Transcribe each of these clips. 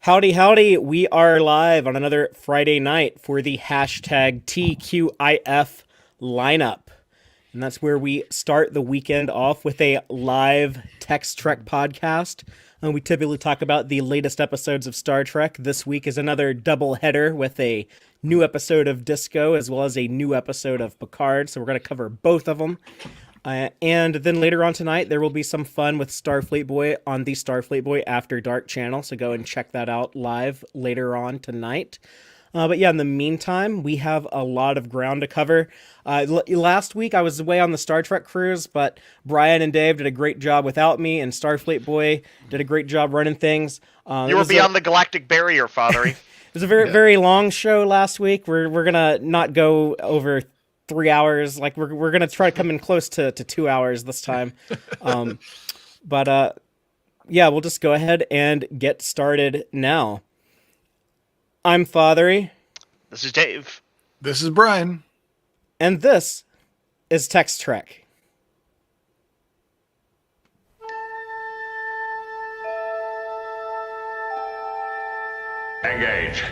Howdy, howdy. We are live on another Friday night for the hashtag TQIF lineup. And that's where we start the weekend off with a live Tex-Trek podcast. And we typically talk about the latest episodes of Star Trek. This week is another double header with a new episode of Disco as well as a new episode of Picard. So we're going to cover both of them. And then later on tonight, there will be some fun with Starfleet Boy on the Starfleet Boy After Dark channel. So go and check that out live later on tonight. But yeah, in the meantime, we have a lot of ground to cover. Last week, I was away on the Star Trek cruise, but Brian and Dave did a great job without me, and Starfleet Boy did a great job running things. You were beyond the galactic barrier, Fathery. It was a very long show last week. We're gonna not go over 3 hours. Like we're gonna try to come in close to 2 hours this time. But yeah, we'll just go ahead and get started now. I'm Fathery. This is Dave. This is Brian. And this is Tex-Trek. Engage.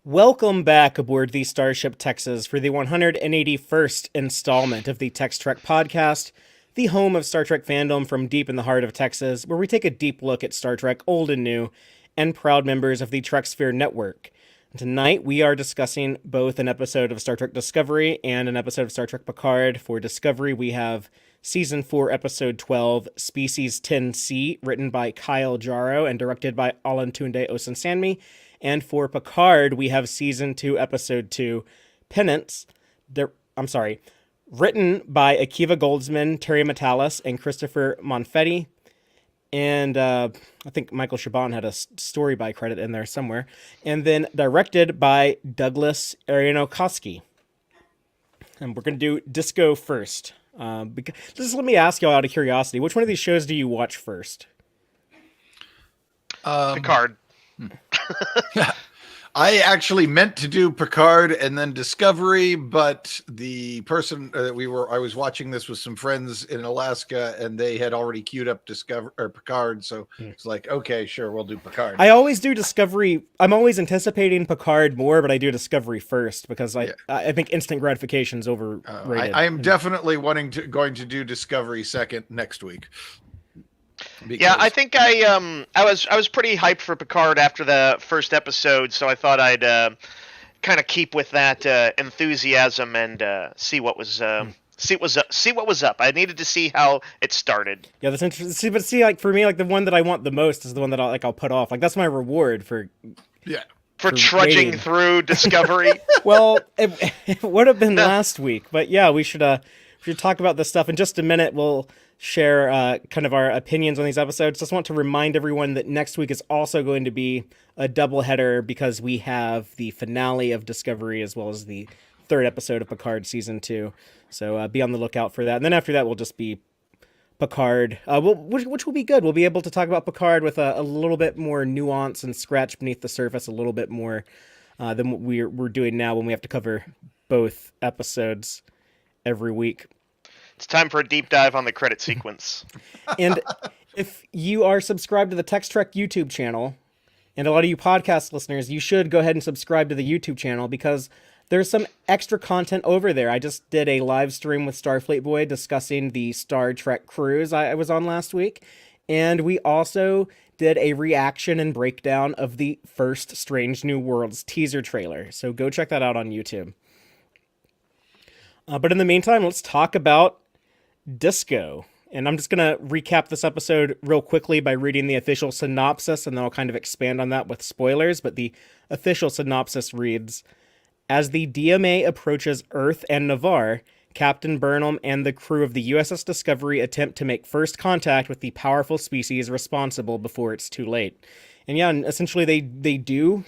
Welcome back aboard the Starship Texas for the 181st installment of the Tex-Trek podcast, the home of Star Trek fandom from deep in the heart of Texas, where we take a deep look at Star Trek old and new, and proud members of the TrekSphere network. Tonight, we are discussing both an episode of Star Trek Discovery and an episode of Star Trek Picard. For Discovery, we have Season 4, Episode 12, Species 10C, written by Kyle Jarrow and directed by Olatunde Osunsanmi. And for Picard, we have Season 2, Episode 2, Penance, written by Akiva Goldsman, Terry Matalas, and Christopher Monfetti. And I think Michael Chabon had a story by credit in there somewhere. And then directed by Douglas Aronofsky. And we're going to do Disco first. Just let me ask y'all out of curiosity, which one of these shows do you watch first? Picard. I actually meant to do Picard and then Discovery, but the person I was watching this with some friends in Alaska, and they had already queued up Picard, so it's like, okay, sure, we'll do Picard. I always do Discovery. I'm always anticipating Picard more, but I do Discovery first because I think instant gratification is overrated. I am definitely going to do Discovery second next week. Yeah, I think I was pretty hyped for Picard after the first episode, so I thought I'd kind of keep with that enthusiasm and see what was up. I needed to see how it started. Yeah, that's interesting. But like for me, like the one that I want the most is the one that I'll put off. Like that's my reward for trudging waiting through Discovery. Well, it would have been last week, but yeah, we should talk about this stuff in just a minute. We'll share kind of our opinions on these episodes. Just want to remind everyone that next week is also going to be a doubleheader because we have the finale of Discovery as well as the third episode of Picard Season 2. So be on the lookout for that. And then after that will just be Picard, which will be good. We'll be able to talk about Picard with a little bit more nuance and scratch beneath the surface a little bit more than what we're doing now when we have to cover both episodes every week. It's time for a deep dive on the credit sequence. And if you are subscribed to the Tex-Trek YouTube channel, and a lot of you podcast listeners, you should go ahead and subscribe to the YouTube channel because there's some extra content over there. I just did a live stream with Starfleet Boy discussing the Star Trek cruise I was on last week. And we also did a reaction and breakdown of the first Strange New Worlds teaser trailer. So go check that out on YouTube. But in the meantime, let's talk about Disco. And I'm just going to recap this episode real quickly by reading the official synopsis, and then I'll kind of expand on that with spoilers. But the official synopsis reads, as the DMA approaches Earth and Navarre, Captain Burnham and the crew of the USS Discovery attempt to make first contact with the powerful species responsible before it's too late. And yeah, and essentially they do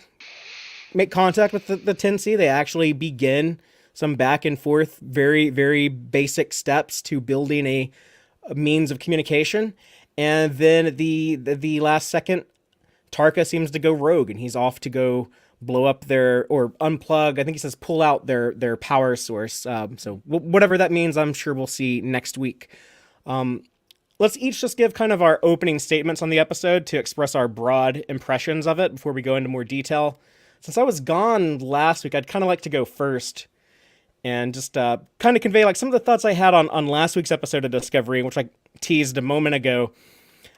make contact with the 10C. They actually begin some back and forth, very, very basic steps to building a means of communication. And then the last second, Tarka seems to go rogue, and he's off to go blow up or unplug. I think he says pull out their power source. So whatever that means, I'm sure we'll see next week. Let's each just give kind of our opening statements on the episode to express our broad impressions of it before we go into more detail. Since I was gone last week, I'd kind of like to go first and just kind of convey like some of the thoughts I had on last week's episode of Discovery, which I teased a moment ago.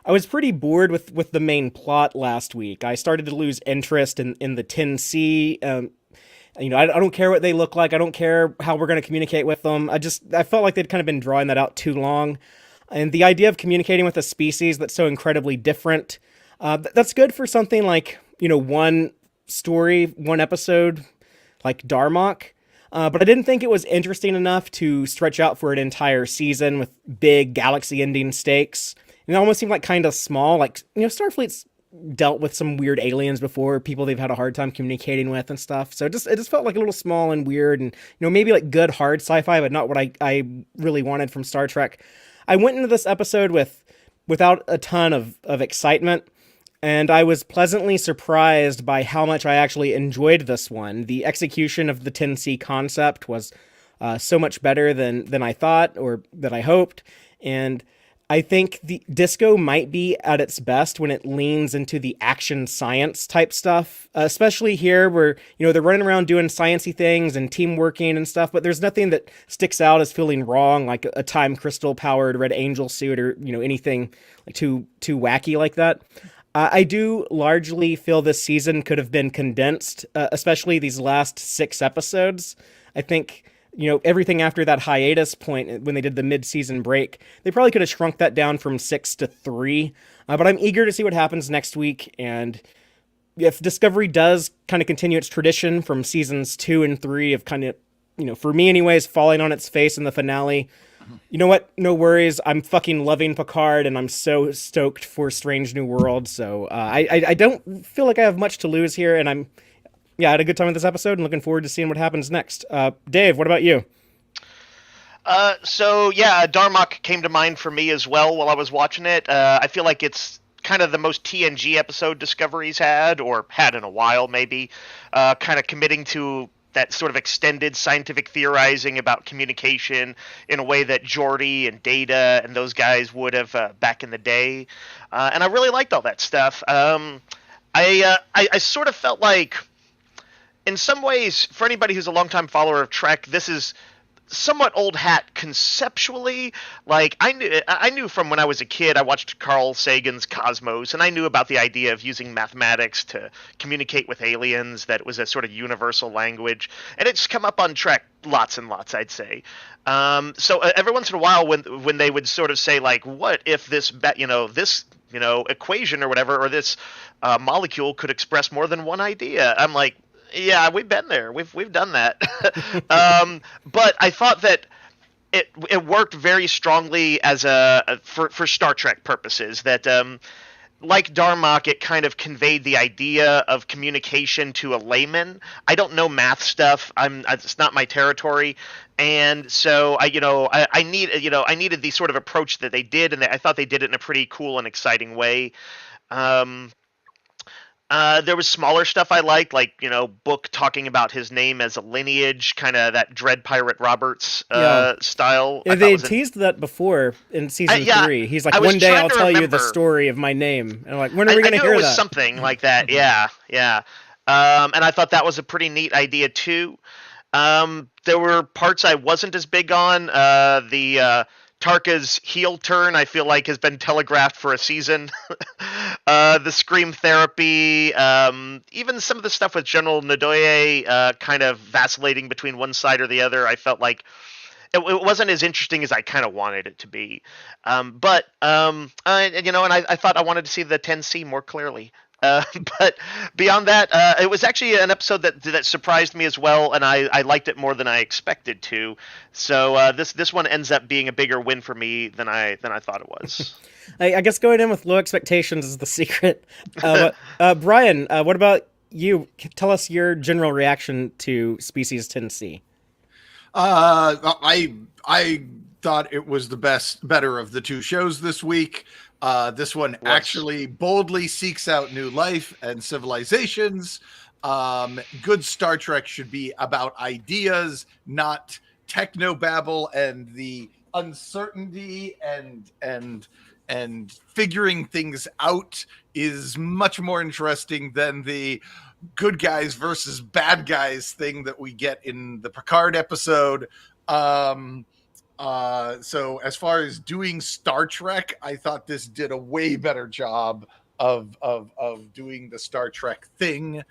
I was pretty bored with the main plot last week. I started to lose interest in the 10C. I don't care what they look like. I don't care how we're going to communicate with them. I felt like they'd kind of been drawing that out too long. And the idea of communicating with a species that's so incredibly different, that's good for something like, one story, one episode, like Darmok. But I didn't think it was interesting enough to stretch out for an entire season with big galaxy-ending stakes. And it almost seemed like kind of small. Like, Starfleet's dealt with some weird aliens before, people they've had a hard time communicating with and stuff. So it just felt like a little small and weird and, maybe like good hard sci-fi, but not what I really wanted from Star Trek. I went into this episode without a ton of excitement, and I was pleasantly surprised by how much I actually enjoyed this one. The execution of the 10C concept was so much better than I thought or that I hoped, and I think the Disco might be at its best when it leans into the action science type stuff, especially here where, they're running around doing sciencey things and team working and stuff, but there's nothing that sticks out as feeling wrong, like a time crystal powered Red Angel suit or, anything like too wacky like that. I do largely feel this season could have been condensed, especially these last 6 episodes. I think, everything after that hiatus point when they did the mid-season break, they probably could have shrunk that down from 6 to 3. But I'm eager to see what happens next week. And if Discovery does kind of continue its tradition from seasons 2 and 3 of kind of, for me anyways, falling on its face in the finale, you know what? No worries. I'm fucking loving Picard, and I'm so stoked for Strange New World. So I don't feel like I have much to lose here, and I had a good time with this episode and looking forward to seeing what happens next. Dave, what about you? Darmok came to mind for me as well while I was watching it. I feel like it's kind of the most TNG episode Discovery's had in a while, maybe. Kind of committing to that sort of extended scientific theorizing about communication in a way that Geordi and Data and those guys would have back in the day. And I really liked all that stuff. I sort of felt like, in some ways, for anybody who's a longtime follower of Trek, this is somewhat old hat conceptually. Like, I knew from when I was a kid, I watched Carl Sagan's Cosmos, and I knew about the idea of using mathematics to communicate with aliens, that it was a sort of universal language, and it's come up on Trek lots and lots, I'd say. So every once in a while, when they would sort of say, like, what if this equation or whatever, or this molecule could express more than one idea, I'm like, yeah, we've been there. We've done that. But I thought that it worked very strongly as for Star Trek purposes. That like Darmok, it kind of conveyed the idea of communication to a layman. I don't know math stuff. It's not my territory, and so I needed the sort of approach that they did, and I thought they did it in a pretty cool and exciting way. There was smaller stuff I liked, like, Book talking about his name as a lineage, kind of that Dread Pirate Roberts style. Yeah, they teased that before in season 3. He's like, one day I'll tell you the story of my name. And I'm like, when are we going to hear that? It was something like that, yeah. And I thought that was a pretty neat idea, too. There were parts I wasn't as big on. Tarka's heel turn, I feel like, has been telegraphed for a season. The scream therapy, even some of the stuff with General Ndoye kind of vacillating between one side or the other, I felt like it wasn't as interesting as I kind of wanted it to be. But I thought I wanted to see the 10C more clearly. But beyond that, it was actually an episode that surprised me as well, and I liked it more than I expected to. So this one ends up being a bigger win for me than I thought it was. I guess going in with low expectations is the secret. Brian, what about you? Tell us your general reaction to Species 10C. I thought it was the better of the two shows this week. This one actually boldly seeks out new life and civilizations. Good Star Trek should be about ideas, not technobabble and the uncertainty and figuring things out is much more interesting than the good guys versus bad guys thing that we get in the Picard episode. So as far as doing Star Trek, I thought this did a way better job of doing the Star Trek thing.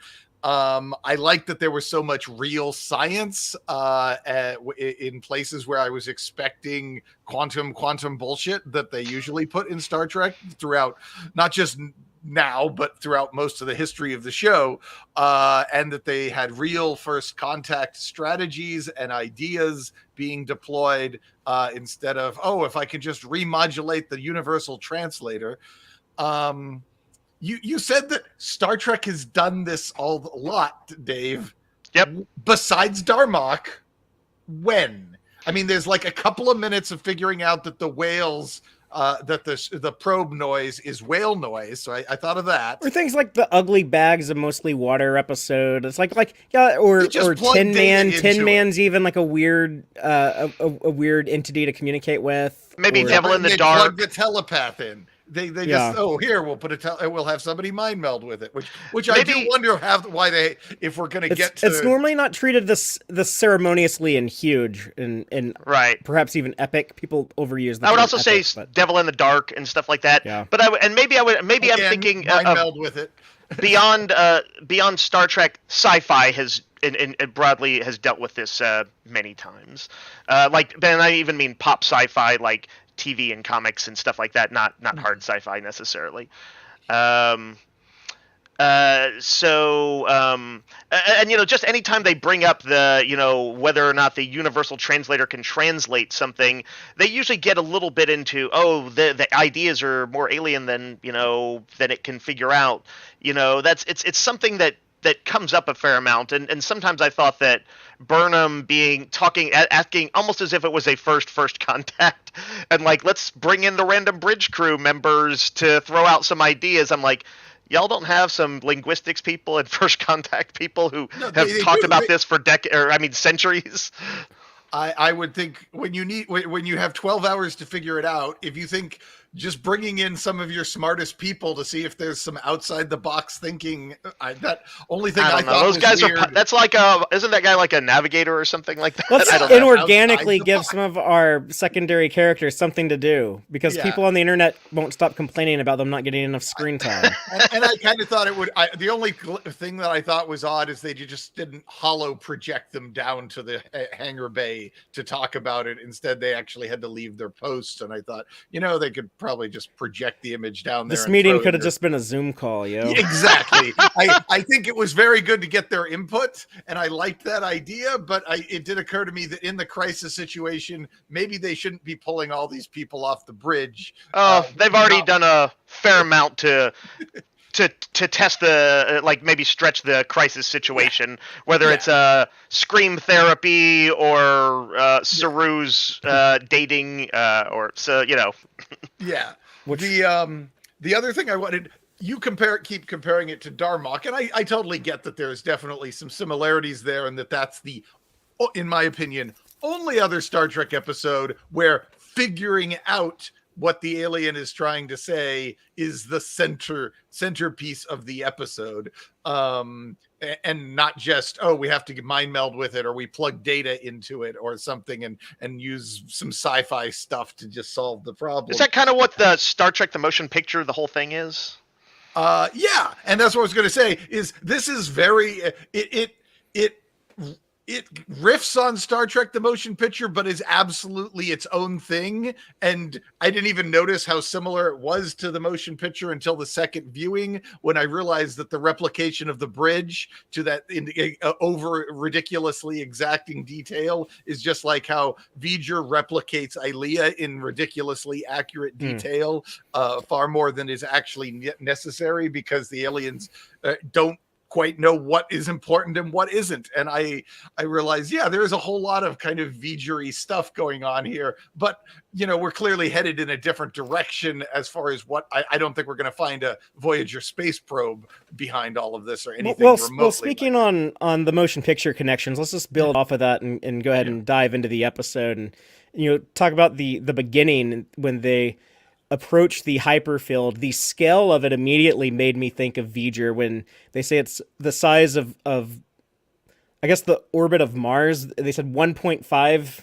I liked that there was so much real science in places where I was expecting quantum bullshit that they usually put in Star Trek throughout, not just now, but throughout most of the history of the show, and that they had real first contact strategies and ideas being deployed instead of, if I could just remodulate the universal translator. You said that Star Trek has done this a lot, Dave. Yep. Besides Darmok, when? I mean, there's like a couple of minutes of figuring out that the whales, that the probe noise is whale noise. So I thought of that. Or things like the Ugly Bags of Mostly Water episode. It's or Tin Man. Tin Man's even like a weird weird entity to communicate with. Maybe Devil in the Dark. Plug the telepath in. They just here we'll put we'll have somebody mind meld with it, which maybe, I do wonder why they, if we're going to get to. It's normally not treated this ceremoniously and huge and right, perhaps even epic. People overuse that. I would also say Devil in the Dark and stuff like that. Yeah. But I'm thinking mind meld with it. beyond Star Trek, sci-fi has and broadly has dealt with this many times. And I even mean pop sci-fi, like TV and comics and stuff like that, not hard sci-fi necessarily. And just anytime they bring up the, whether or not the universal translator can translate something, they usually get a little bit into, the ideas are more alien than it can figure out. It's something that comes up a fair amount. And sometimes I thought that Burnham asking almost as if it was a first contact and like, let's bring in the random bridge crew members to throw out some ideas. I'm like, y'all don't have some linguistics people and first contact people who have talked about this for centuries. I would think when you have 12 hours to figure it out, if you think just bringing in some of your smartest people to see if there's some outside the box thinking, that only thing I thought those guys weird. That's like isn't that guy like a navigator or something like that? Let's inorganically give some of our secondary characters something to do, because people on the internet won't stop complaining about them not getting enough screen time. and I kind of thought it would. The only thing that I thought was odd is they just didn't hollow project them down to the hangar bay to talk about it. Instead, they actually had to leave their posts, and I thought, they could probably just project the image down there. This meeting could have just been a Zoom call, yo. Exactly. I think it was very good to get their input, and I liked that idea, but it did occur to me that in the crisis situation, maybe they shouldn't be pulling all these people off the bridge. They've already done a fair amount to test the maybe stretch the crisis situation, whether it's scream therapy or Saru's dating Yeah. The other thing I wanted, keep comparing it to Darmok, and I totally get that there's definitely some similarities there, and that's the, in my opinion, only other Star Trek episode where figuring out what the alien is trying to say is the centerpiece of the episode, and not just we have to mind meld with it, or we plug data into it or something and use some sci-fi stuff to just solve the problem. Is that kind of what the Star Trek the motion picture, the whole thing is? Yeah, and that's what I was going to say. Is this is very it it riffs on Star Trek the Motion Picture, but is absolutely its own thing. And I didn't even notice how similar it was to the motion picture until the second viewing, when I realized that the replication of the bridge to that over ridiculously exacting detail is just like how V'ger replicates Ilea in ridiculously accurate detail, far more than is actually necessary, because the aliens don't quite know what is important and what isn't. And I realized, yeah, there's a whole lot of kind of V'ger-y stuff going on here, but we're clearly headed in a different direction as far as what I don't think we're going to find a Voyager space probe behind all of this or anything remotely. Well, speaking on the motion picture connections, let's just build off of that and go ahead and dive into the episode and talk about the beginning when they approach the hyperfield. The scale of it immediately made me think of V'ger when they say it's the size of I guess the orbit of Mars. They said 1.5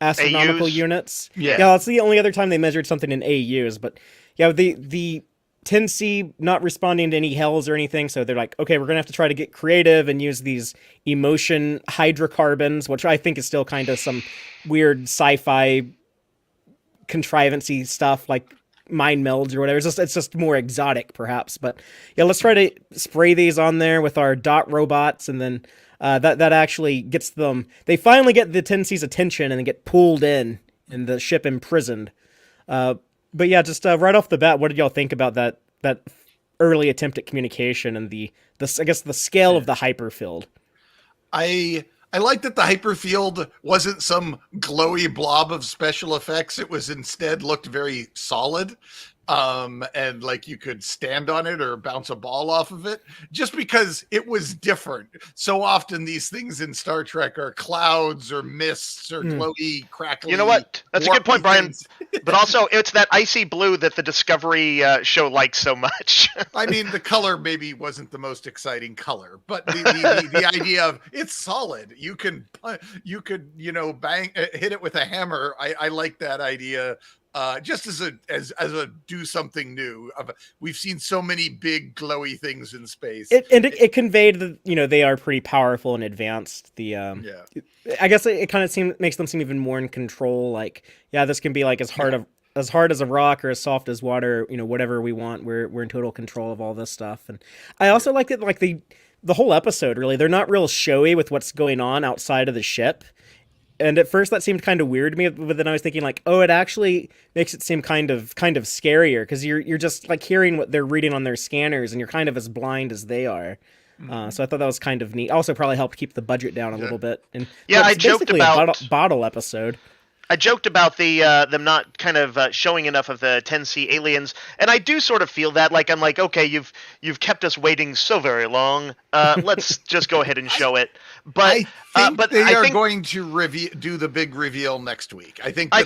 astronomical units. Yeah, that's the only other time they measured something in AUs. But yeah, the 10C not responding to any hells or anything, so they're like, okay, we're gonna have to try to get creative and use these emotion hydrocarbons, which I think is still kind of some weird sci-fi contrivancy stuff, like mind melds or whatever. It's just more exotic, perhaps. But yeah, let's try to spray these on there with our dot robots, and then that actually gets them. They finally get the 10C's attention and then get pulled in, and the ship imprisoned. But yeah, just right off the bat, what did y'all think about that early attempt at communication and the I guess the scale of the hyperfield? I like that the hyperfield wasn't some glowy blob of special effects. It was instead looked very solid. And like you could stand on it or bounce a ball off of it, just because it was different. So often these things in Star Trek are clouds or mists or glowy, crackly. You know what? That's a good point, Brian. But also, it's that icy blue that the Discovery show likes so much. I mean, the color maybe wasn't the most exciting color, but the idea of it's solid. You could bang hit it with a hammer. I like that idea. Just as a do something new. We've seen so many big glowy things in space. It conveyed that they are pretty powerful and advanced. I guess it kind of makes them seem even more in control. Like, yeah, this can be like as hard as a rock or as soft as water. Whatever we want, we're in total control of all this stuff. And I also like that, like the whole episode, really, they're not real showy with what's going on outside of the ship. And at first that seemed kind of weird to me, but then I was thinking like, oh, it actually makes it seem kind of scarier, because you're just like hearing what they're reading on their scanners, and you're kind of as blind as they are. So I thought that was kind of neat. Also, probably helped keep the budget down a little bit. And I joked about a bottle episode. I joked about the them not kind of showing enough of the 10C aliens, and I do sort of feel that. Like, I'm like, okay, you've kept us waiting so very long. Let's just go ahead and show it. But I think they are going to do the big reveal next week. I think so. I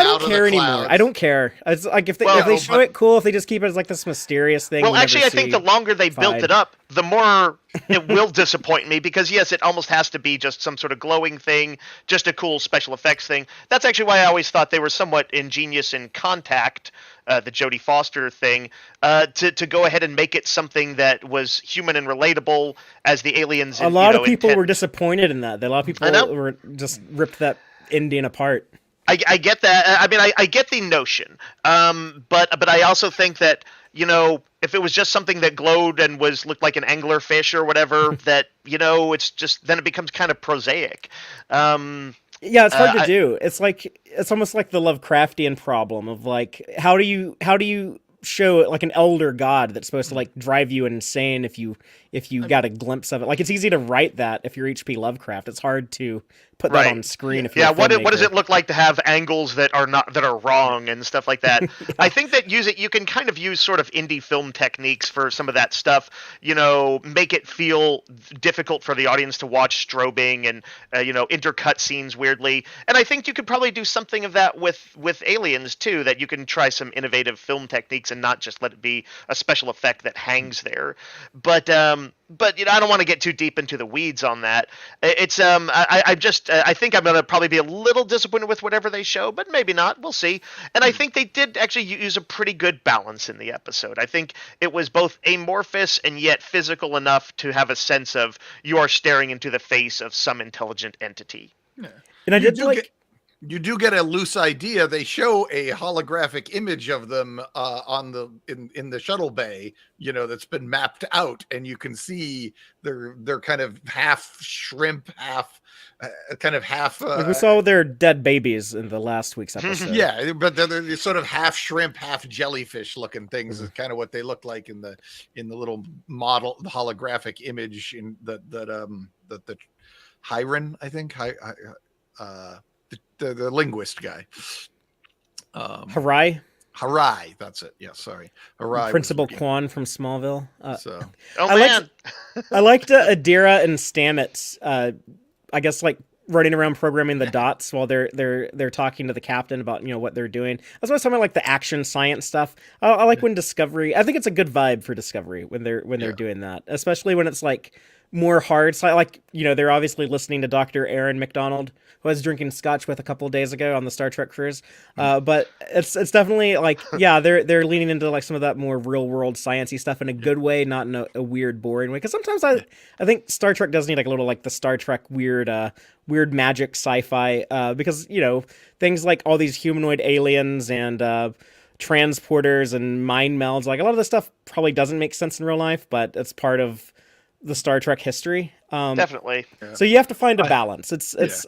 don't care anymore. I don't care. It's like if they show it, cool. If they just keep it as like this mysterious thing. Well, actually, I think the longer they built it up, the more it will disappoint me, because yes, it almost has to be just some sort of glowing thing, just a cool special effects thing. That's actually why I always thought they were somewhat ingenious in Contact, the Jodie Foster thing, to go ahead and make it something that was human and relatable as the aliens. A lot of people were disappointed in that. A lot of people were just ripped that ending apart. I get that. I mean, I get the notion, but I also think that if it was just something that glowed and looked like an angler fish or whatever, that it's just, then it becomes kind of prosaic. Yeah, it's hard to do. It's almost like the Lovecraftian problem of like, how do you show like an elder god that's supposed to like drive you insane if you got a glimpse of it. Like, it's easy to write that if you're H.P. Lovecraft. It's hard to put that on screen if you're a what does it look like to have angles that are wrong and stuff like that? Yeah. I think that you can kind of use sort of indie film techniques for some of that stuff, make it feel difficult for the audience to watch strobing and intercut scenes weirdly. And I think you could probably do something of that with aliens too, that you can try some innovative film techniques and not just let it be a special effect that hangs there. But but I don't want to get too deep into the weeds on that. It's I think I'm gonna probably be a little disappointed with whatever they show, but maybe not. We'll see. And I think they did actually use a pretty good balance in the episode. I think it was both amorphous and yet physical enough to have a sense of you are staring into the face of some intelligent entity. Yeah. And I did like. You do get a loose idea. They show a holographic image of them in the shuttle bay, that's been mapped out, and you can see they're kind of half shrimp, half we saw their dead babies in the last week's episode. Yeah, but they're sort of half shrimp, half jellyfish looking things. Is kind of what they look like in the little model, the holographic image in the Hiron, I think. The linguist guy. Harai, that's it. Yeah, sorry. Harai. Principal Quan from Smallville. I liked Adira and Stamets, I guess, like running around programming the dots while they're talking to the captain about what they're doing. That's why something like the action science stuff. I like when Discovery. I think it's a good vibe for Discovery when they're doing that, especially when it's like more hard. Like they're obviously listening to Dr. Aaron McDonald, who I was drinking scotch with a couple of days ago on the Star Trek cruise. But it's definitely like, they're leaning into like some of that more real world sciencey stuff in a good way, not in a weird, boring way. Because sometimes I think Star Trek does need like a little like the Star Trek weird magic sci-fi. Because things like all these humanoid aliens and transporters and mind melds, like a lot of this stuff probably doesn't make sense in real life, but it's part of the Star Trek history. Definitely. So you have to find a balance. It's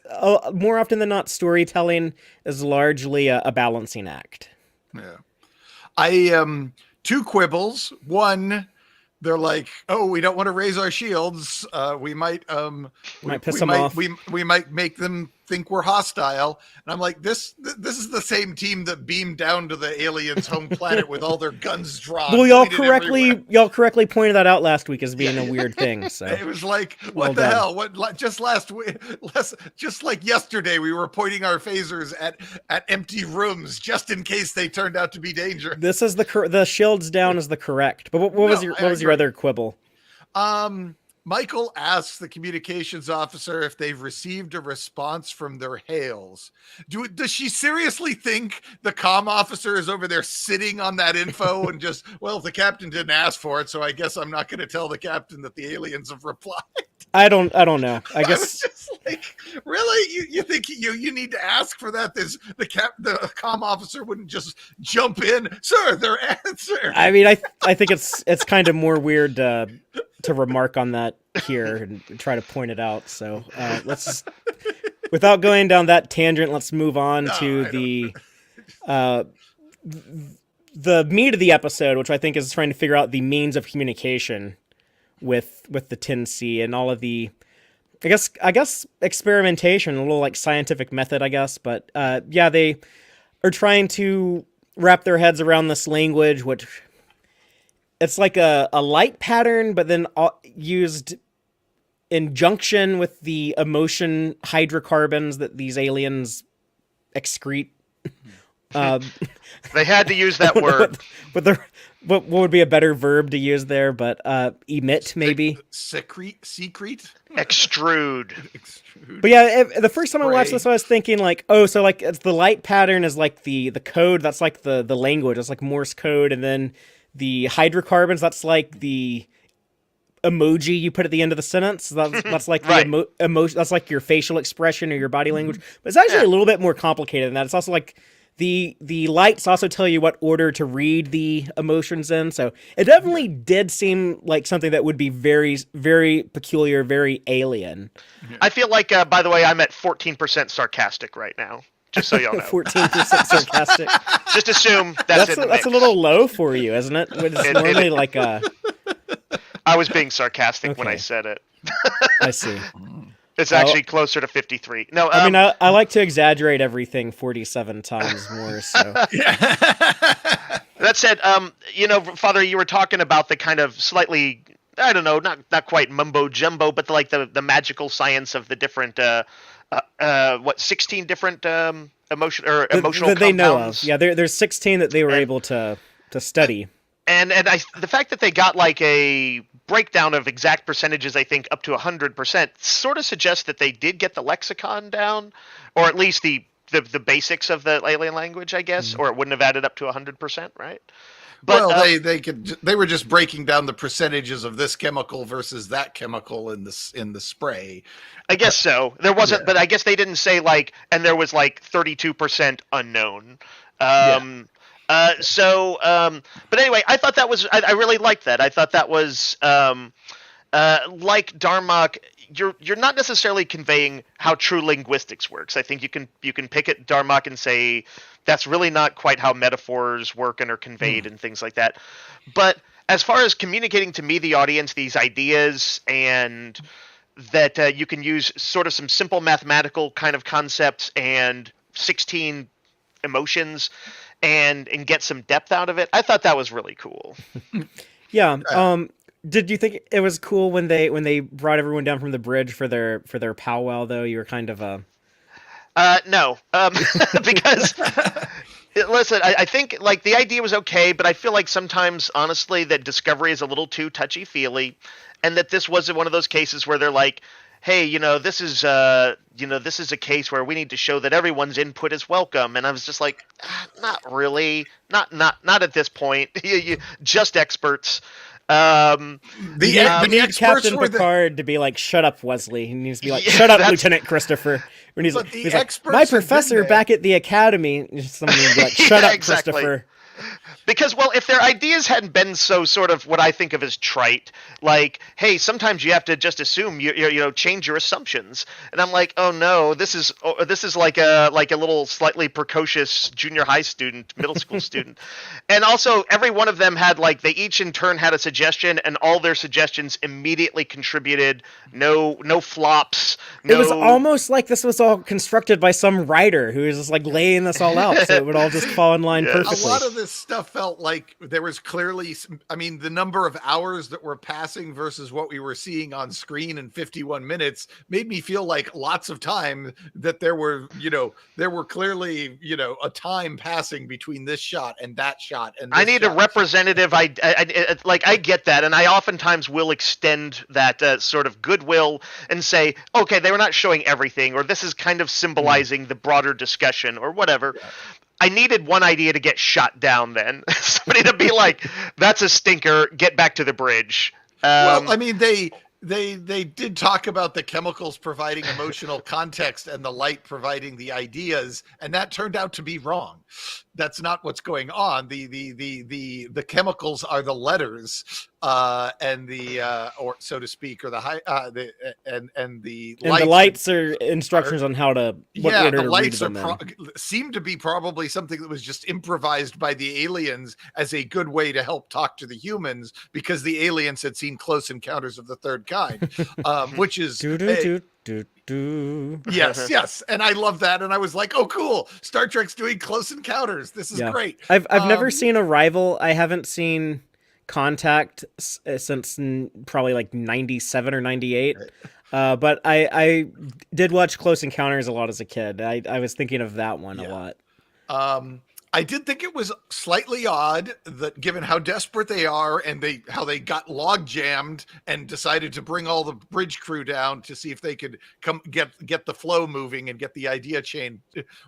more often than not, storytelling is largely a balancing act. Yeah. I two quibbles. One, they're like, oh, we don't want to raise our shields. We might piss them off. We might make them think we're hostile. And I'm like, this is the same team that beamed down to the aliens' home planet with all their guns drawn. Well, y'all correctly pointed that out last week as being a weird thing. So it was like, what the hell? What just last week? Just like yesterday, we were pointing our phasers at empty rooms just in case they turned out to be dangerous. This is the shields down is the correct. But what was your other quibble? Michael asks the communications officer if they've received a response from their hails. Does she seriously think the comm officer is over there sitting on that info and just, well, the captain didn't ask for it, so I guess I'm not going to tell the captain that the aliens have replied? I don't know. I guess I was just like, really? You think you need to ask for that? The comm officer wouldn't just jump in, sir, their answer. I mean, I think it's kind of more weird to remark on that here and try to point it out. So let's, without going down that tangent, let's move on to the meat of the episode, which I think is trying to figure out the means of communication with the 10C and all of the, I guess experimentation, a little like scientific method, I guess. But they are trying to wrap their heads around this language, which it's like a light pattern, but then used in junction with the emotion hydrocarbons that these aliens excrete. They had to use that word. What would be a better verb to use there? But emit, maybe. Secrete? Extrude. But yeah, the first time I watched this, I was thinking like, oh, so like it's the light pattern is like the code. That's like the language. It's like Morse code, and then the hydrocarbons. That's like the emoji you put at the end of the sentence. That's like the emotion. That's like your facial expression or your body language. But it's actually a little bit more complicated than that. It's also like the lights also tell you what order to read the emotions in. So it definitely did seem like something that would be very, very peculiar, very alien. I feel like, by the way, I'm at 14% sarcastic right now. Just so y'all know. 14% sarcastic. Just assume that's a little low for you, isn't it? It's normally like a... I was being sarcastic when I said it. I see. It's actually closer to 53. No, I mean, I like to exaggerate everything 47 times more. So that said, Father, you were talking about the kind of slightly, I don't know, not quite mumbo jumbo, but like the magical science of the different 16 different emotional that compounds they know of. Yeah, there's 16 that they were able to study. And the fact that they got like a breakdown of exact percentages, I think up to 100%, sort of suggests that they did get the lexicon down, or at least the basics of the alien language, I guess, or it wouldn't have added up to 100%, right? But, well, they were just breaking down the percentages of this chemical versus that chemical in the spray. I guess so. There wasn't, but I guess they didn't say like, and there was like 32% unknown. But anyway, I thought that was, I really liked that. I thought that was, like Darmok, you're not necessarily conveying how true linguistics works. I think you can pick at Darmok and say that's really not quite how metaphors work and are conveyed and things like that. But as far as communicating to me, the audience, these ideas, and that you can use sort of some simple mathematical kind of concepts and 16 emotions and get some depth out of it, I thought that was really cool. Yeah. Did you think it was cool when they brought everyone down from the bridge for their powwow, though? You were kind of no, because listen, I think like the idea was okay, but I feel like sometimes, honestly, that Discovery is a little too touchy-feely, and that this wasn't one of those cases where they're like, hey, this is a case where we need to show that everyone's input is welcome. And I was just like, not really, not at this point. Just experts. The experts Captain Picard to be like, shut up, Wesley. He needs to be like, shut up, Lieutenant Christopher. When he's like, my professor back at the academy. Somebody would be like, shut up, exactly. Christopher. Because, well, if their ideas hadn't been so sort of what I think of as trite, like, hey, sometimes you have to just assume you change your assumptions, and I'm like, oh no, this is like a little slightly precocious junior high student, middle school student, and also every one of them had like they each in turn had a suggestion, and all their suggestions immediately contributed. No flops. It was almost like this was all constructed by some writer who was just like laying this all out, so it would all just fall in line perfectly. A lot of this stuff felt like there was clearly, the number of hours that were passing versus what we were seeing on screen in 51 minutes made me feel like lots of time that there were clearly, a time passing between this shot and that shot. And I need a representative. I get that. And I oftentimes will extend that sort of goodwill and say, okay, they were not showing everything, or this is kind of symbolizing the broader discussion or whatever. Yeah. I needed one idea to get shot down then. Somebody to be like, that's a stinker, get back to the bridge. They did talk about the chemicals providing emotional context and the light providing the ideas, and that turned out to be wrong. That's not what's going on. The chemicals are the letters, and the or so to speak, or the high and the lights are instructions on how to order the to lights read them seem to be probably something that was just improvised by the aliens as a good way to help talk to the humans, because the aliens had seen Close Encounters of the Third Kind, which is yes, and I love that, and I was like, oh cool, Star Trek's doing Close Encounters, this is great. I've never seen Arrival. I haven't seen Contact since probably like 97 or 98. But I did watch Close Encounters a lot as a kid. I was thinking of that one a lot. I did think it was slightly odd that, given how desperate they are and how they got log jammed and decided to bring all the bridge crew down to see if they could come get the flow moving and get the idea chain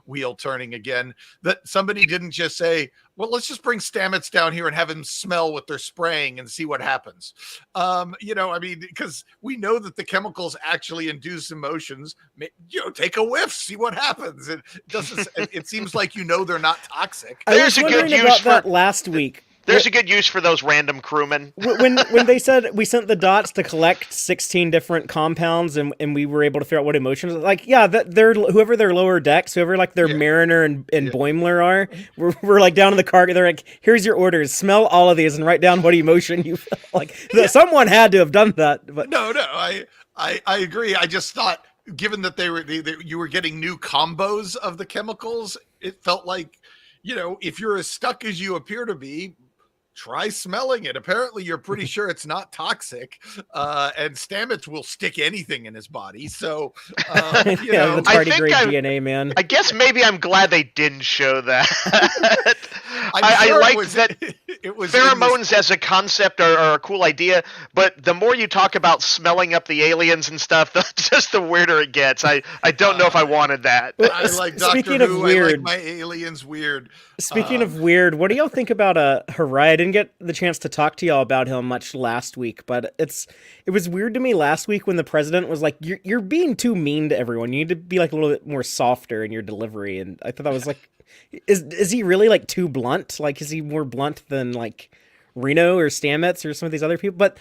wheel turning again, that somebody didn't just say, well, let's just bring Stamets down here and have him smell what they're spraying and see what happens. Because we know that the chemicals actually induce emotions. Take a whiff, see what happens. It seems like they're not toxic. There's a good use for that last week. There's a good use for those random crewmen. When they said we sent the dots to collect 16 different compounds and we were able to figure out what emotions, like, they're whoever their lower decks, whoever like their Mariner and Boimler are, we're like down in the cargo. They're like, here's your orders, smell all of these and write down what emotion you feel. Like someone had to have done that. But no, I agree. I just thought, given that you were getting new combos of the chemicals, it felt like, if you're as stuck as you appear to be, try smelling it. Apparently you're pretty sure it's not toxic, and Stamets will stick anything in his body. So the tardigrade DNA, man. I guess maybe I'm glad they didn't show that. it was pheromones as a concept are a cool idea, but the more you talk about smelling up the aliens and stuff, just the weirder it gets. I don't know if I wanted that. I like Doctor Who. I like my aliens weird. Speaking of weird, what do y'all think about Harai? I didn't get the chance to talk to y'all about him much last week, but it was weird to me last week when the president was like, "You're being too mean to everyone. You need to be like a little bit more softer in your delivery." And I thought that was like, is he really like too blunt? Like, is he more blunt than like Reno or Stamets or some of these other people? But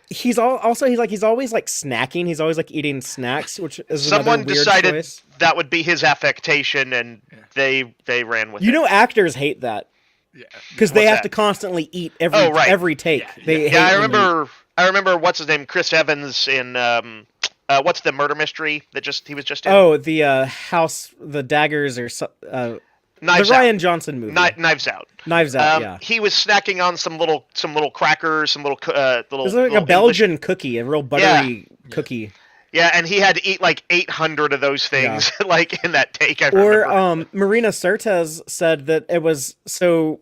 he's always like snacking. He's always like eating snacks, which is someone weird decided choice. That would be his affectation, and they ran with it. You know, actors hate that. Yeah, because they have to constantly eat every take. I remember what's his name, Chris Evans in what's the murder mystery that he was just in? Oh, the House, the Daggers, or Knives the Ryan Out. Johnson movie. Knives Out. Knives Out. Yeah. He was snacking on some little crackers, some little. It was like a Belgian cookie, a real buttery cookie. Yeah, and he had to eat like 800 of those things, like in that take. Marina Sirtes said that it was so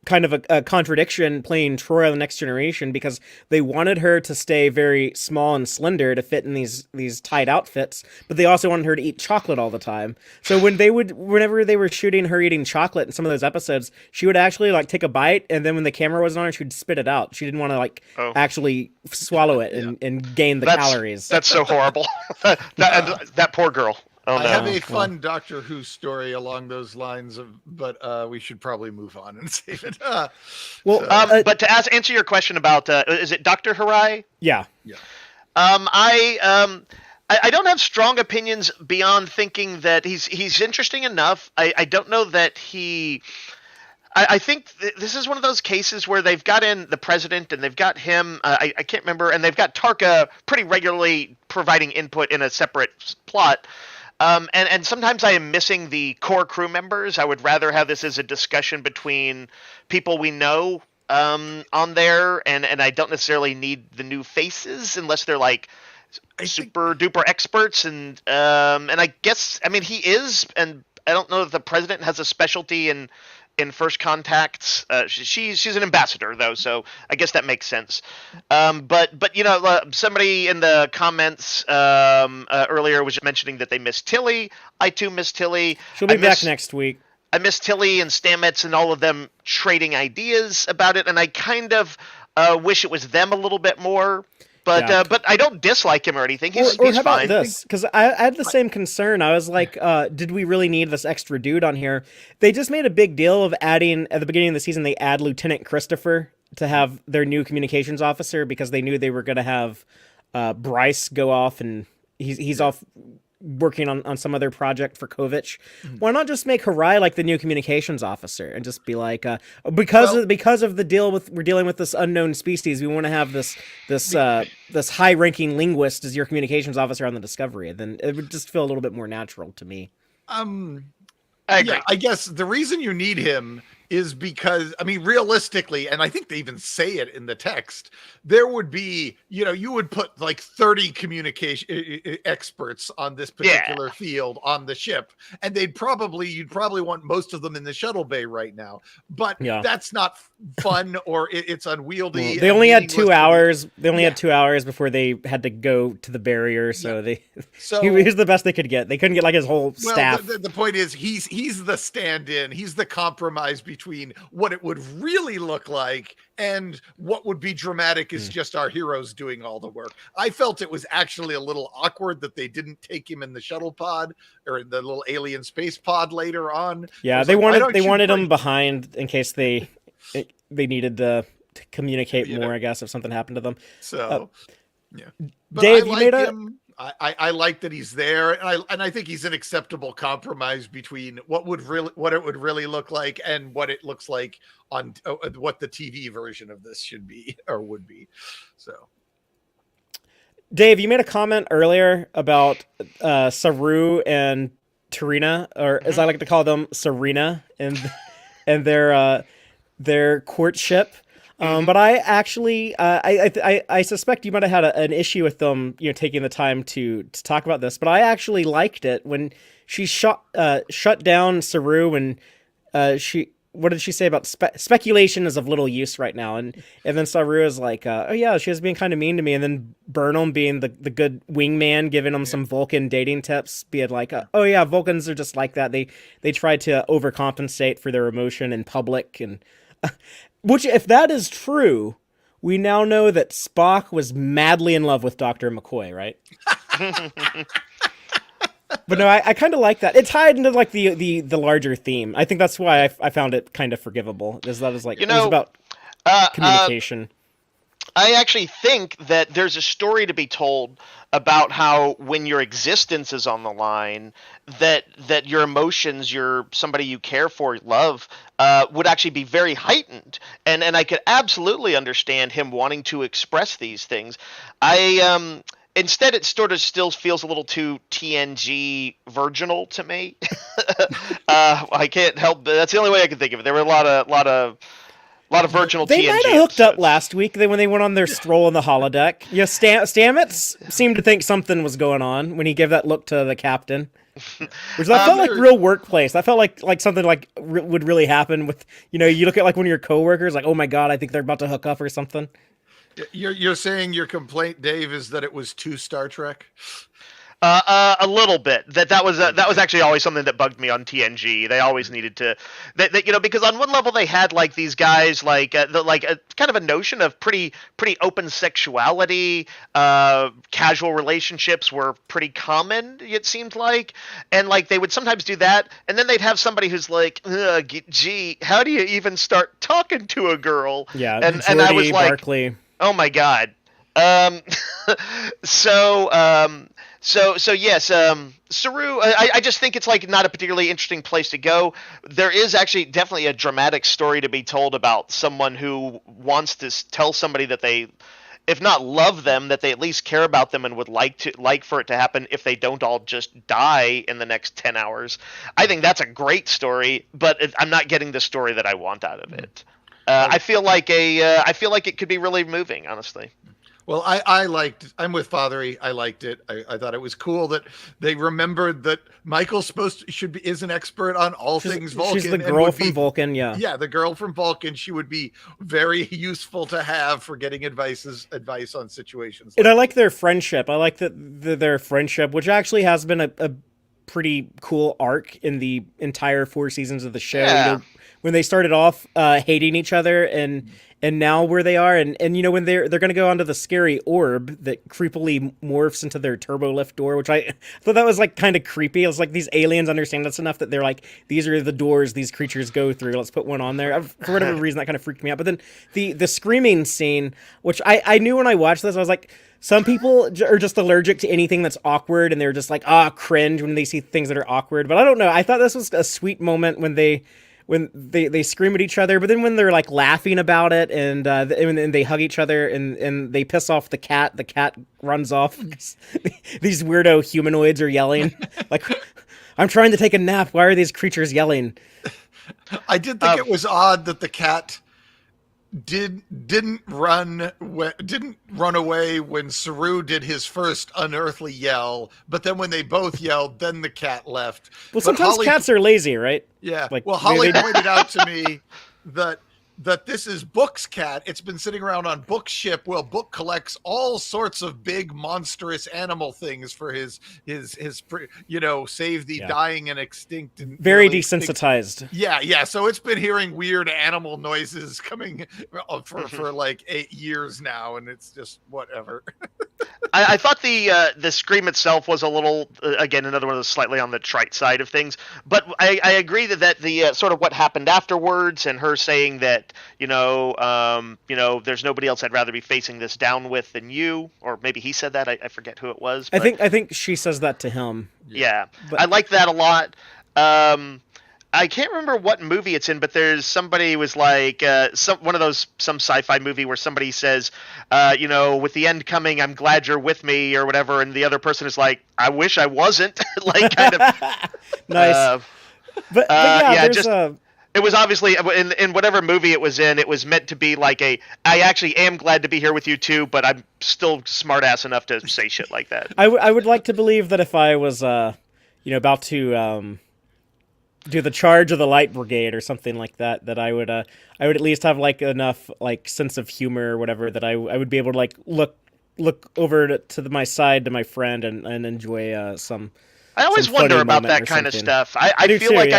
kind of a contradiction playing Troy on The Next Generation because they wanted her to stay very small and slender to fit in these tight outfits, but they also wanted her to eat chocolate all the time. So whenever they were shooting her eating chocolate in some of those episodes, she would actually like take a bite, and then when the camera wasn't on her, she would spit it out. She didn't want to actually swallow it and gain the calories. That's so horrible. that poor girl. Oh, no. I have a fun Doctor Who story along those lines, but we should probably move on and save it. But to answer your question about, is it Dr. Harai? Yeah. I don't have strong opinions beyond thinking that he's interesting enough. I don't know that he. I think this is one of those cases where they've got in the president and they've got him. I can't remember, and they've got Tarka pretty regularly providing input in a separate plot. And sometimes I am missing the core crew members. I would rather have this as a discussion between people we know on there, and I don't necessarily need the new faces unless they're like super duper experts. And I guess he is, and I don't know if the president has a specialty in first contacts. She's an ambassador though, so I guess that makes sense. But somebody in the comments earlier was mentioning that they miss Tilly. I too miss Tilly. She'll be back next week. I miss Tilly and Stamets and all of them trading ideas about it, and I kind of wish it was them a little bit more. But I don't dislike him or anything. He's how fine. about this? Because I had the same concern. I was like, did we really need this extra dude on here? They just made a big deal of adding, at the beginning of the season, they add Lieutenant Christopher to have their new communications officer because they knew they were going to have Bryce go off, and he's off working on some other project for Kovich. Why not just make Harai like the new communications officer and just be like, because of the deal we're dealing with this unknown species, we want to have this high ranking linguist as your communications officer on the Discovery. Then it would just feel a little bit more natural to me. I agree. Yeah, I guess the reason you need him is because, realistically, and I think they even say it in the text, there would be, you would put like 30 communication experts on this particular field on the ship, and you'd probably want most of them in the shuttle bay right now. But that's not fun, or it's unwieldy. Well, they only had 2 hours. They only had 2 hours before they had to go to the barrier. So he was the best they could get. They couldn't get like his whole staff. The point is, he's the stand-in. He's the compromise between what it would really look like and what would be dramatic is just our heroes doing all the work. I felt it was actually a little awkward that they didn't take him in the shuttle pod or in the little alien space pod later on. Yeah, they wanted him behind in case they needed to communicate more, I guess, if something happened to them. So, but Dave, you made him. I like that he's there, and I think he's an acceptable compromise between what it would really look like and what it looks like on what the TV version of this should be or would be. So, Dave, you made a comment earlier about Saru and Tarina, or as I like to call them, Serena, and their courtship. But I actually, I suspect you might have had an issue with them, taking the time to talk about this. But I actually liked it when she shut down Saru when what did she say about speculation is of little use right now? And then Saru is like, oh yeah, she was being kind of mean to me. And then Burnham, being the good wingman, giving him some Vulcan dating tips, being like, oh yeah, Vulcans are just like that. They try to overcompensate for their emotion in public, and which, if that is true, we now know that Spock was madly in love with Dr. McCoy, right? But no, I kind of like that. It tied into like the larger theme. I think that's why I found it kind of forgivable. Is that is like, it was about communication. I actually think that there's a story to be told about how when your existence is on the line, that your emotions, somebody you care for, love, would actually be very heightened. And I could absolutely understand him wanting to express these things. Instead, it sort of still feels a little too TNG virginal to me. I can't help. That's the only way I can think of it. There were a lot of virginal TNG. They might have hooked up last week when they went on their stroll in the holodeck. Yeah, Stamets seemed to think something was going on when he gave that look to the captain. Which I felt like real workplace. I felt like something like would really happen with, you look at like one of your coworkers, like, oh my god, I think they're about to hook up or something. You're saying your complaint, Dave, is that it was too Star Trek? A little bit. That was actually always something that bugged me on TNG. They always needed to, because on one level they had like these guys like a kind of a notion of pretty open sexuality. Casual relationships were pretty common. It seemed like, and like they would sometimes do that, and then they'd have somebody who's like, gee, how do you even start talking to a girl? Yeah, and I was like, Barkley. Oh my god. So yes, Saru, I just think it's like not a particularly interesting place to go. There is actually definitely a dramatic story to be told about someone who wants to tell somebody that they, if not love them, that they at least care about them and would like for it to happen if they don't all just die in the next 10 hours. I think that's a great story, but I'm not getting the story that I want out of it. I feel like it could be really moving, honestly. Well, I'm with Fathery. I liked it. I thought it was cool that they remembered that Michael is an expert on all things Vulcan. She's the girl from Vulcan, yeah. Yeah, the girl from Vulcan. She would be very useful to have for getting advice on situations. And I like their friendship. I like their friendship, which actually has been a pretty cool arc in the entire 4 seasons of the show. Yeah. When they started off hating each other, and now where they are, and when they're going to go onto the scary orb that creepily morphs into their turbo lift door, which I thought that was like kind of creepy. It was like these aliens understand us enough that they're like, these are the doors these creatures go through. Let's put one on there. For whatever reason, that kind of freaked me out. But then the screaming scene, which I knew when I watched this, I was like, some people are just allergic to anything that's awkward, and they're just like, cringe when they see things that are awkward. But I don't know. I thought this was a sweet moment when they scream at each other, but then when they're like laughing about it, and they hug each other, and they piss off the cat runs off. These weirdo humanoids are yelling like, I'm trying to take a nap. Why are these creatures yelling? I did think it was odd that the cat didn't run away when Saru did his first unearthly yell, but then when they both yelled, then the cat left. Well, sometimes cats are lazy, right? Yeah. Like, well, Holly pointed out to me that this is Book's cat. It's been sitting around on Book's ship. Well, Book collects all sorts of big monstrous animal things for his save the dying and extinct and very desensitized. Yeah. So it's been hearing weird animal noises coming for like 8 years now, and it's just whatever. I thought the scream itself was a little, again, another one of those slightly on the trite side of things, but I agree that the sort of what happened afterwards, and her saying that there's nobody else I'd rather be facing this down with than you, or maybe he said that. I forget who it was. But I think she says that to him. Yeah, but I like that a lot. I can't remember what movie it's in, but there's somebody was like some sci-fi movie where somebody says, with the end coming, I'm glad you're with me or whatever, and the other person is like, I wish I wasn't. Like, kind of nice. But yeah, it was obviously in whatever movie it was in. It was meant to be like I actually am glad to be here with you too, but I'm still smart ass enough to say shit like that. I would like to believe that if I was about to do the charge of the light brigade or something like that. That I would at least have like enough like sense of humor or whatever that I would be able to like look over to my side to my friend and enjoy some. I always wonder about that kind of stuff. I feel like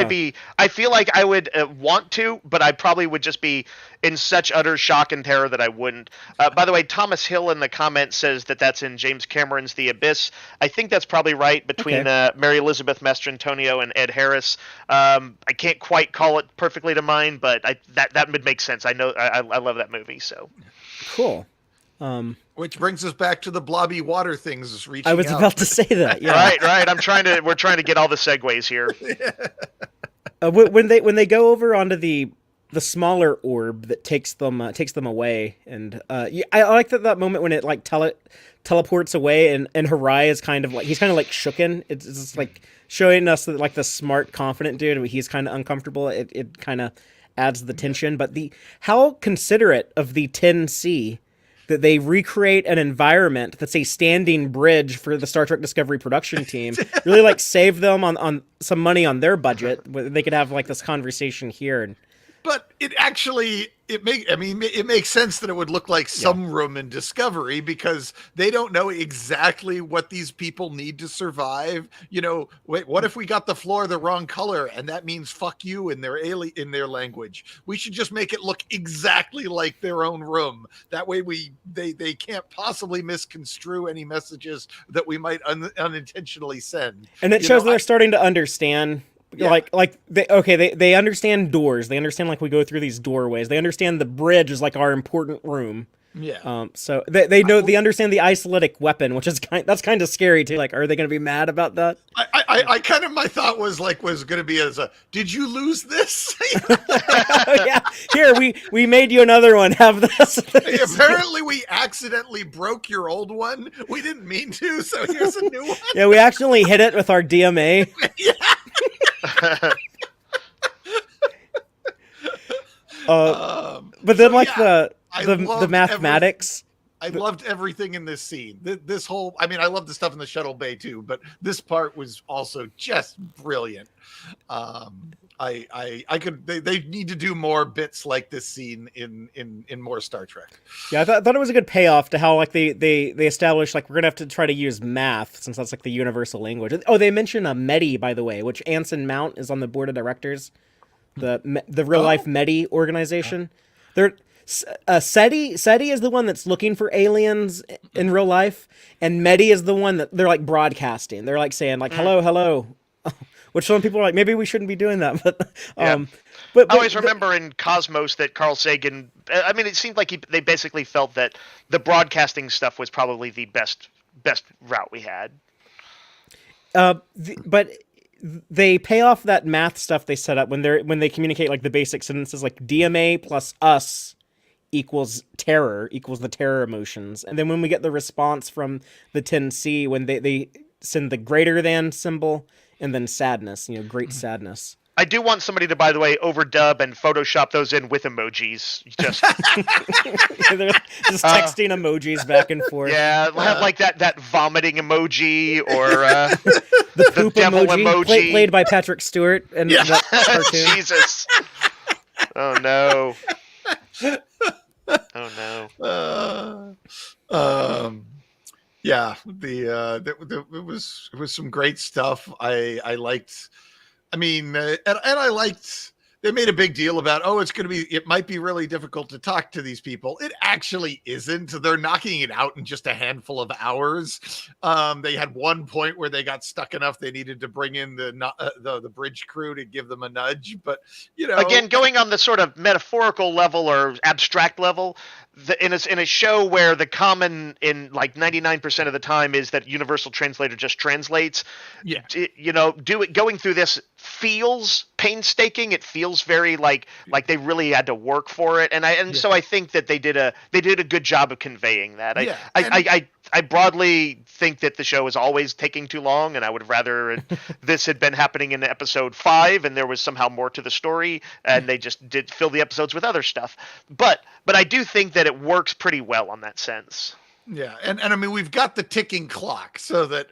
I feel like I would want to, but I probably would just be in such utter shock and terror that I wouldn't. By the way, Thomas Hill in the comment says that that's in James Cameron's The Abyss. I think that's probably right between Mary Elizabeth Mastrantonio and Ed Harris. I can't quite call it perfectly to mind, but that would make sense. I know I love that movie. So cool. Which brings us back to the blobby water things reaching I was out. about to say that. Yeah. Right. We're trying to get all the segues here. When they go over onto the smaller orb that takes them away, and I like that moment when it like teleports away, and Harai is kind of like shooken. It's just like showing us that like the smart, confident dude, he's kind of uncomfortable. It kind of adds the tension, but how considerate of the 10C. That they recreate an environment that's a standing bridge for the Star Trek Discovery production team. Really like save them on some money on their budget. They could have like this conversation here. But it actually it makes sense that it would look like some room in Discovery because they don't know exactly what these people need to survive. You know, wait, what if we got the floor the wrong color and that means fuck you in their language? We should just make it look exactly like their own room. That way they can't possibly misconstrue any messages that we might unintentionally send. And it shows they're starting to understand. Yeah. They understand doors. They understand like we go through these doorways. They understand the bridge is like our important room. Yeah. So they know they understand the isolytic weapon, which is that's kind of scary too. Like, are they going to be mad about that? I kind of my thought was going to be did you lose this? Yeah. Here we made you another one. Have this. Apparently we accidentally broke your old one. We didn't mean to. So here's a new one. Yeah, we accidentally hit it with our DMA. Yeah. But then the mathematics. I loved everything in this scene. This whole, I love the stuff in the shuttle bay too, but this part was also just brilliant. They need to do more bits like this scene in more Star Trek. Yeah, I thought it was a good payoff to how like they established like we're gonna have to try to use math since that's like the universal language. Oh, they mention a METI, by the way, which Anson Mount is on the board of directors. The real life METI organization. They're SETI is the one that's looking for aliens in real life, and METI is the one that they're like broadcasting. They're like saying like hello. Which some people are like, maybe we shouldn't be doing that. But I always remember in Cosmos that Carl Sagan, it seemed like they basically felt that the broadcasting stuff was probably the best route we had. But they pay off that math stuff they set up when they communicate like the basic sentences like DMA plus us equals terror, equals the terror emotions. And then when we get the response from the 10C, when they send the greater than symbol, and then sadness, great sadness. I do want somebody to, by the way, overdub and Photoshop those in with emojis. Just texting emojis back and forth. Yeah, have like that vomiting emoji or the poop devil emoji. Played by Patrick Stewart in that cartoon. Jesus. Oh, no. Oh, no. Yeah, it was some great stuff. I liked. And I liked. They made a big deal about, it might be really difficult to talk to these people. It actually isn't. They're knocking it out in just a handful of hours. They had one point where they got stuck enough they needed to bring in the bridge crew to give them a nudge. But again, going on the sort of metaphorical level or abstract level, in a show where the common in like 99% of the time is that Universal Translator just translates. Yeah, going through this feels painstaking. It feels very like they really had to work for it, so I think that they did a good job of conveying that. I broadly think that the show is always taking too long, and I would have rather this had been happening in episode 5, and there was somehow more to the story, and they just did fill the episodes with other stuff. But I do think that it works pretty well on that sense. Yeah, and we've got the ticking clock, so that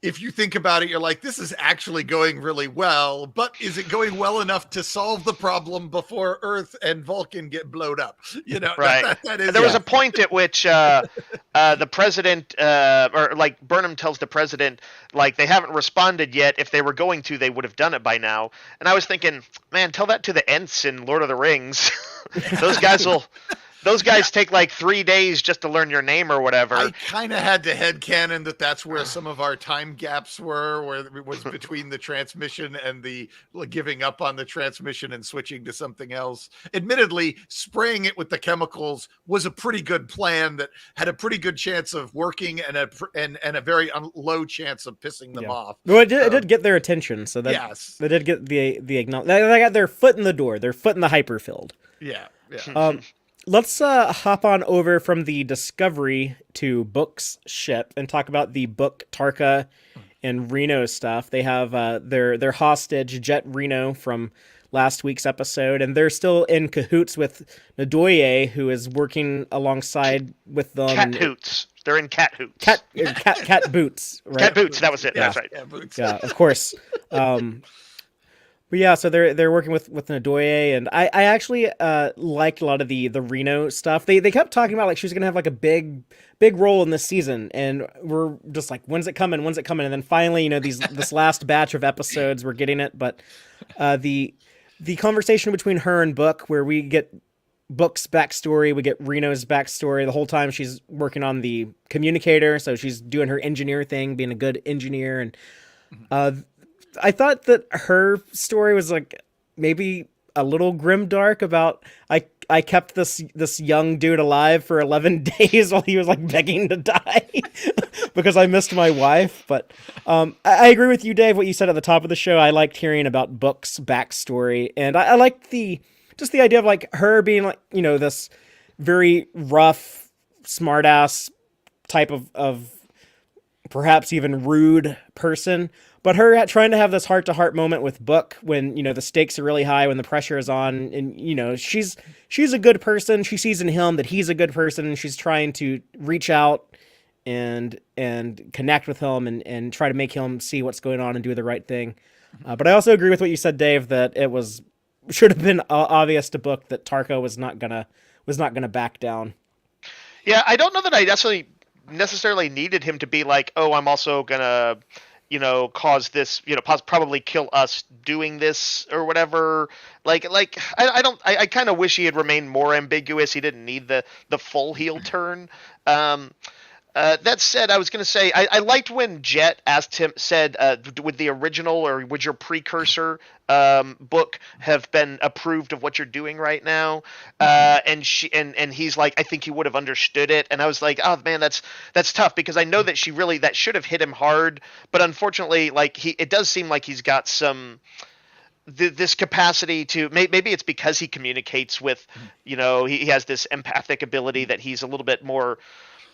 if you think about it, you're like, this is actually going really well, but is it going well enough to solve the problem before Earth and Vulcan get blowed up? You know, right. that is. There was a point at which the president, or like Burnham tells the president, like they haven't responded yet. If they were going to, they would have done it by now. And I was thinking, man, tell that to the Ents in Lord of the Rings. Those guys take like 3 days just to learn your name or whatever. I kind of had to headcanon that's where some of our time gaps were, where it was between the transmission and the giving up on the transmission and switching to something else. Admittedly, spraying it with the chemicals was a pretty good plan that had a pretty good chance of working and a very low chance of pissing them off. Well, it did get their attention, so that yes, they did get the acknowledgement. They got their foot in the door, their foot in the hyperfield. Yeah. Let's hop on over from the Discovery to Book's ship and talk about the Book Tarka and Reno stuff. They have their hostage, Jet Reno, from last week's episode, and they're still in cahoots with Ndoye, who is working alongside with them. Cat hoots. They're in cat hoots. Cat boots. Right? Cat boots. That was it. Yeah. That's right. Cat boots. Yeah, of course. But yeah, so they're working with Ndoye, and I actually liked a lot of the Reno stuff. They kept talking about like she was gonna have like a big role in this season, and we're just like, when's it coming? And then finally, this last batch of episodes, we're getting it. But the conversation between her and Book, where we get Book's backstory, we get Reno's backstory. The whole time she's working on the communicator, so she's doing her engineer thing, being a good engineer, and I thought that her story was like maybe a little grimdark about I kept this young dude alive for 11 days while he was like begging to die because I missed my wife. But I agree with you, Dave, what you said at the top of the show. I liked hearing about Book's backstory, and I liked the idea of like her being like, this very rough, smartass type of perhaps even rude person. But her trying to have this heart-to-heart moment with Book when, the stakes are really high, when the pressure is on, and, she's a good person. She sees in him that he's a good person, and she's trying to reach out and connect with him and try to make him see what's going on and do the right thing. But I also agree with what you said, Dave, that it should have been obvious to Book that Tarka was not gonna back down. Yeah, I don't know that I necessarily needed him to be like, oh, I'm also gonna cause this, probably kill us doing this or whatever. I kind of wish he had remained more ambiguous. He didn't need the full heel turn. That said, I was going to say, I liked when Jet said, would the original or would your precursor book have been approved of what you're doing right now? And he's like, I think he would have understood it. And I was like, oh man, that's tough, because I know that that should have hit him hard. But unfortunately, it does seem like he's got this capacity to, maybe it's because he communicates with, he has this empathic ability that he's a little bit more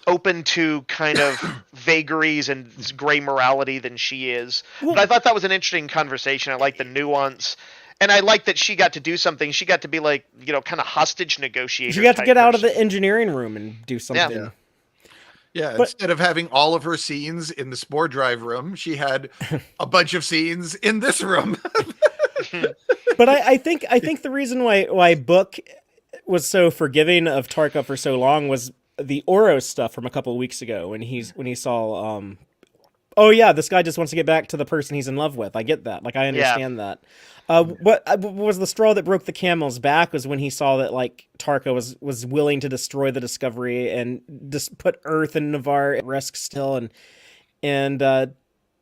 open to kind of vagaries and gray morality than she is. But I thought that was an interesting conversation. I like the nuance. And I like that she got to do something. She got to be like, kind of hostage negotiator. She got to get out of the engineering room and do something. Yeah. Instead of having all of her scenes in the Spore Drive room, she had a bunch of scenes in this room. But I think the reason why Book was so forgiving of Tarka for so long was the Oros stuff from a couple of weeks ago when he saw oh yeah, this guy just wants to get back to the person he's in love with. I get that. Like, I understand that. What was the straw that broke the camel's back was when he saw that like Tarka was willing to destroy the Discovery and just put Earth and Navarre at risk still, and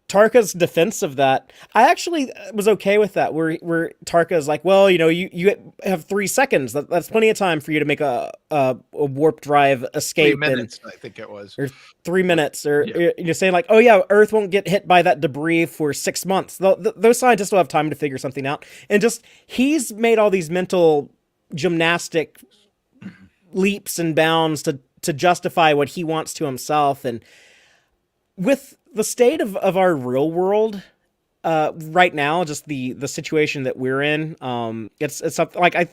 Tarka's defense of that, I actually was okay with that, where Tarka is like, well, you have 3 seconds. That's plenty of time for you to make a warp drive escape. 3 minutes, I think it was. Or 3 minutes. Or you're saying like, oh yeah, Earth won't get hit by that debris for 6 months. Those scientists will have time to figure something out. And just, he's made all these mental gymnastic leaps and bounds to justify what he wants to himself. And with the state of our real world right now, just the situation that we're in, it's something like I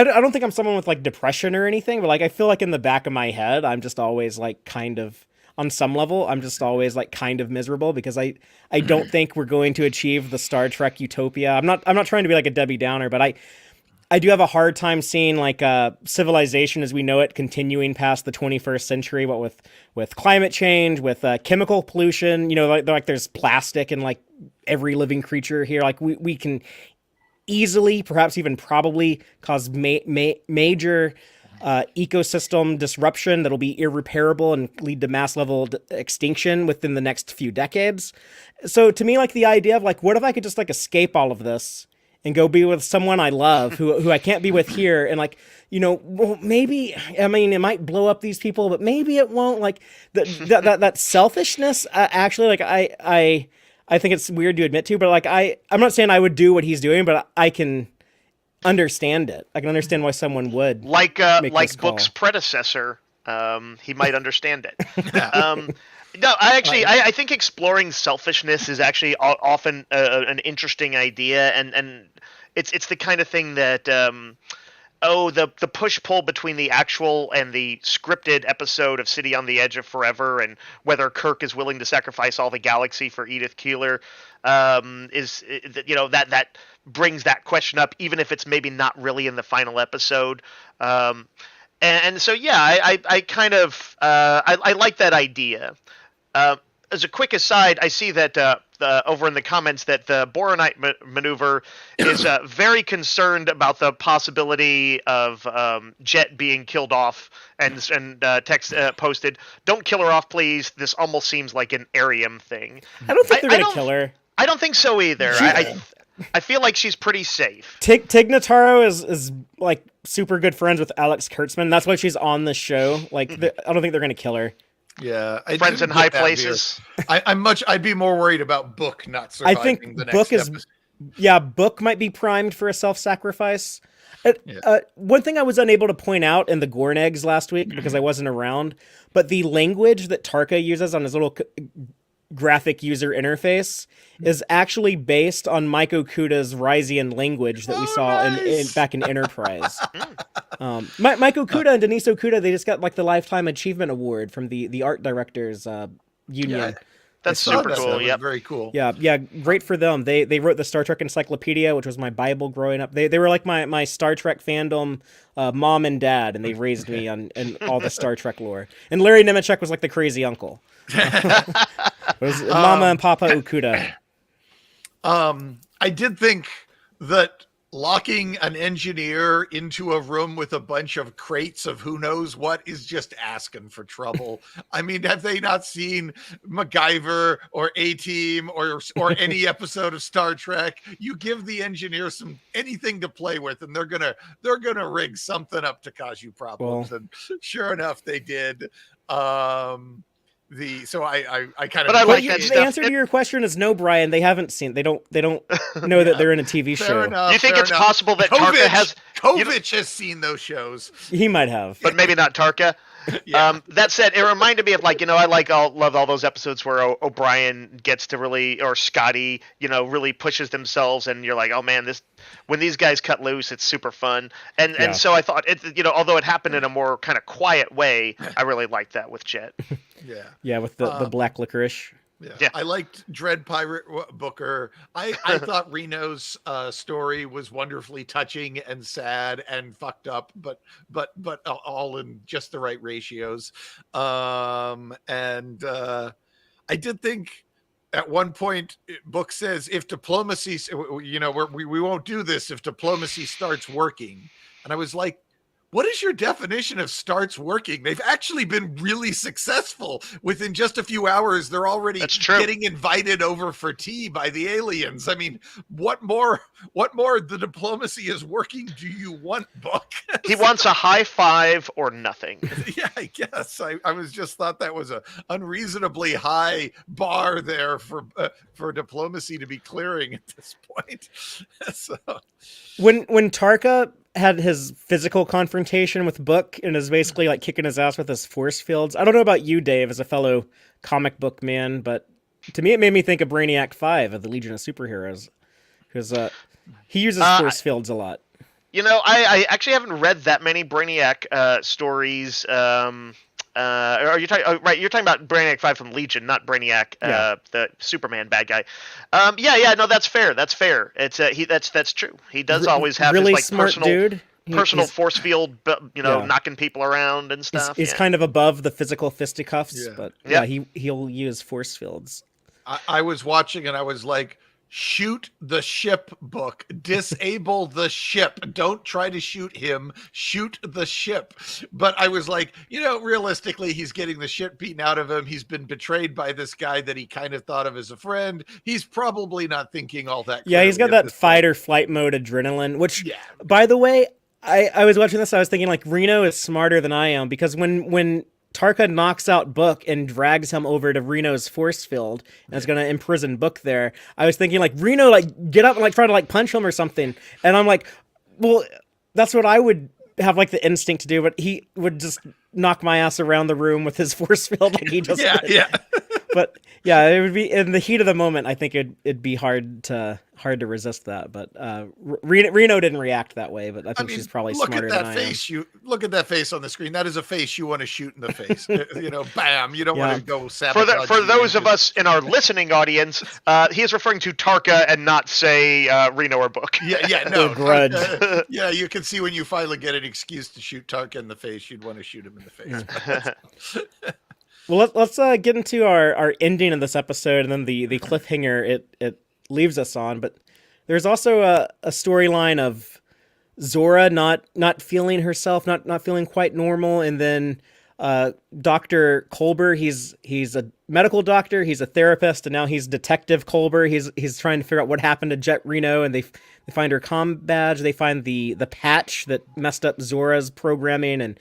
don't think I'm someone with like depression or anything, but like I feel like in the back of my head I'm just always like kind of on some level, I'm just always like kind of miserable because I don't think we're going to achieve the Star Trek utopia. I'm not trying to be like a Debbie Downer, but I do have a hard time seeing like civilization as we know it continuing past the 21st century. What with climate change, with chemical pollution, like there's plastic in like every living creature here. Like we can easily, perhaps even probably, cause major ecosystem disruption that'll be irreparable and lead to mass level extinction within the next few decades. So to me, like the idea of like, what if I could just like escape all of this and go be with someone I love who I can't be with here. And like, well, maybe, I mean, it might blow up these people, but maybe it won't. Like that selfishness, actually, like I think it's weird to admit to, but like, I'm not saying I would do what he's doing, but I can understand it. I can understand why someone would like Book's predecessor. He might understand it. No, I think exploring selfishness is actually often an interesting idea, and it's the kind of thing that the push-pull between the actual and the scripted episode of City on the Edge of Forever, and whether Kirk is willing to sacrifice all the galaxy for Edith Keeler, is that brings that question up, even if it's maybe not really in the final episode. And so yeah, I kind of I like that idea. As a quick aside, I see that over in the comments that the Boronite maneuver is very concerned about the possibility of Jet being killed off, and Tex posted, "Don't kill her off, please. This almost seems like an Arium thing." I don't think they're gonna kill her. I don't think so either. I feel like she's pretty safe. Tig Notaro is like super good friends with Alex Kurtzman. That's why she's on the show. Like, I don't think they're gonna kill her. Yeah, friends in high places. I'd be more worried about Book not surviving. I think the next Book episode. Book might be primed for a self-sacrifice. One thing I was unable to point out in the Gorn eggs last week because I wasn't around, but the language that Tarka uses on his little graphic user interface is actually based on Mike Okuda's Ryzian language that we saw back in Enterprise. Mike Okuda and Denise Okuda, they just got like the Lifetime Achievement Award from the art directors union. Yeah, that's super cool. Yeah, very cool. Yeah, great for them. They wrote the Star Trek Encyclopedia, which was my Bible growing up. They were like my Star Trek fandom mom and dad, and they raised me on all the Star Trek lore. And Larry Nemechek was like the crazy uncle. It was Mama and Papa Okuda. I did think that locking an engineer into a room with a bunch of crates of who knows what is just asking for trouble. I mean, have they not seen MacGyver or A-Team or any episode of Star Trek? You give the engineer anything to play with, and they're gonna rig something up to cause you problems. Well, and sure enough, they did. I kind of. But I like that the stuff. answer to your question is no, Brian. They haven't seen. They don't know that they're in a TV show. Enough, do you think it's possible that Tarka has? Kovich has seen those shows. He might have, but maybe not Tarka. Yeah. That said, it reminded me of like, I love all those episodes where O'Brien gets to really, or Scotty, really pushes themselves, and you're like, oh man, when these guys cut loose, it's super fun. And so I thought although it happened in a more kind of quiet way, I really liked that with Jet. Yeah, with the black licorice. Yeah. I liked Dread Pirate Booker. I thought Reno's story was wonderfully touching and sad and fucked up, but all in just the right ratios. And I did think at one point, Book says, if diplomacy, we won't do this if diplomacy starts working. And I was like, what is your definition of starts working? They've actually been really successful. Within just a few hours, they're already getting invited over for tea by the aliens. I mean, what more the diplomacy is working do you want, Book? He wants a high five or nothing. Yeah, I guess. I was just thought that was a unreasonably high bar there for diplomacy to be clearing at this point. So when Tarka had his physical confrontation with Book and is basically like kicking his ass with his force fields. I don't know about you, Dave, as a fellow comic book man, but to me it made me think of Brainiac 5 of the Legion of Superheroes, because he uses force fields a lot. I actually haven't read that many Brainiac stories. Or are you talking? Oh, right, you're talking about Brainiac 5 from Legion, not Brainiac, the Superman bad guy. No, that's fair. That's fair. It's that's true. He does always have really his like smart personal dude. personal force field, knocking people around and stuff. He's kind of above the physical fisticuffs, Yeah. but Yep. he'll use force fields. I was watching and I was like, shoot the ship, Book. Disable the ship. Don't try to shoot him. Shoot the ship. But I was like, realistically, he's getting the shit beaten out of him. He's been betrayed by this guy that he kind of thought of as a friend. He's probably not thinking all that. Yeah, he's got that fight or flight mode adrenaline, which, by the way, I was watching this, I was thinking, like, Reno is smarter than I am, because when Tarka knocks out Book and drags him over to Reno's force field and is going to imprison Book there, I was thinking, like, Reno, like, get up and, like, try to, like, punch him or something. And I'm like, well, that's what I would have, like, the instinct to do, but he would just knock my ass around the room with his force field like he just did. Yeah. But, yeah, it would be, in the heat of the moment, I think it'd be hard to resist that. But Reno didn't react that way, but I think she's probably smarter than I am. Look at that face on the screen. That is a face you want to shoot in the face. Bam. You don't want to go sabotage. For those of us in our listening audience, he is referring to Tarka and not, say, Reno or Book. No. Grudge. You can see when you finally get an excuse to shoot Tarka in the face, you'd want to shoot him in the face. Well, let's get into our ending of this episode and then the cliffhanger it leaves us on. But there's also a storyline of Zora not feeling herself, not feeling quite normal, and then Dr. Kolber, he's a medical doctor, he's a therapist, and now he's Detective Kolber. He's trying to figure out what happened to Jet Reno, and they find her comm badge, they find the patch that messed up Zora's programming, and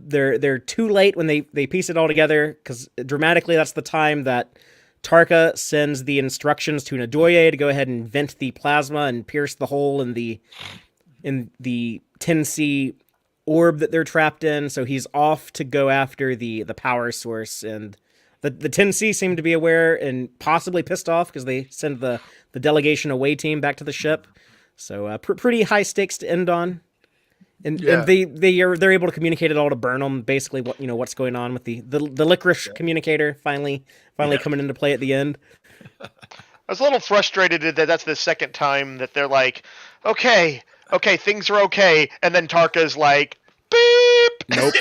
they're too late when they piece it all together, because dramatically that's the time that Tarka sends the instructions to Ndoye to go ahead and vent the plasma and pierce the hole in the 10C orb that they're trapped in. So he's off to go after the power source, and the 10C seem to be aware and possibly pissed off because they send the delegation away team back to the ship. So pretty high stakes to end on. And they're able to communicate it all to Burnham, basically what's going on with the licorice communicator finally coming into play at the end. I was a little frustrated that that's the second time that they're like, okay, things are okay, and then Tarka's like, beep. Nope.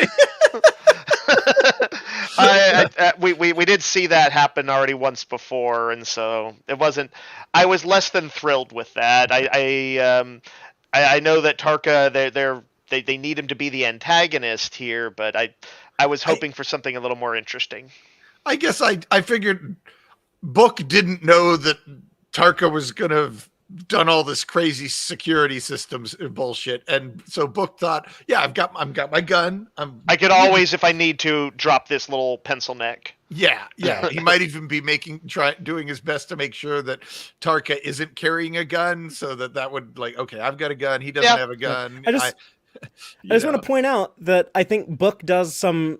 We did see that happen already once before, and so it wasn't. I was less than thrilled with that. I know that Tarka they need him to be the antagonist here, but I was hoping for something a little more interesting. I guess I figured Book didn't know that Tarka was going to have done all this crazy security systems bullshit, and so Book thought, I've got my gun. I could always, if I need to, drop this little pencil neck. Yeah. He might even be doing his best to make sure that Tarka isn't carrying a gun, so that would I've got a gun. He doesn't have a gun. I just want to point out that I think Book does some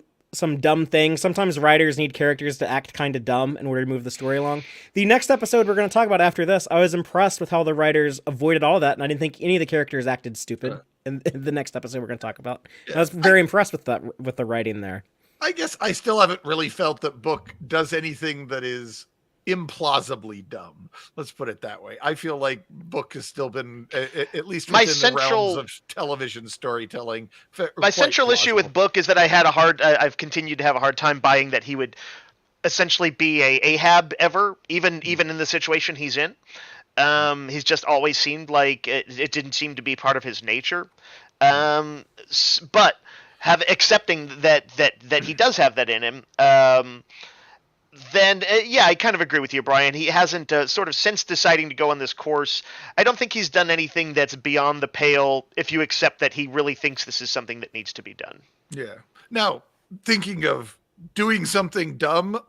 dumb things. Sometimes writers need characters to act kind of dumb in order to move the story along. The next episode we're going to talk about after this, I was impressed with how the writers avoided all that, and I didn't think any of the characters acted stupid in the next episode we're going to talk about. I was very impressed with the writing there. I guess I still haven't really felt that Book does anything that is implausibly dumb. Let's put it that way. I feel like Book has still been, at least within the realms of television storytelling. My central issue with Book is that I've continued to have a hard time buying that he would essentially be a Ahab even in the situation he's in. He's just always seemed like it didn't seem to be part of his nature. But accepting that he does have that in him, then I kind of agree with you, Brian. He hasn't sort of since deciding to go on this course. I don't think he's done anything that's beyond the pale if you accept that he really thinks this is something that needs to be done. Yeah. Now, thinking of doing something dumb,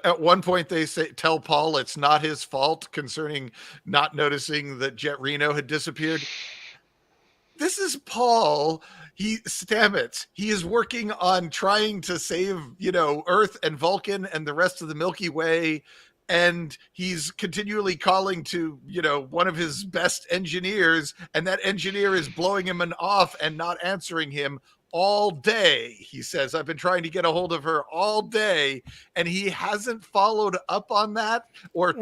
at one point they tell Paul it's not his fault concerning not noticing that Jet Reno had disappeared. This is Paul. Stamets. He is working on trying to save, Earth and Vulcan and the rest of the Milky Way. And he's continually calling to, one of his best engineers. And that engineer is blowing him off and not answering him all day. He says, I've been trying to get a hold of her all day, and he hasn't followed up on that or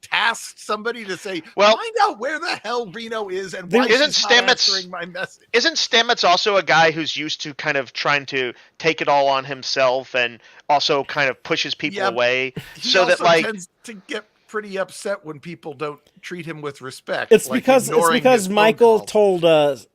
tasked somebody to say, find out where the hell Reno is and why she's not answering my message. Isn't Stamets also a guy who's used to kind of trying to take it all on himself and also kind of pushes people away? So that tends to get pretty upset when people don't treat him with respect. It's because Michael told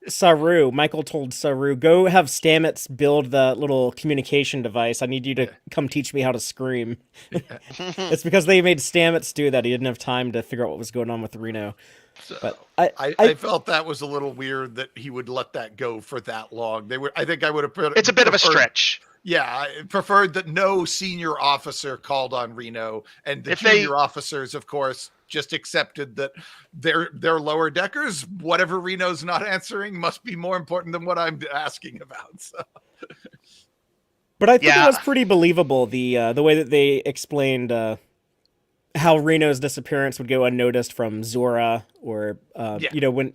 Saru, go have Stamets build the little communication device. I need you to come teach me how to scream. It's because they made Stamets do that. He didn't have time to figure out what was going on with Reno. So but I felt that was a little weird that he would let that go for that long. I think I would have put it's a bit of a stretch. Yeah, I preferred that no senior officer called on Reno, and the junior officers, of course, just accepted that they're lower deckers. Whatever Reno's not answering must be more important than what I'm asking about. So. But I think it was pretty believable the way that they explained how Reno's disappearance would go unnoticed from Zora, or when.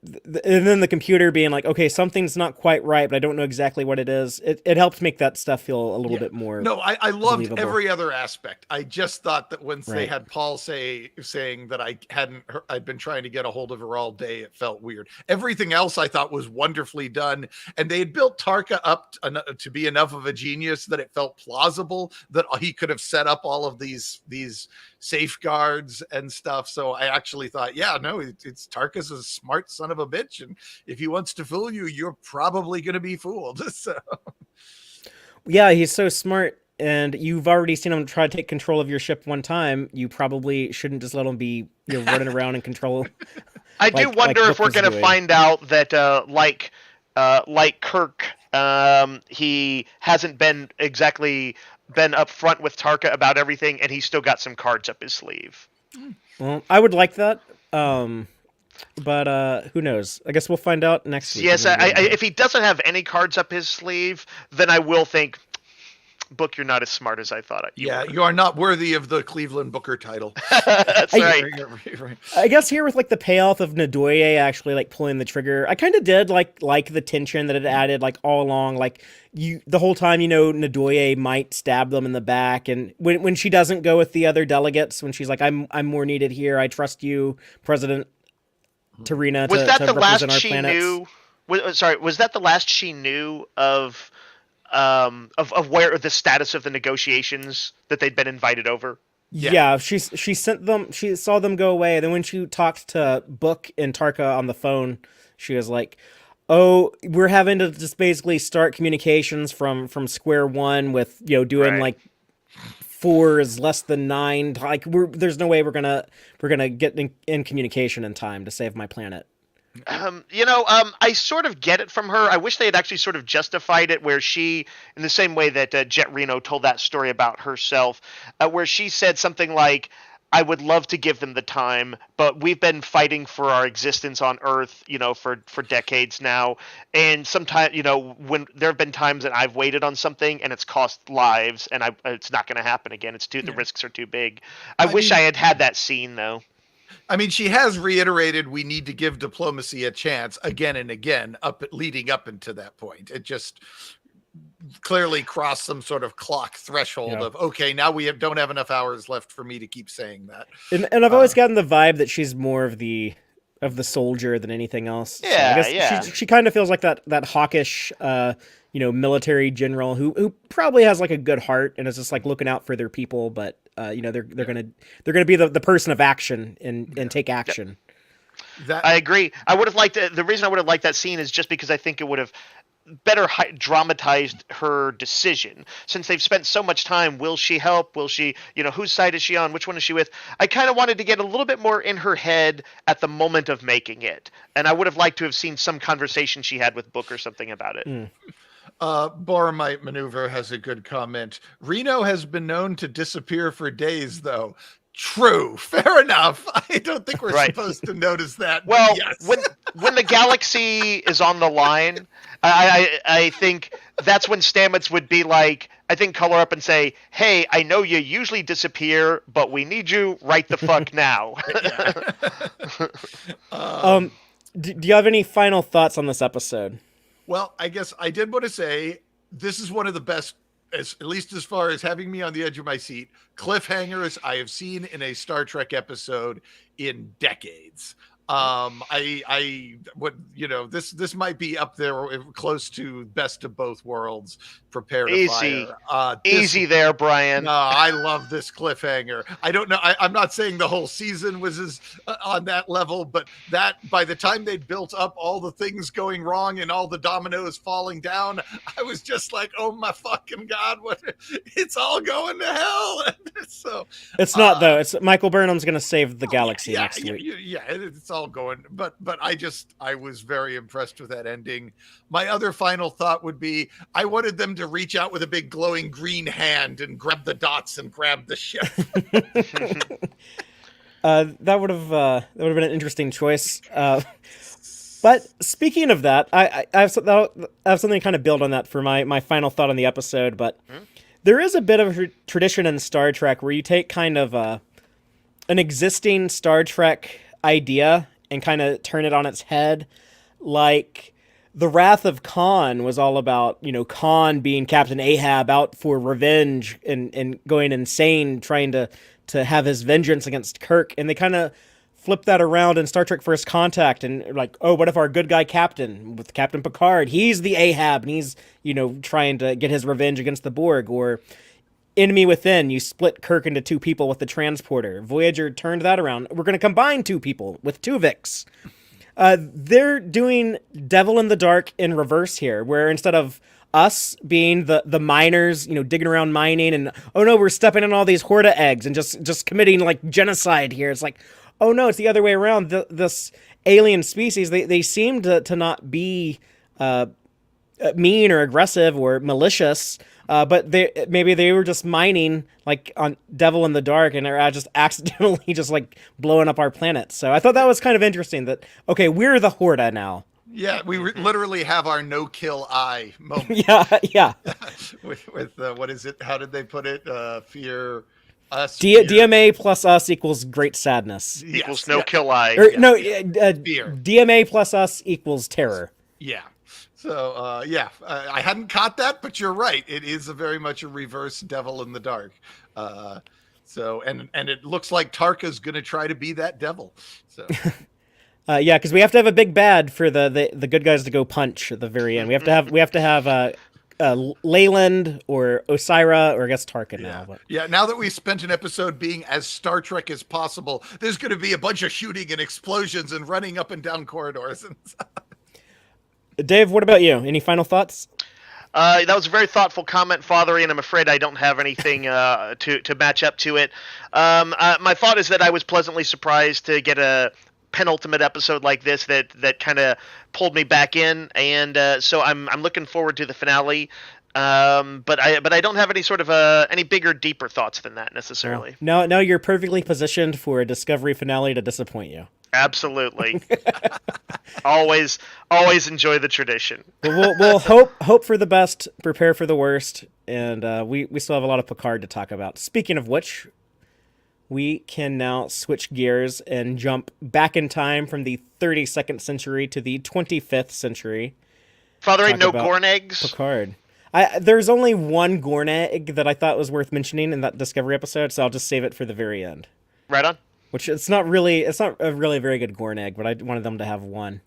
And then the computer being like, okay, something's not quite right, but I don't know exactly what it is. It helped make that stuff feel a little bit more. No, I loved believable. Every other aspect. I just thought that once they had Paul saying that I'd been trying to get a hold of her all day, it felt weird. Everything else I thought was wonderfully done, and they had built Tarka up to be enough of a genius that it felt plausible that he could have set up all of these safeguards and stuff. So I actually thought, it's Tarka's a smart son of a bitch, and if he wants to fool you, you're probably going to be fooled. So yeah, he's so smart, and you've already seen him try to take control of your ship one time. You probably shouldn't just let him be running around and control. I do wonder if we're going to find out that like Kirk, he hasn't been up front with Tarka about everything, and he's still got some cards up his sleeve. Well, I would like that. But who knows? I guess we'll find out next week. Yes, if he doesn't have any cards up his sleeve, then I will think, Book, you're not as smart as I thought you were. You are not worthy of the Cleveland Booker title. That's right. I guess here with the payoff of Ndoye actually pulling the trigger, I kind of did like the tension that it added all along. The whole time, Ndoye might stab them in the back, and when she doesn't go with the other delegates, when she's like, I'm more needed here. I trust you, President Tarina, to represent our planets. Was that the last she knew of where the status of the negotiations that they'd been invited over? Yeah, she sent them. She saw them go away. Then when she talked to Book and Tarka on the phone, she was like, "Oh, we're having to just basically start communications from square one with doing 4 is less than 9. There's no way we're gonna get in communication in time to save my planet." I sort of get it from her. I wish they had actually sort of justified it, where she, in the same way that Jet Reno told that story about herself, where she said something like, I would love to give them the time, but we've been fighting for our existence on Earth, for decades now. And sometimes, when there have been times that I've waited on something and it's cost lives, and it's not going to happen again. The risks are too big. I wish I had that scene, though. I mean, she has reiterated we need to give diplomacy a chance again and again, leading up into that point. It just clearly crossed some sort of clock threshold of, okay, now we don't have enough hours left for me to keep saying that. And I've always gotten the vibe that she's more of the soldier than anything else. Yeah, so I guess she kind of feels like that hawkish, military general who probably has a good heart and is just looking out for their people, but they're gonna be the person of action and take action. I agree. I would have liked the reason I would have liked that scene is just because I think it would have better dramatized her decision, since they've spent so much time. Will she help? Will she, whose side is she on? Which one is she with? I kind of wanted to get a little bit more in her head at the moment of making it. And I would have liked to have seen some conversation she had with Book or something about it. Boromite Maneuver has a good comment. Reno has been known to disappear for days, though. True. Fair enough. I don't think we're supposed to notice that. Well, when the galaxy is on the line, I think that's when Stamets would be like, I think, color up and say, hey, I know you usually disappear, but we need you right the fuck now. Do you have any final thoughts on this episode? Well, I guess I did want to say this is one of the best, at least as far as having me on the edge of my seat, cliffhangers I have seen in a Star Trek episode in decades. I would, this might be up there close to best of both worlds. Prepare to Easy. fire. Easy there, Brian. No, I love this cliffhanger. I don't know. I'm not saying the whole season was on that level, but that by the time they'd built up all the things going wrong and all the dominoes falling down, I was just like, oh my fucking God, what? It's all going to hell. So it's not though. It's Michael Burnham's going to save the galaxy next week. Yeah, it's all going. But I was very impressed with that ending. My other final thought would be I wanted them to reach out with a big glowing green hand and grab the dots and grab the ship. That would have been an interesting choice. But speaking of that, I have something to kind of build on that for my final thought on the episode. But there is a bit of a tradition in Star Trek where you take kind of an existing Star Trek idea and kind of turn it on its head. Like the Wrath of Khan was all about, Khan being Captain Ahab out for revenge and going insane, trying to have his vengeance against Kirk. And they kind of flip that around in Star Trek First Contact and like, oh, what if our good guy captain with Captain Picard, he's the Ahab and he's, trying to get his revenge against the Borg. Or Enemy Within, you split Kirk into two people with the transporter. Voyager turned that around. We're going to combine two people with Tuvix. They're doing Devil in the Dark in reverse here, where instead of us being the miners, digging around mining and, oh no, we're stepping on all these Horta eggs and just committing like genocide here. It's like, oh no, it's the other way around. This alien species, they seem to not be mean or aggressive or malicious, but maybe they were just mining like on Devil in the Dark and are just accidentally just like blowing up our planet. So I thought that was kind of interesting that, okay, we're the Horta now. Yeah, we literally have our no-kill eye moment. Yeah. with what is it? How did they put it? Fear us. DMA plus us equals great sadness. Equals no-kill eye. Or, no, fear. DMA plus us equals terror. Yeah. So, I hadn't caught that, but you're right. It is very much a reverse Devil in the Dark. So, and it looks like Tarka's going to try to be that devil. So. Yeah, because we have to have a big bad for the good guys to go punch at the very end. We have to have Leyland or Osira or I guess Tarka now. But. Yeah, now that we've spent an episode being as Star Trek as possible, there's going to be a bunch of shooting and explosions and running up and down corridors. Dave, what about you? Any final thoughts? That was a very thoughtful comment, Fathery, and I'm afraid I don't have anything to match up to it. My thought is that I was pleasantly surprised to get a penultimate episode like this that kind of pulled me back in, and so I'm looking forward to the finale. But I don't have any sort of any bigger, deeper thoughts than that necessarily. No, you're perfectly positioned for a Discovery finale to disappoint you. Absolutely. always enjoy the tradition. We'll hope for the best, prepare for the worst, and we still have a lot of Picard to talk about. Speaking of which, we can now switch gears and jump back in time from the 32nd century to the 25th century. Father, ain't no Gorn eggs? Picard. There's only one Gorn egg that I thought was worth mentioning in that Discovery episode, so I'll just save it for the very end. Right on. Which it's not a really very good Gorn egg, but I wanted them to have one.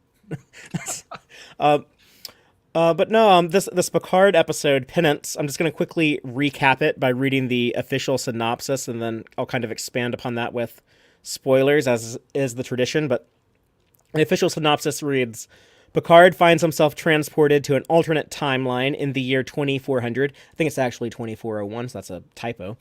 But no, this Picard episode, Penance, I'm just going to quickly recap it by reading the official synopsis, and then I'll kind of expand upon that with spoilers, as is the tradition. But the official synopsis reads, Picard finds himself transported to an alternate timeline in the year 2400. I think it's actually 2401, so that's a typo.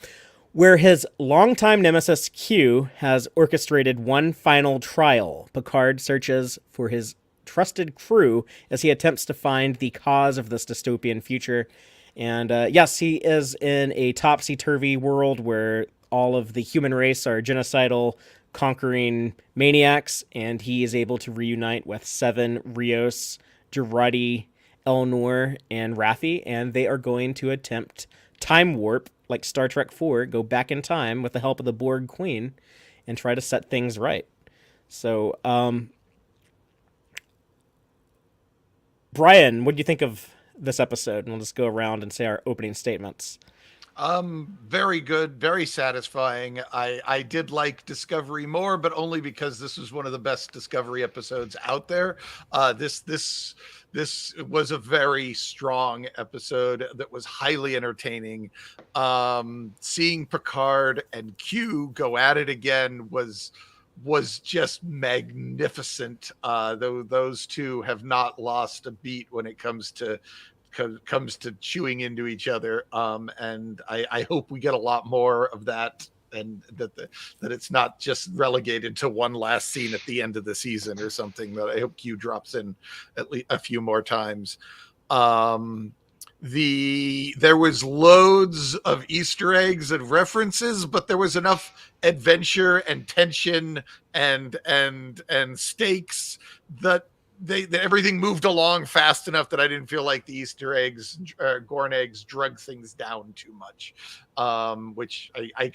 Where his longtime nemesis Q has orchestrated one final trial. Picard searches for his trusted crew as he attempts to find the cause of this dystopian future. And yes, he is in a topsy-turvy world where all of the human race are genocidal, conquering maniacs, and he is able to reunite with Seven, Rios, Girardi, Elnor, and Raffi, and they are going to attempt time warp, like Star Trek 4, go back in time with the help of the Borg Queen and try to set things right. So, Brian, what do you think of this episode? And we'll just go around and say our opening statements. Very good, very satisfying. I did like Discovery more, but only because this was one of the best Discovery episodes out there. This was a very strong episode that was highly entertaining. Seeing Picard and Q go at it again was just magnificent. Those two have not lost a beat when it comes to chewing into each other, and I hope we get a lot more of that, and that it's not just relegated to one last scene at the end of the season or something. That I hope Q drops in at least a few more times. There was loads of Easter eggs and references, but there was enough adventure and tension and stakes that everything moved along fast enough that I didn't feel like the Easter eggs, Gorn eggs, drug things down too much. Which I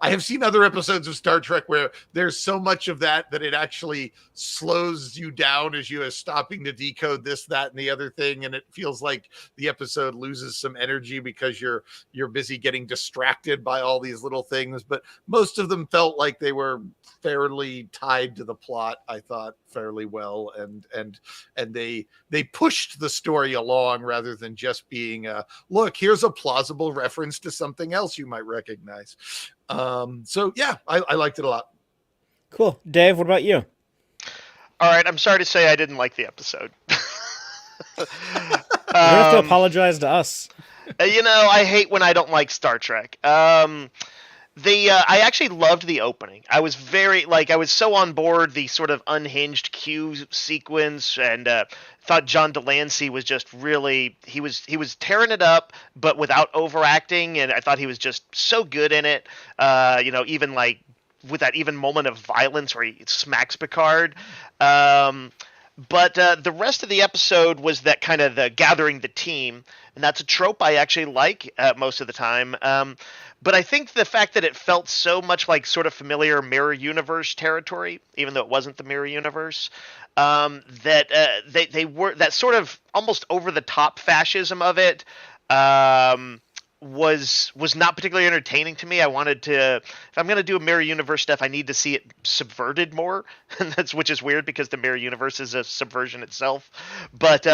have seen other episodes of Star Trek where there's so much of that it actually slows you down as you are stopping to decode this, that, and the other thing, and it feels like the episode loses some energy because you're busy getting distracted by all these little things. But most of them felt like they were fairly tied to the plot, I thought, fairly well, and they pushed the story along rather than just being look, here's a plausible reference to something else you might recognize. So yeah, I liked it a lot. Cool. Dave, what about you? All right, I'm sorry to say I didn't like the episode. You don't have to apologize to us. I hate when I don't like Star Trek. I actually loved the opening. I was so on board the sort of unhinged Q sequence, and thought John Delancey was just really he was tearing it up, but without overacting, and I thought he was just so good in it. Even like with that even moment of violence where he smacks Picard. But the rest of the episode was that kind of the gathering the team, and that's a trope I actually like most of the time. But I think the fact that it felt so much like sort of familiar Mirror Universe territory, even though it wasn't the Mirror Universe, that they were that sort of almost over the top fascism of it. Was not particularly entertaining to me. I wanted to, if I'm going to do a Mirror Universe stuff, I need to see it subverted more, and which is weird because the Mirror Universe is a subversion itself. But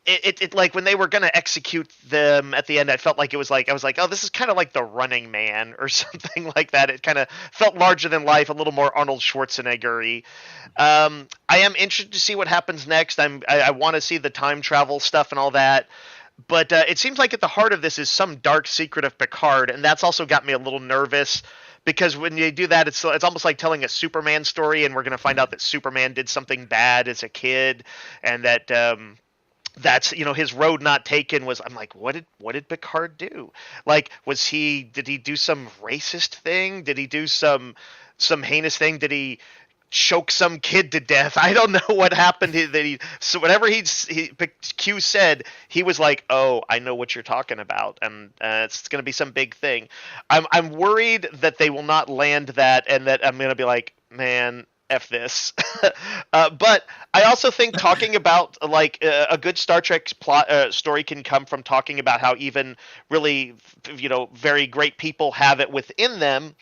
it like when they were going to execute them at the end, I felt like I was like, oh, this is kind of like The Running Man or something like that. It kind of felt larger than life, a little more Arnold Schwarzenegger-y. I am interested to see what happens next. I want to see the time travel stuff and all that. But it seems like at the heart of this is some dark secret of Picard, and that's also got me a little nervous, because when you do that, it's almost like telling a Superman story, and we're going to find out that Superman did something bad as a kid, and that that's his road not taken was. I'm like, what did Picard do? Like, did he do some racist thing? Did he do some heinous thing? Did he choke some kid to death? I don't know what happened. So whatever Q said, he was like, "Oh, I know what you're talking about," and it's going to be some big thing. I'm worried that they will not land that, and that I'm going to be like, "Man, F this." But I also think talking about like a good Star Trek plot story can come from talking about how even really very great people have it within them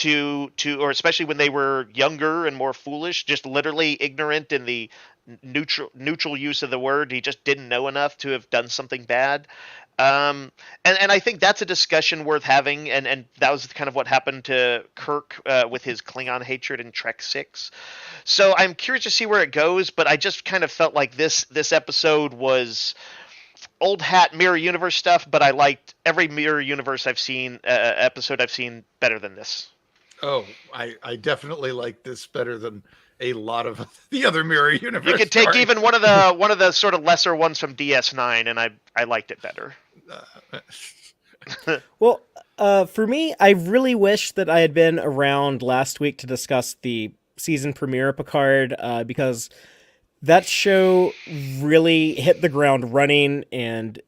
or especially when they were younger and more foolish, just literally ignorant in the neutral use of the word. He just didn't know enough to have done something bad. And I think that's a discussion worth having, and that was kind of what happened to Kirk with his Klingon hatred in Trek 6. So I'm curious to see where it goes, but I just kind of felt like this episode was old hat Mirror Universe stuff, but I liked every Mirror Universe episode I've seen better than this. Oh, I definitely like this better than a lot of the other Mirror Universe. You could take even one of the sort of lesser ones from DS9, and I liked it better. Well, for me, I really wish that I had been around last week to discuss the season premiere of Picard, because that show really hit the ground running, and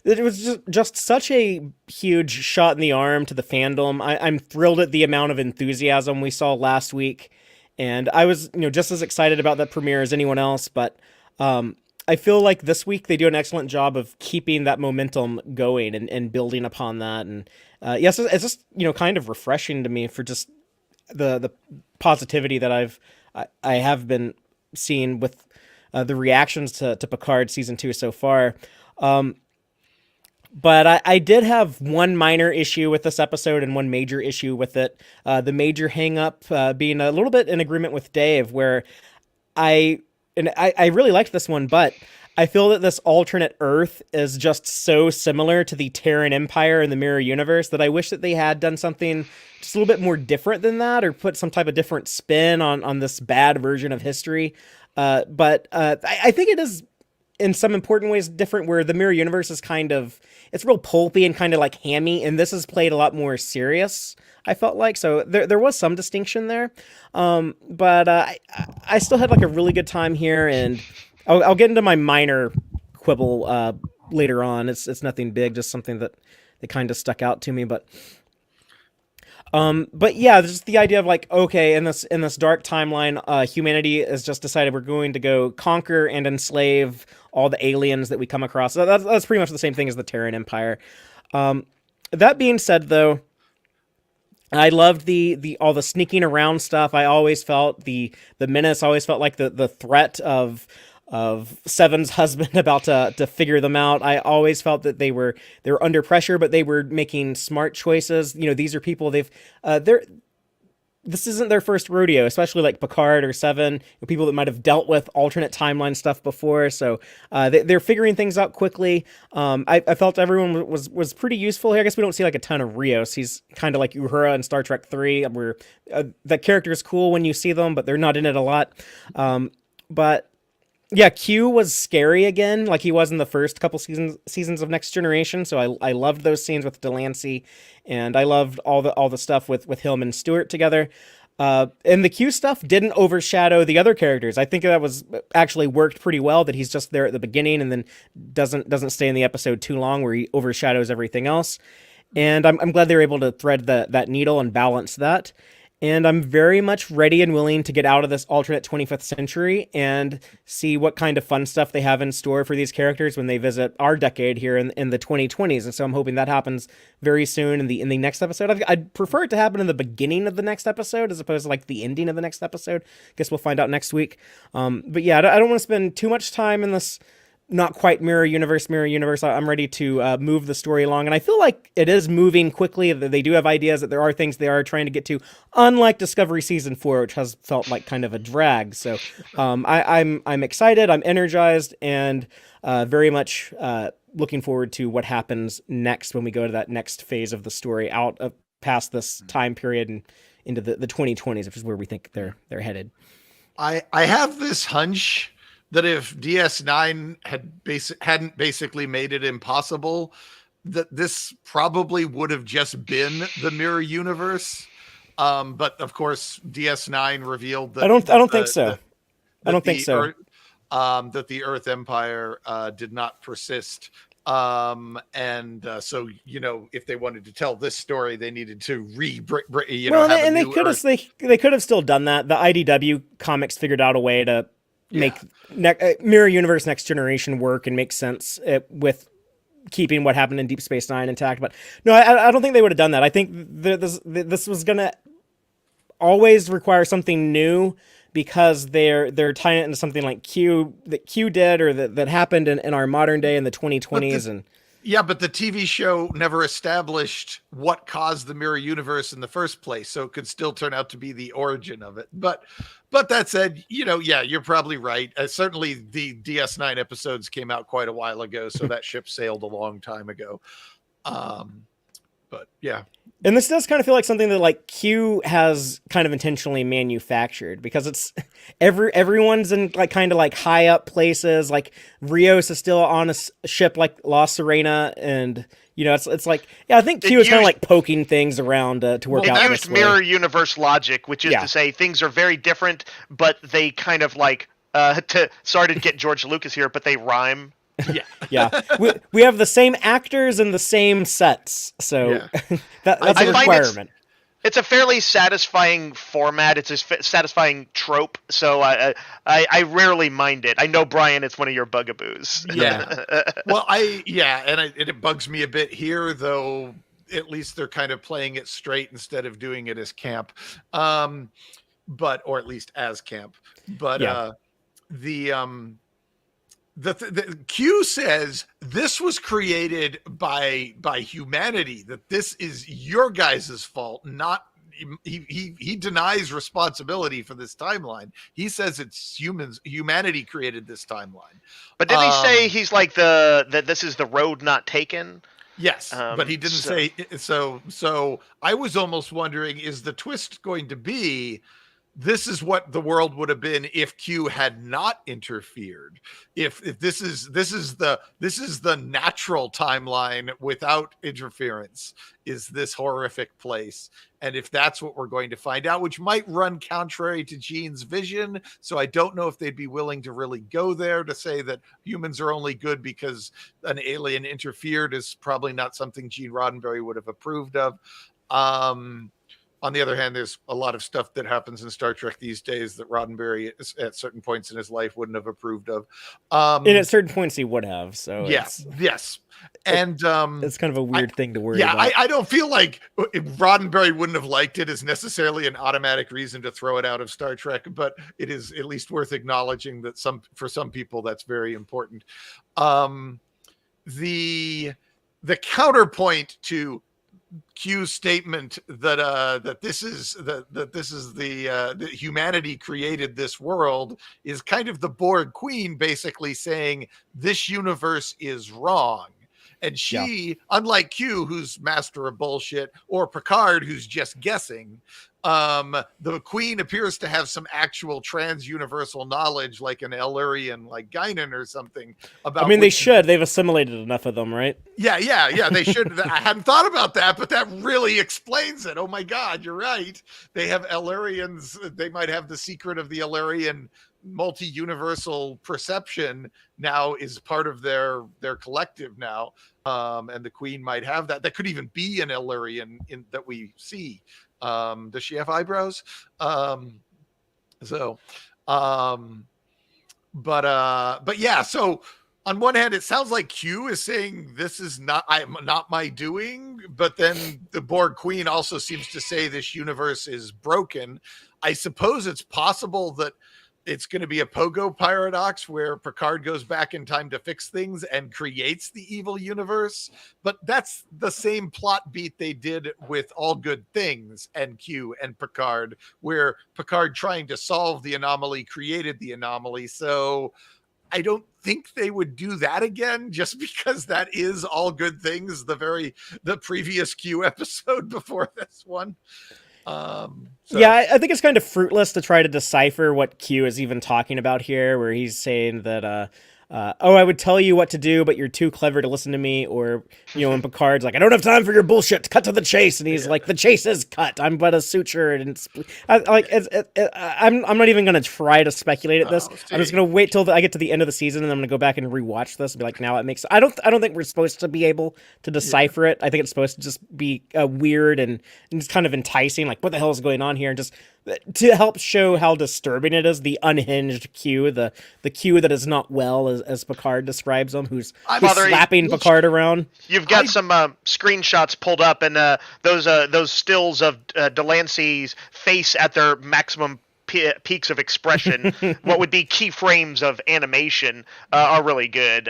it was just such a huge shot in the arm to the fandom. I'm thrilled at the amount of enthusiasm we saw last week, and I was just as excited about that premiere as anyone else. But I feel like this week they do an excellent job of keeping that momentum going and building upon that. And yes, it's just kind of refreshing to me for just the positivity that I have been seeing with the reactions to Picard season 2 so far. But I did have one minor issue with this episode and one major issue with it. The major hang-up being a little bit in agreement with Dave, where I really liked this one, but I feel that this alternate Earth is just so similar to the Terran Empire in the Mirror Universe that I wish that they had done something just a little bit more different than that, or put some type of different spin on this bad version of history. But I think it is in some important ways different, where the Mirror Universe is it's real pulpy and kind of like hammy, and this is played a lot more serious, I felt like. So there was some distinction there. But I still had like a really good time here, and I'll get into my minor quibble later on. It's nothing big, just something that kind of stuck out to me. But yeah, just the idea of like, okay, in this dark timeline, humanity has just decided we're going to go conquer and enslave all the aliens that we come across. So that's pretty much the same thing as the Terran Empire. That being said, though, I loved all the sneaking around stuff. I always felt the menace. Always felt like the threat of Seven's husband about to figure them out. I always felt that they were under pressure, but they were making smart choices. These are people this isn't their first rodeo, especially like Picard or Seven, people that might have dealt with alternate timeline stuff before. So they're figuring things out quickly. I felt everyone was pretty useful here. I guess we don't see like a ton of Rios. He's kind of like Uhura in Star Trek 3, where that character is cool when you see them, but they're not in it a lot. But yeah, Q was scary again, like he was in the first couple seasons of Next Generation. So I loved those scenes with Delancey, and I loved all the stuff with Hilm and Stewart together. And the Q stuff didn't overshadow the other characters. I think that was actually worked pretty well, that he's just there at the beginning and then doesn't stay in the episode too long, where he overshadows everything else. And I'm glad they were able to thread that needle and balance that. And I'm very much ready and willing to get out of this alternate 25th century and see what kind of fun stuff they have in store for these characters when they visit our decade here in the 2020s. And so I'm hoping that happens very soon in the next episode. I'd prefer it to happen in the beginning of the next episode as opposed to like the ending of the next episode. Guess we'll find out next week. But yeah, I don't want to spend too much time in this not quite mirror universe. I'm ready to move the story along, and I feel like it is moving quickly. They do have ideas, that there are things they are trying to get to, unlike Discovery season 4, which has felt like kind of a drag. So I'm excited, I'm energized, and very much looking forward to what happens next when we go to that next phase of the story, out of past this time period and into the 2020s, which is where we think they're headed. I have this hunch that if DS9 hadn't basically made it impossible, that this probably would have just been the mirror universe. But of course, DS9 revealed that I don't think so. That the Earth Empire did not persist. So if they wanted to tell this story, they needed to they could have still done that. The IDW comics figured out a way to make Mirror Universe Next Generation work and make sense with keeping what happened in Deep Space Nine intact. But no, I don't think they would have done that. I think this was going to always require something new, because they're tying it into something like Q did, or that happened in our modern day in the 2020s. But the TV show never established what caused the mirror universe in the first place, so it could still turn out to be the origin of it. But that said, you're probably right. Certainly the DS9 episodes came out quite a while ago, so that ship sailed a long time ago. But yeah. And this does kind of feel like something that like Q has kind of intentionally manufactured, because it's everyone's in like kind of like high up places. Like Rios is still on a ship like La Serena, and it's like, I think Q is kind of like poking things around to work out. It used mirror universe logic, which is to say things are very different, but they kind of like sorry to get George Lucas here, but they rhyme. Yeah. We have the same actors and the same sets, so that's a requirement. It's a fairly satisfying format. It's a satisfying trope, so I rarely mind it. I know, Brian, it's one of your bugaboos. Yeah. Well, and it bugs me a bit here, though. At least they're kind of playing it straight instead of doing it as camp, or at least as camp. But Yeah. The Q says this was created by humanity, that this is your guys' fault, not he denies responsibility for this timeline. He says it's humanity created this timeline. But didn't he say he's like that this is the road not taken? Yes, but he didn't say so. So I was almost wondering, is the twist going to be this is what the world would have been if Q had not interfered? If this is the natural timeline without interference, is this horrific place? And if that's what we're going to find out, which might run contrary to Gene's vision, so I don't know if they'd be willing to really go there to say that humans are only good because an alien interfered is probably not something Gene Roddenberry would have approved of. On the other hand, there's a lot of stuff that happens in Star Trek these days that Roddenberry at certain points in his life wouldn't have approved of. And at certain points he would have. So yes. And it's kind of a weird thing to worry about. I don't feel like Roddenberry wouldn't have liked it is necessarily an automatic reason to throw it out of Star Trek, but it is at least worth acknowledging that for some people that's very important. The counterpoint to Q's statement that this is that humanity created this world is kind of the Borg Queen basically saying this universe is wrong. And she, unlike Q, who's master of bullshit, or Picard, who's just guessing, the Queen appears to have some actual trans-universal knowledge, like an Ellurian, like Guinan or something. They should. They've assimilated enough of them, right? Yeah, they should. I hadn't thought about that, but that really explains it. Oh my God, you're right. They have Ellurians. They might have the secret of the Ellurian multi-universal perception now is part of their collective now. And the Queen might have that. That could even be an Ellurian that we see. Does she have eyebrows? But yeah, so on one hand, it sounds like Q is saying this is not my doing, but then the Borg Queen also seems to say this universe is broken. I suppose it's possible that it's going to be a Pogo paradox where Picard goes back in time to fix things and creates the evil universe. But that's the same plot beat they did with All Good Things and Q and Picard, where Picard trying to solve the anomaly created the anomaly. So I don't think they would do that again, just because that is All Good Things, the previous Q episode before this one. Yeah, I think it's kind of fruitless to try to decipher what Q is even talking about here, where he's saying that, I would tell you what to do, but you're too clever to listen to me. Or, when Picard's like, I don't have time for your bullshit, cut to the chase. And he's like, the chase is cut. I'm but a suture. And I'm not even going to try to speculate at this. I'm just going to wait till I get to the end of the season, and I'm going to go back and rewatch this and be like, now it makes, I don't think we're supposed to be able to decipher it. I think it's supposed to just be weird and just kind of enticing. Like, what the hell is going on here? And just to help show how disturbing it is, the unhinged Q, the Q that is not well, as Picard describes him, who's slapping Picard around. You've got some screenshots pulled up, and those stills of Delancey's face at their maximum peaks of expression, what would be keyframes of animation, are really good.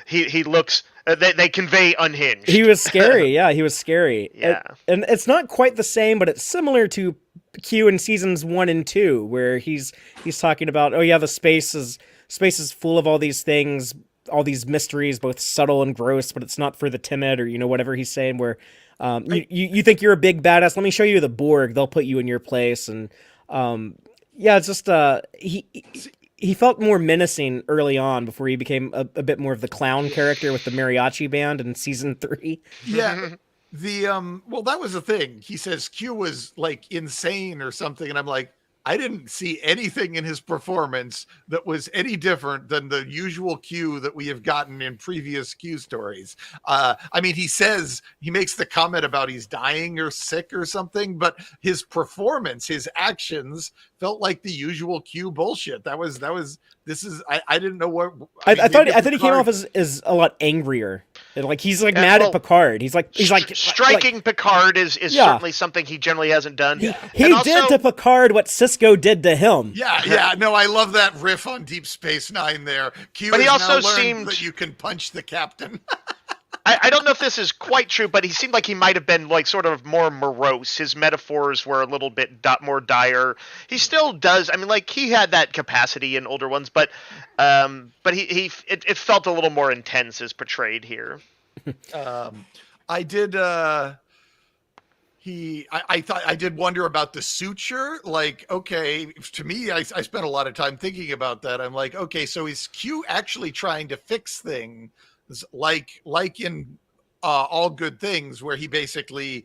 He looks. They convey unhinged. He was scary. Yeah, he was scary. Yeah, and it's not quite the same, but it's similar to Q in seasons 1 and 2, where he's talking about, the space is full of all these things, all these mysteries, both subtle and gross, but it's not for the timid, or whatever he's saying. Where you think you're a big badass? Let me show you the Borg. They'll put you in your place. And it's just he felt more menacing early on before he became a bit more of the clown character with the mariachi band in season 3. Yeah. That was the thing. He says Q was like insane or something, and I'm like, I didn't see anything in his performance that was any different than the usual Q that we have gotten in previous Q stories. I mean, he makes the comment about he's dying or sick or something, but his performance, his actions felt like the usual Q bullshit. I didn't know what. I thought he came off as a lot angrier. Like he's like mad at Picard. He's like striking Picard is certainly something he generally hasn't done. He did to Picard what Cisco did to him. Yeah. No, I love that riff on Deep Space Nine there. But he also seemed that you can punch the captain. I don't know if this is quite true, but he seemed like he might have been like sort of more morose. His metaphors were a little bit more dire. He still does. I mean, like he had that capacity in older ones, but it felt a little more intense as portrayed here. I did. I thought I did wonder about the suture. Like, okay, to me, I spent a lot of time thinking about that. I'm like, okay, so is Q actually trying to fix things? Like in All Good Things, where he basically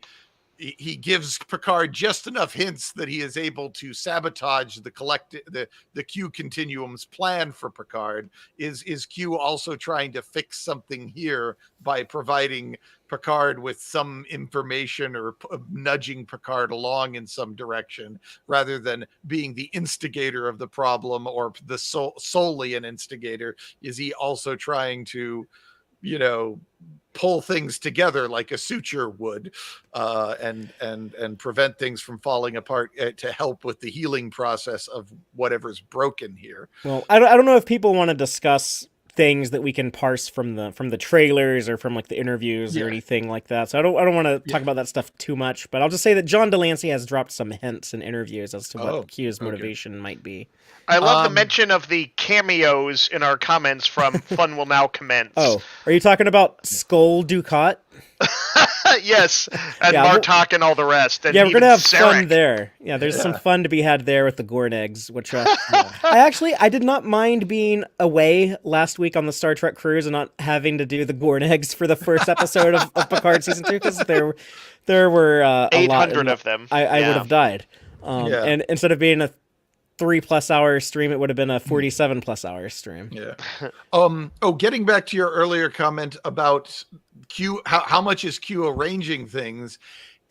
he gives Picard just enough hints that he is able to sabotage the Q Continuum's plan for Picard. Is Q also trying to fix something here by providing Picard with some information or nudging Picard along in some direction, rather than being the instigator of the problem or the solely an instigator? Is he also trying to, pull things together like a suture would, and prevent things from falling apart to help with the healing process of whatever's broken here? Well, I don't know if people want to discuss things that we can parse from the trailers or from like the interviews or anything like that. So I don't want to talk about that stuff too much, but I'll just say that John Delancey has dropped some hints in interviews as to what Q's motivation might be. I love the mention of the cameos in our comments from Fun Will Now Commence. Oh, are you talking about Skull Dukat? Yes, and Martok and all the rest. And we're going to have Sarek. fun there. Yeah, there's some fun to be had there with the Gorn eggs, which I did not mind being away last week on the Star Trek cruise and not having to do the Gorn eggs for the first episode of Picard Season 2, because there were 800 of them. I would have died. And instead of being a 3+ hour stream, it would have been a 47+ hour stream. Getting back to your earlier comment about Q, how much is Q arranging things?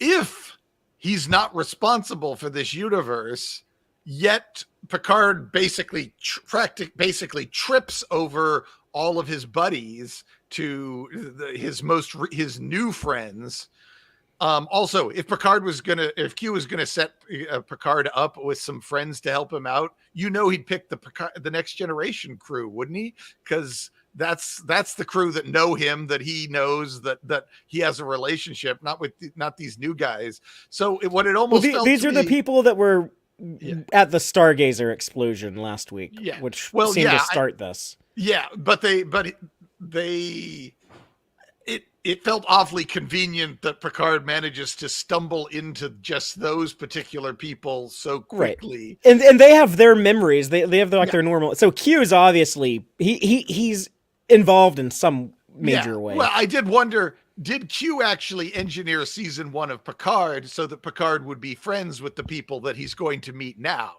If he's not responsible for this universe, yet Picard basically trips over all of his buddies to his new friends. Also, if Q was gonna set Picard up with some friends to help him out, he'd pick the Next Generation crew, wouldn't he? Because that's the crew that know him, that he knows, that he has a relationship, not these new guys. So these are the people that were at the Stargazer explosion last week, which seemed to start this. Yeah, but it felt awfully convenient that Picard manages to stumble into just those particular people so quickly. Right. And they have their memories. They have their normal. So Q is obviously he's involved in some major way. Well, I did wonder, did Q actually engineer season 1 of Picard so that Picard would be friends with the people that he's going to meet now?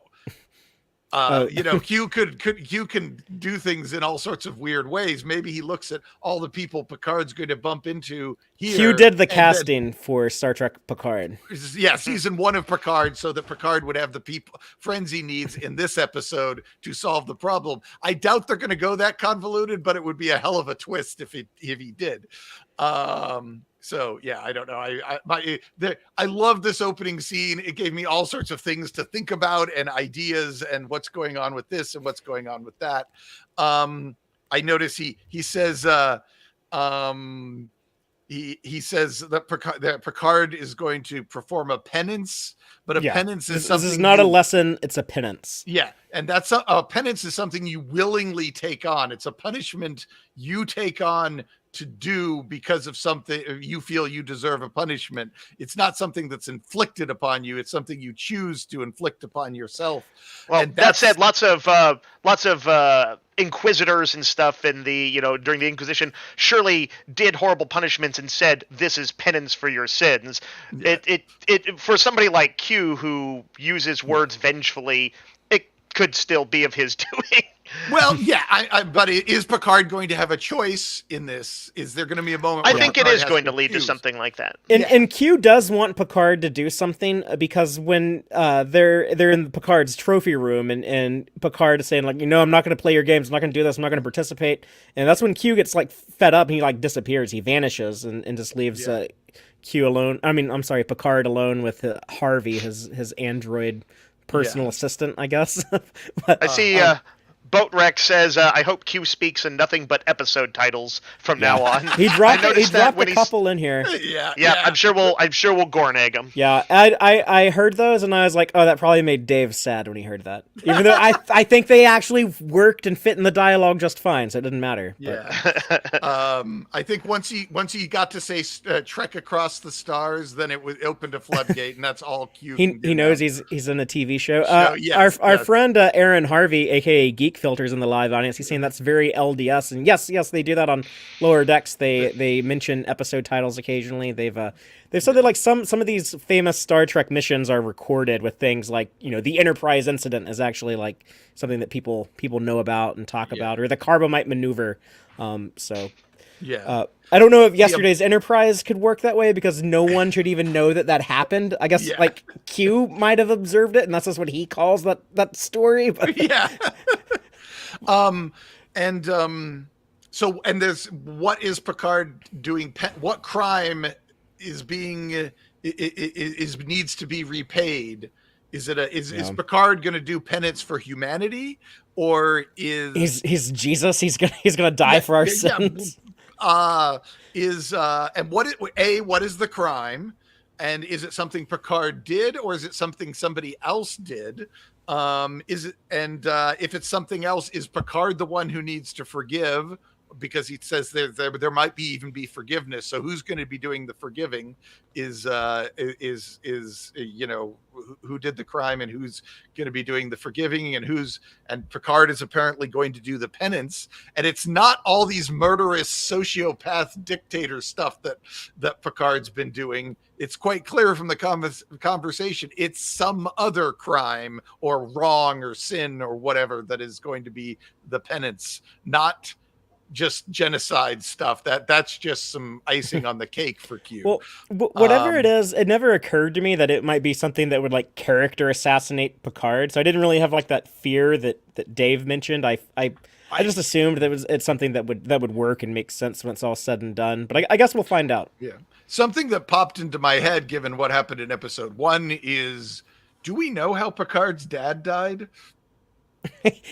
Q can do things in all sorts of weird ways. Maybe he looks at all the people Picard's going to bump into here. Q did the casting for Star Trek Picard. Yeah, season 1 of Picard, so that Picard would have the friends he needs in this episode to solve the problem. I doubt they're going to go that convoluted, but it would be a hell of a twist if he did. So yeah, I don't know. I love this opening scene. It gave me all sorts of things to think about and ideas and what's going on with this and what's going on with that. I notice he says he says that Picard is going to perform a penance, but a penance is something. This is not a lesson; it's a penance. Yeah, and that's a penance is something you willingly take on. It's a punishment you take on to do because of something you feel you deserve a punishment. It's not something that's inflicted upon you. It's something you choose to inflict upon yourself. Well, and that said, lots of inquisitors and stuff in the during the Inquisition surely did horrible punishments and said, "This is penance for your sins." Yeah. It for somebody like Q who uses words vengefully, it could still be of his doing. Well, yeah, but is Picard going to have a choice in this? Is there going to be a moment where I think Picard it is going to lead to something like that. And Q does want Picard to do something, because when they're in Picard's trophy room and Picard is saying, like, I'm not going to play your games, I'm not going to do this, I'm not going to participate. And that's when Q gets, like, fed up and he, like, disappears. He vanishes and just leaves Q alone. Picard alone with Harvey, his android personal assistant, I guess. I see... Boatwreck says, I hope Q speaks in nothing but episode titles from now on. He dropped a couple in here. Yeah. I'm sure we'll Gornag him. Yeah, I heard those and I was like, oh, that probably made Dave sad when he heard that. Even though I think they actually worked and fit in the dialogue just fine, so it didn't matter. Yeah. I think once he got to say Trek Across the Stars, then it opened a floodgate, and that's all Q. He knows he's in a TV show. Our friend Aaron Harvey, aka Geek Filters, in the live audience, he's saying that's very LDS, and yes, they do that on Lower Decks. They mention episode titles occasionally. They've said that, like, some of these famous Star Trek missions are recorded with things like, the Enterprise incident is actually, like, something that people know about and talk about, or the Carbomite maneuver. I don't know if yesterday's Enterprise could work that way, because no one should even know that happened. I guess like Q might have observed it, and that's just what he calls that story. But So there's, what is Picard doing? What crime is needs to be repaid? Is Picard going to do penance for humanity, or is he's Jesus? He's gonna die for our sins. And what is the crime? And is it something Picard did, or is it something somebody else did? If it's something else, is Picard the one who needs to forgive? Because he says there might even be forgiveness. So who's going to be doing the forgiving? Is who did the crime, and who's going to be doing the forgiving, and Picard is apparently going to do the penance. And it's not all these murderous sociopath dictator stuff that Picard's been doing. It's quite clear from the conversation. It's some other crime or wrong or sin or whatever that is going to be the penance, not just genocide stuff. That's just some icing on the cake for Q. Well, whatever it is, it never occurred to me that it might be something that would, like, character assassinate Picard. So I didn't really have, like, that fear that Dave mentioned. I just assumed that it's something that would work and make sense when it's all said and done. But I guess we'll find out. Yeah. Something that popped into my head, given what happened in episode 1, is, do we know how Picard's dad died?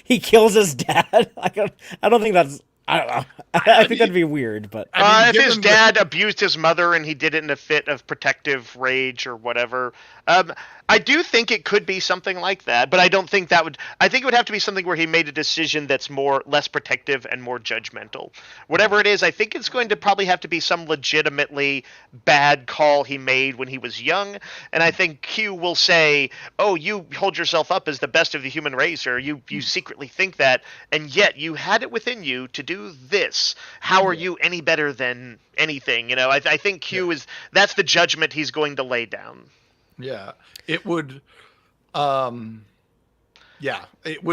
He kills his dad. I don't think that's... I don't know. I think that'd be weird, but... if his dad abused his mother and he did it in a fit of protective rage or whatever, I do think it could be something like that, but I don't think that would... I think it would have to be something where he made a decision that's less protective and more judgmental. Whatever it is, I think it's going to probably have to be some legitimately bad call he made when he was young, and I think Q will say, oh, you hold yourself up as the best of the human race, or you secretly think that, and yet you had it within you to do this. How are you any better than anything? I think Q that's the judgment he's going to lay down. Yeah, it would. It would.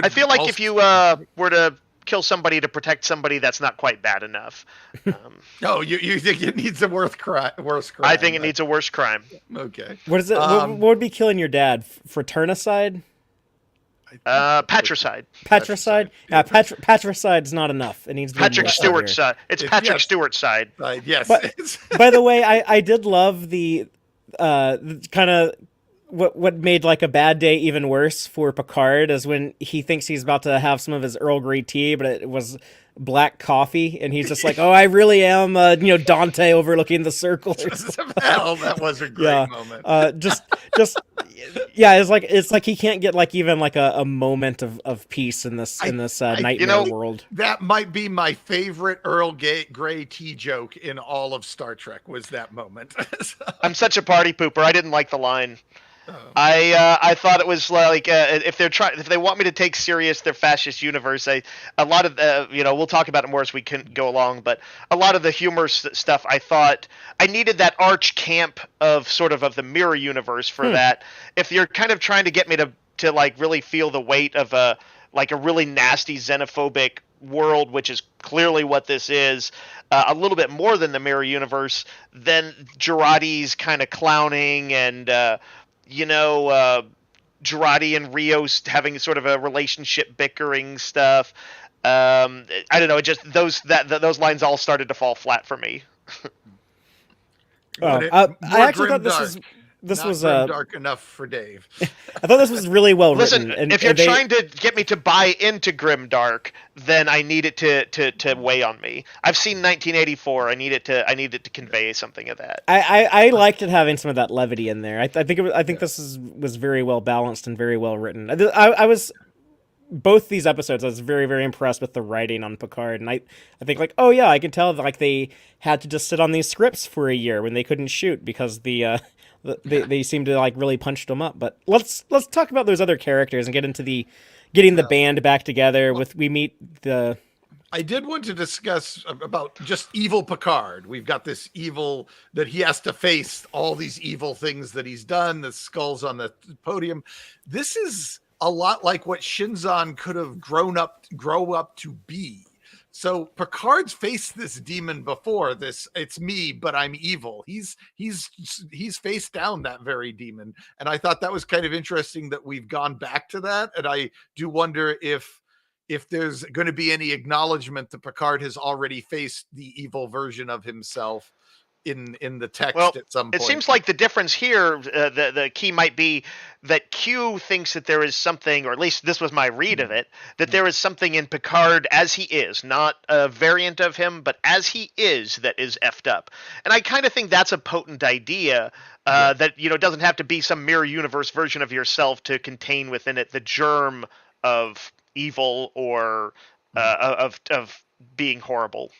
I feel like if you were to kill somebody to protect somebody, that's not quite bad enough. You think it needs a worse crime? I think it needs a worse crime. Okay. What is it? What would be killing your dad? Fraternicide? Patricide. Patricide? Yeah, patricide's not enough. It needs to be Patrick Stewart's side. It's Patrick Stewart's side. Yes. By the way, I did love the kind of what made, like, a bad day even worse for Picard is when he thinks he's about to have some of his Earl Grey tea, but it was black coffee, and he's just like, oh, I really am Dante overlooking the circle. Hell, that was a great moment. Yeah, it's like he can't get like even like a moment of peace in this nightmare world. That might be my favorite Earl Grey tea joke in all of Star Trek was that moment. I'm such a party pooper. I didn't like the line. I thought it was like if they want me to take serious their fascist universe, a lot of we'll talk about it more as we can go along, but a lot of the humor stuff I thought I needed that arch camp of the mirror universe for that. If you're kind of trying to get me to like really feel the weight of a really nasty xenophobic world, which is clearly what this is, a little bit more than the mirror universe, then Girardi's kind of clowning and Girardi and Rios having sort of a relationship bickering stuff. I don't know. It just those lines all started to fall flat for me. I actually thought this was dark enough for Dave. I thought this was really well written. Listen, if you're trying to get me to buy into grimdark, then I need it to weigh on me. I've seen 1984. I need it to convey something of that. I liked it having some of that levity in there. I think this was very well balanced and very well written. I was both these episodes. I was very, very impressed with the writing on Picard, and I think like, oh yeah, I can tell that like they had to just sit on these scripts for a year when they couldn't shoot because they seem to like really punched them up. But let's talk about those other characters and get into getting the band back together. We meet the. I did want to discuss about just evil Picard. We've got this evil that he has to face all these evil things that he's done. The skulls on the podium. This is a lot like what Shinzon could have grow up to be. So Picard's faced this demon before. It's me, but I'm evil. He's faced down that very demon, and I thought that was kind of interesting that we've gone back to that. And I do wonder if there's going to be any acknowledgement that Picard has already faced the evil version of himself in the text at some point. It seems like the difference here, the key might be that Q thinks that there is something, or at least this was my read of it, that there is something in Picard as he is, not a variant of him, but as he is, that is effed up. And I kind of think that's a potent idea, that doesn't have to be some mirror universe version of yourself to contain within it the germ of evil or of being horrible.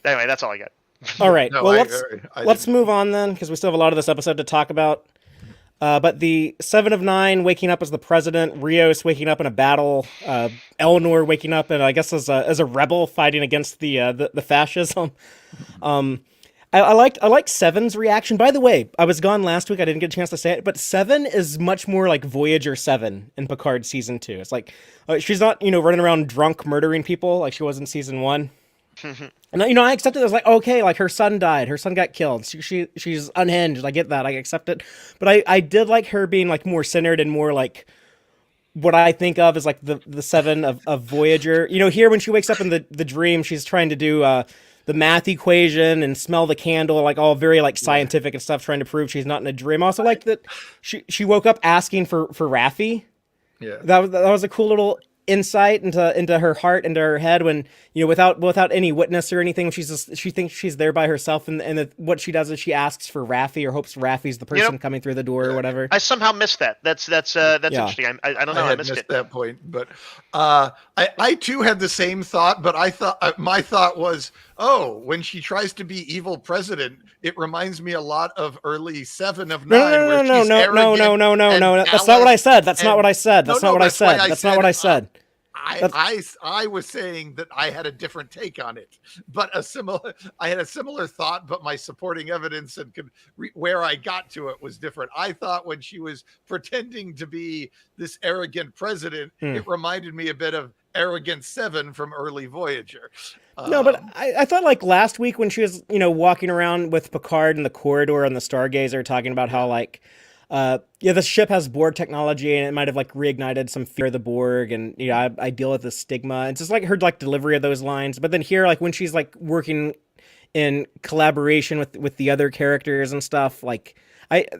Anyway, that's all I got. All right. No, well, let's move on then, because we still have a lot of this episode to talk about. But the 7 of 9 waking up as the president, Rios waking up in a battle, Eleanor waking up, and I guess as a rebel fighting against the fascism. I liked Seven's reaction. By the way, I was gone last week. I didn't get a chance to say it, but Seven is much more like Voyager 7 in Picard season 2. It's like she's not running around drunk murdering people like she was in season 1. And I accepted it. I was like, okay, like her son died, her son got killed. She's unhinged. I get that. I accept it. But I did like her being like more centered and more like what I think of as like the 7 of Voyager. Here when she wakes up in the dream, she's trying to do the math equation and smell the candle, like all very like scientific and stuff, trying to prove she's not in a dream. I also like that she woke up asking for Raffi. Yeah, that was a cool little insight into her heart, into her head, when without any witness or anything, she thinks she's there by herself, and what she does is she asks for Raffi, or hopes Raffi's the person coming through the door or whatever. I somehow missed that. That's interesting. I don't know. I missed that point, but I too had the same thought, but I thought my thought was, when she tries to be evil president, it reminds me a lot of early 7 of 9. No. That's not what I said. That's not what I said. That's not what I said. That's not what I said. I was saying that I had a different take on it, but I had a similar thought, but my supporting evidence and where I got to it was different. I thought when she was pretending to be this arrogant president, it reminded me a bit of Arrogant 7 from early Voyager. No, but I thought like last week when she was, walking around with Picard in the corridor on the Stargazer, talking about how like, the ship has Borg technology and it might have like reignited some fear of the Borg, and I deal with the stigma. It's just like her like delivery of those lines. But then here, like when she's like working in collaboration with the other characters and stuff, like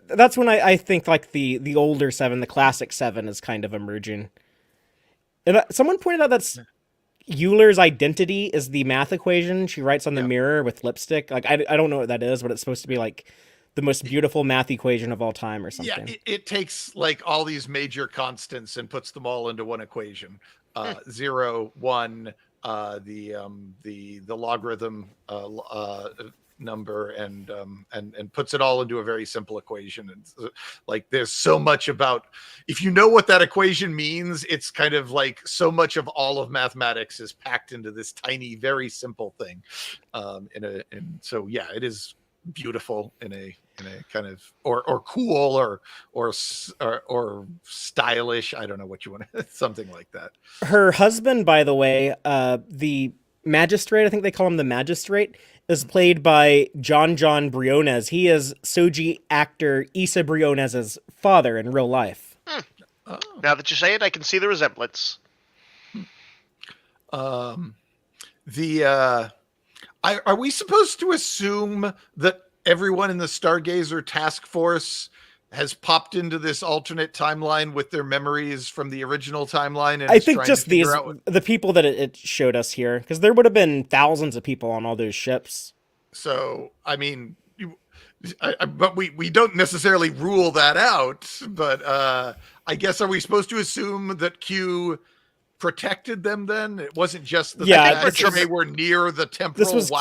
that's when I think like the older 7, the classic 7 is kind of emerging. And someone pointed out that's Euler's identity is the math equation she writes on the Yeah. mirror with lipstick. Like, I don't know what that is, but it's supposed to be like the most beautiful math equation of all time or something. Yeah, it takes like all these major constants and puts them all into one equation. 0, 1, the logarithm number, and puts it all into a very simple equation. And like, there's so much about, if you know what that equation means, it's kind of like so much of all of mathematics is packed into this tiny, very simple thing. And so yeah, it is beautiful in a kind of or cool or stylish. I don't know what you want to, something like that. Her husband, by the way, the magistrate, I think they call him the magistrate, is played by John Briones. He is Soji actor Issa Briones' father in real life. Oh. Now that you say it, I can see the resemblance. Are we supposed to assume that everyone in the Stargazer task force has popped into this alternate timeline with their memories from the original timeline? And I think just the people that it showed us here, because there would have been thousands of people on all those ships. So, I mean, but we don't necessarily rule that out. But I guess, are we supposed to assume that Q protected them then? It wasn't just the fact that they were near the temporal. This was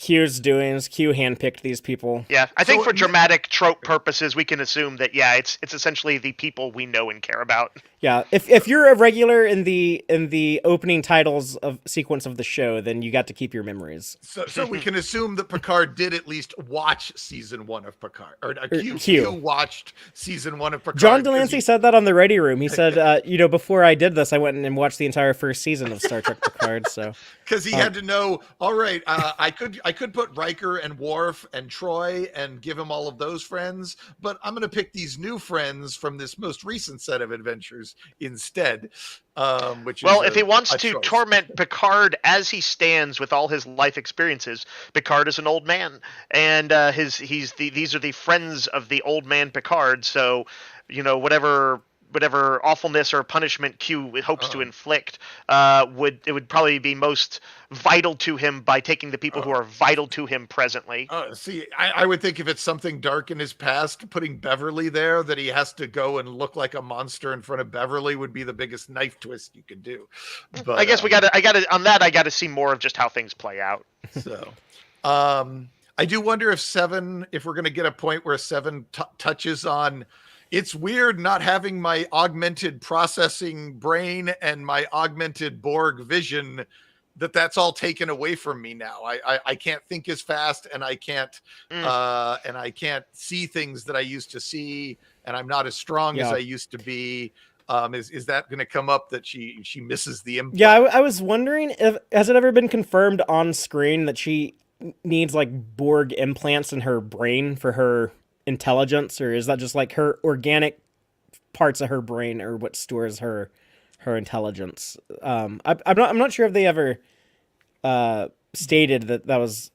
Q's doings. Q handpicked these people. Yeah, I think for dramatic trope purposes, we can assume that it's essentially the people we know and care about. Yeah, if you're a regular in the opening titles of sequence of the show, then you got to keep your memories. So we can assume that Picard did at least watch season 1 of Picard, or Q watched season 1 of Picard. John Delancey said that on the Ready Room. He said, before I did this, I went and watched the entire first season of Star Trek Picard. So because he had to know, all right, I could put Riker and Worf and Troy and give him all of those friends, but I'm going to pick these new friends from this most recent set of adventures instead. If he wants to torment Picard as he stands with all his life experiences, Picard is an old man, and these are the friends of the old man Picard. So, whatever awfulness or punishment Q hopes to inflict would probably be most vital to him by taking the people who are vital to him presently. I would think if it's something dark in his past, putting Beverly there, that he has to go and look like a monster in front of Beverly would be the biggest knife twist you could do. But I guess I gotta see more of just how things play out. So I do wonder if we're going to get a point where 7 touches on, it's weird not having my augmented processing brain and my augmented Borg vision, that's all taken away from me now. I can't think as fast, and I can't see things that I used to see, and I'm not as strong as I used to be. Is that going to come up, that she misses the implant? Yeah, I was wondering, has it ever been confirmed on screen that she needs like Borg implants in her brain for her intelligence, or is that just like her organic parts of her brain or what stores her intelligence? I'm not sure if they ever stated that was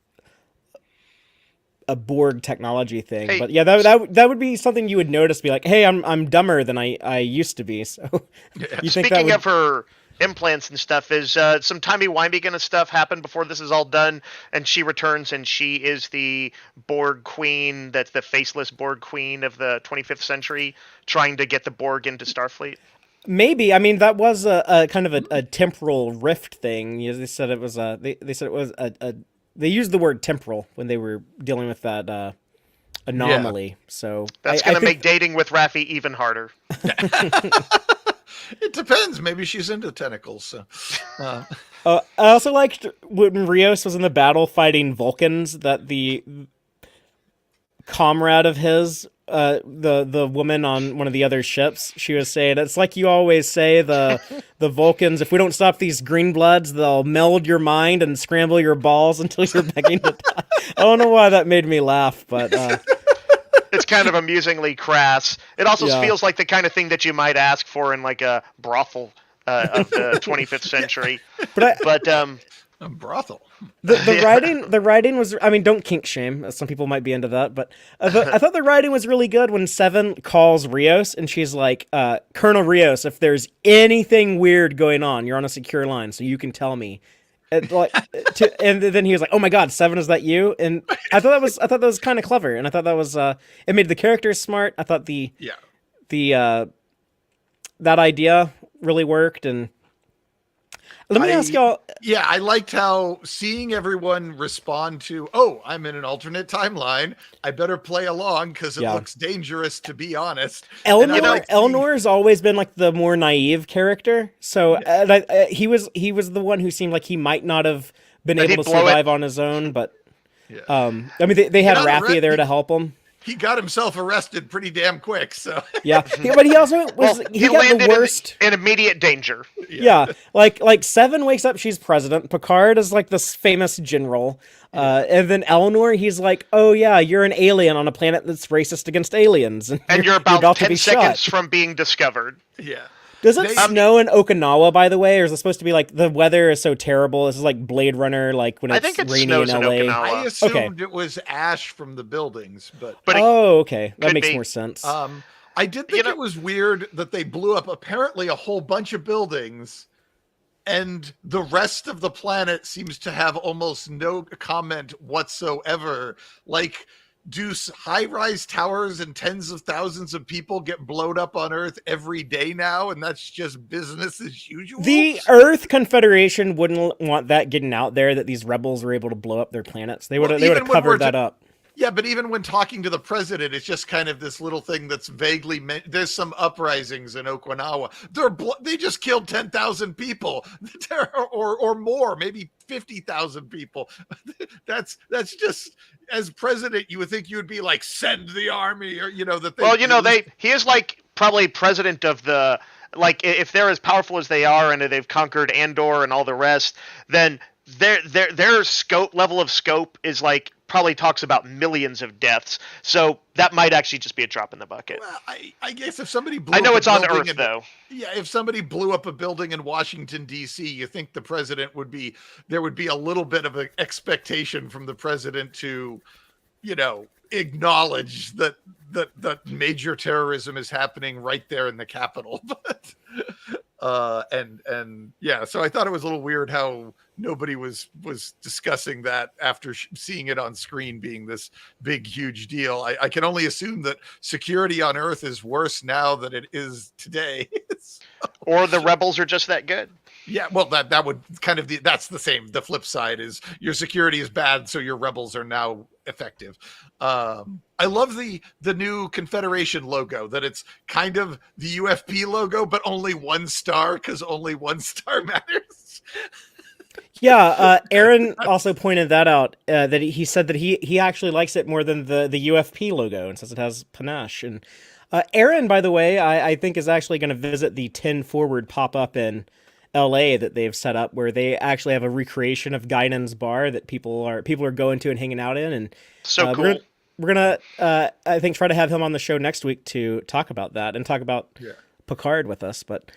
a Borg technology thing, but yeah, that would be something you would notice. Be like, hey, I'm dumber than I used to be. So you think Speaking of her implants and stuff, is some timey-wimey kind of stuff happen before this is all done, and she returns and she is the Borg Queen, that's the faceless Borg Queen of the 25th century, trying to get the Borg into Starfleet? Maybe. I mean, that was a kind of a temporal rift thing. They said it was they said it was they used the word temporal when they were dealing with that anomaly. Yeah. So that's going to make dating with Raffi even harder. It depends. Maybe she's into tentacles. So. I also liked when Rios was in the battle fighting Vulcans, that the comrade of his, the woman on one of the other ships, she was saying, it's like you always say, the Vulcans, if we don't stop these green bloods, they'll meld your mind and scramble your balls until you're begging to die. I don't know why that made me laugh, but... It's kind of amusingly crass. It also feels like the kind of thing that you might ask for in like a brothel of the 25th century. A brothel. The writing was, I mean, don't kink shame. Some people might be into that, but I thought the writing was really good when Seven calls Rios and she's like, Colonel Rios, if there's anything weird going on, you're on a secure line, so you can tell me. And then he was like, "Oh my God, Seven, is that you?" And I thought that was kind of clever, and I thought that was it made the characters smart. I thought the that idea really worked. And let me ask y'all. Yeah, I liked how seeing everyone respond to, "Oh, I'm in an alternate timeline. I better play along because it looks dangerous, to be honest." Elnor's always been like the more naive character, so he was the one who seemed like he might not have been able to survive on his own. But I mean, they had Raffi there to help him. He got himself arrested pretty damn quick, so but he also was he got landed the worst in immediate danger. Like Seven wakes up, she's president. Picard is like this famous general, and then Elnor, he's like, "Oh yeah, you're an alien on a planet that's racist against aliens, and you're about 10 seconds from being discovered." Yeah. Does it snow in Okinawa, by the way, or is it supposed to be like the weather is so terrible? This is like Blade Runner, like when it's rainy in LA. I assumed it was ash from the buildings, but okay, that makes more sense. I did think it was weird that they blew up apparently a whole bunch of buildings, and the rest of the planet seems to have almost no comment whatsoever. Like, do high-rise towers and tens of thousands of people get blown up on Earth every day now, and that's just business as usual? The Earth Confederation wouldn't want that getting out there that these rebels were able to blow up their planets. They would have covered that up. Yeah, but even when talking to the president, it's just kind of this little thing that's vaguely there's some uprisings in Okinawa. They just killed 10,000 people or more, maybe 50,000 people. That's just, as president, you would think you would be like, send the army, or he is like probably president of the, like, if they're as powerful as they are and they've conquered Andor and all the rest, then their level of scope is like probably talks about millions of deaths. So that might actually just be a drop in the bucket. Well, I guess if somebody blew I know it's on Earth, though. Yeah, if somebody blew up a building in Washington, D.C., you think the president there would be a little bit of an expectation from the president to, acknowledge that major terrorism is happening right there in the Capitol. But so I thought it was a little weird how nobody was discussing that after seeing it on screen being this big, huge deal. I can only assume that security on Earth is worse now than it is today. Or the rebels are just that good. Yeah, well, that would kind of that's the same. The flip side is your security is bad, so your rebels are now effective. I love the new Confederation logo, that it's kind of the UFP logo, but only one star, because only one star matters. Yeah, Aaron also pointed that out, that he said that he actually likes it more than the UFP logo, and says it has panache. And Aaron, by the way, I think is actually going to visit the 10 Forward pop-up in LA that they've set up, where they actually have a recreation of Guinan's bar that people are going to and hanging out in. And so cool. We're gonna I think try to have him on the show next week to talk about that and talk about Picard with us. But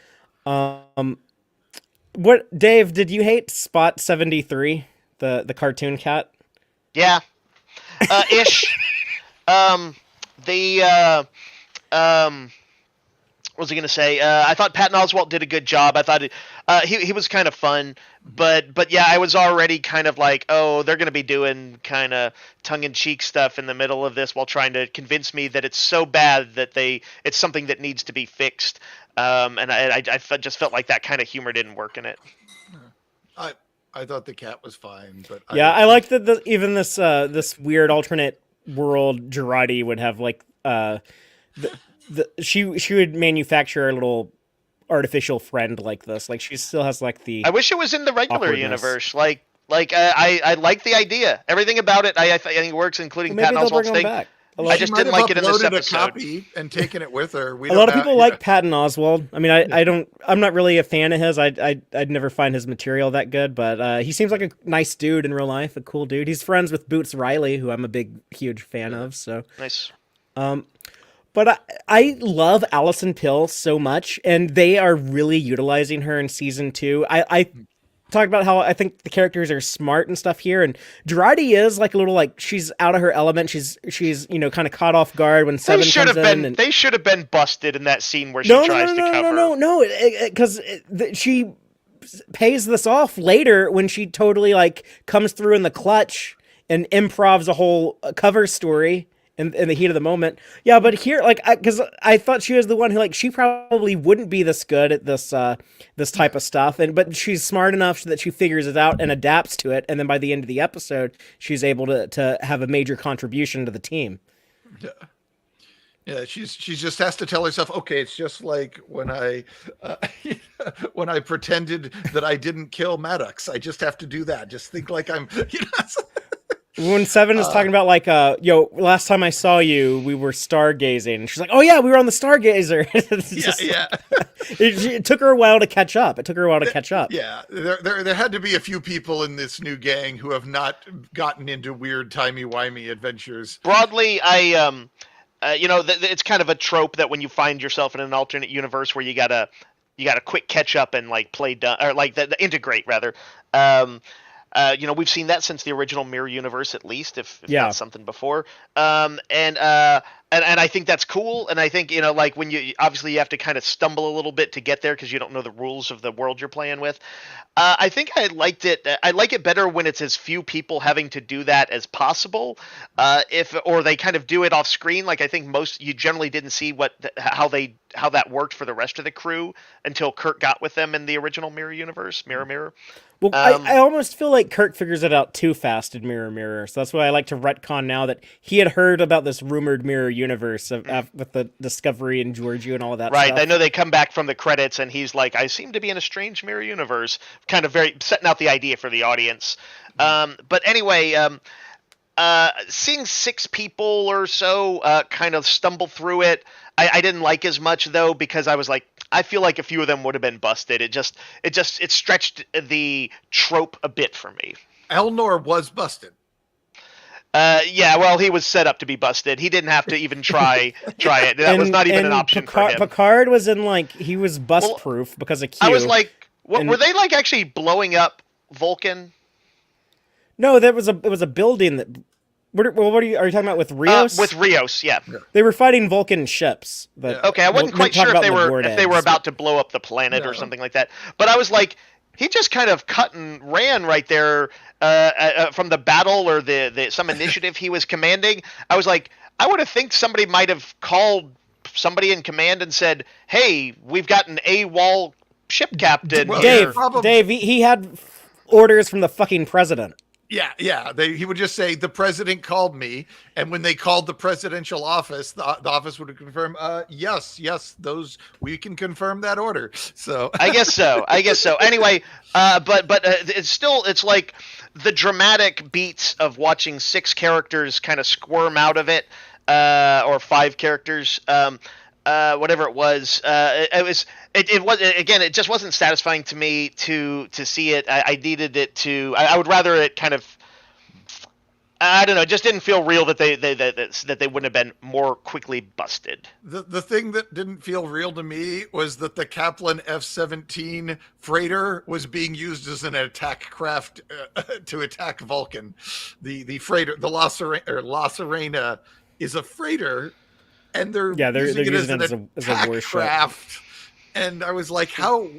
what, Dave, did you hate Spot 73, the cartoon cat? Yeah, ish. What was I going to say? I thought Patton Oswalt did a good job. I thought he was kind of fun, but yeah, I was already kind of like, oh, they're going to be doing kind of tongue-in-cheek stuff in the middle of this while trying to convince me that it's so bad that it's something that needs to be fixed. And I just felt like that kind of humor didn't work in it. I thought the cat was fine, but I like that even this weird alternate world Girardi would have like she would manufacture a little artificial friend like this. Like, she still has like the. I wish it was in the regular universe. I like the idea. Everything about it, I think works, including Patton Oswalt's thing. I just didn't like it in this episode. A copy and taken it with her. A lot of people like Patton Oswalt. I mean, I'm not really a fan of his. I'd never find his material that good, but he seems like a nice dude in real life, a cool dude. He's friends with Boots Riley, who I'm a huge fan of. So nice. But I love Allison Pill so much, and they are really utilizing her in season 2. talked about how I think the characters are smart and stuff here, and Girardi is like a little like she's out of her element. She's kind of caught off guard when Seven comes in. And they should have been busted in that scene where she tries to cover. No, because she pays this off later when she totally like comes through in the clutch and improvs a whole cover story. In the heat of the moment. Yeah, but here, like, because I thought she was the one who, like, she probably wouldn't be this good at this this type of stuff, but she's smart enough that she figures it out and adapts to it, and then by the end of the episode, she's able to have a major contribution to the team. Yeah, she just has to tell herself, okay, it's just like when I pretended that I didn't kill Maddox. I just have to do that. Just think like I'm, When Seven is talking about like, last time I saw you, we were stargazing. And she's like, oh yeah, we were on the Stargazer. It took her a while to catch up. Yeah, there had to be a few people in this new gang who have not gotten into weird timey-wimey adventures. Broadly, it's kind of a trope that when you find yourself in an alternate universe where you gotta quick catch up and like play done or like the integrate rather. We've seen that since the original Mirror Universe, at least, if not something before. And I think that's cool. And I think, like when you have to kind of stumble a little bit to get there because you don't know the rules of the world you're playing with. I think I liked it. I like it better when it's as few people having to do that as possible. Or they kind of do it off screen. Like I think you generally didn't see how that worked for the rest of the crew until Kirk got with them in the original Mirror Universe, Mirror. Well, I almost feel like Kirk figures it out too fast in Mirror, so that's why I like to retcon now that he had heard about this rumored Mirror Universe with the Discovery and Georgiou and all of that right, stuff. I know they come back from the credits, and he's like, I seem to be in a strange Mirror Universe, kind of very setting out the idea for the audience. But anyway, seeing 6 people or so kind of stumble through it, I didn't like as much, though, because I was like, I feel like a few of them would have been busted. It stretched the trope a bit for me. Elnor was busted. Well, he was set up to be busted. He didn't have to even try it. That was not even an option for him. Picard was he was bust proof because of Q. I was like, were they like actually blowing up Vulcan? No, it was a building that. What are you talking about with Rios? With Rios, yeah. They were fighting Vulcan ships. But okay, I wasn't quite sure if they were about to blow up the planet or something like that. But I was like, he just kind of cut and ran right there from the battle or the some initiative he was commanding. I was like, I would have think somebody might have called somebody in command and said, "Hey, we've got an AWOL ship captain." Well, Dave, he had orders from the fucking president. Yeah. He would just say, the president called me. And when they called the presidential office, the office would confirm, yes, we can confirm that order. So I guess so. Anyway, but it's like the dramatic beats of watching 6 characters kind of squirm out of it, or 5 characters, whatever it was. It just wasn't satisfying to me to see it. I needed it to. I would rather it kind of. I don't know. It just didn't feel real that they wouldn't have been more quickly busted. The thing that didn't feel real to me was that the Kaplan F-17 freighter was being used as an attack craft to attack Vulcan. The freighter, the La Serena, is a freighter. And they're using it as an attack craft, and I was like, how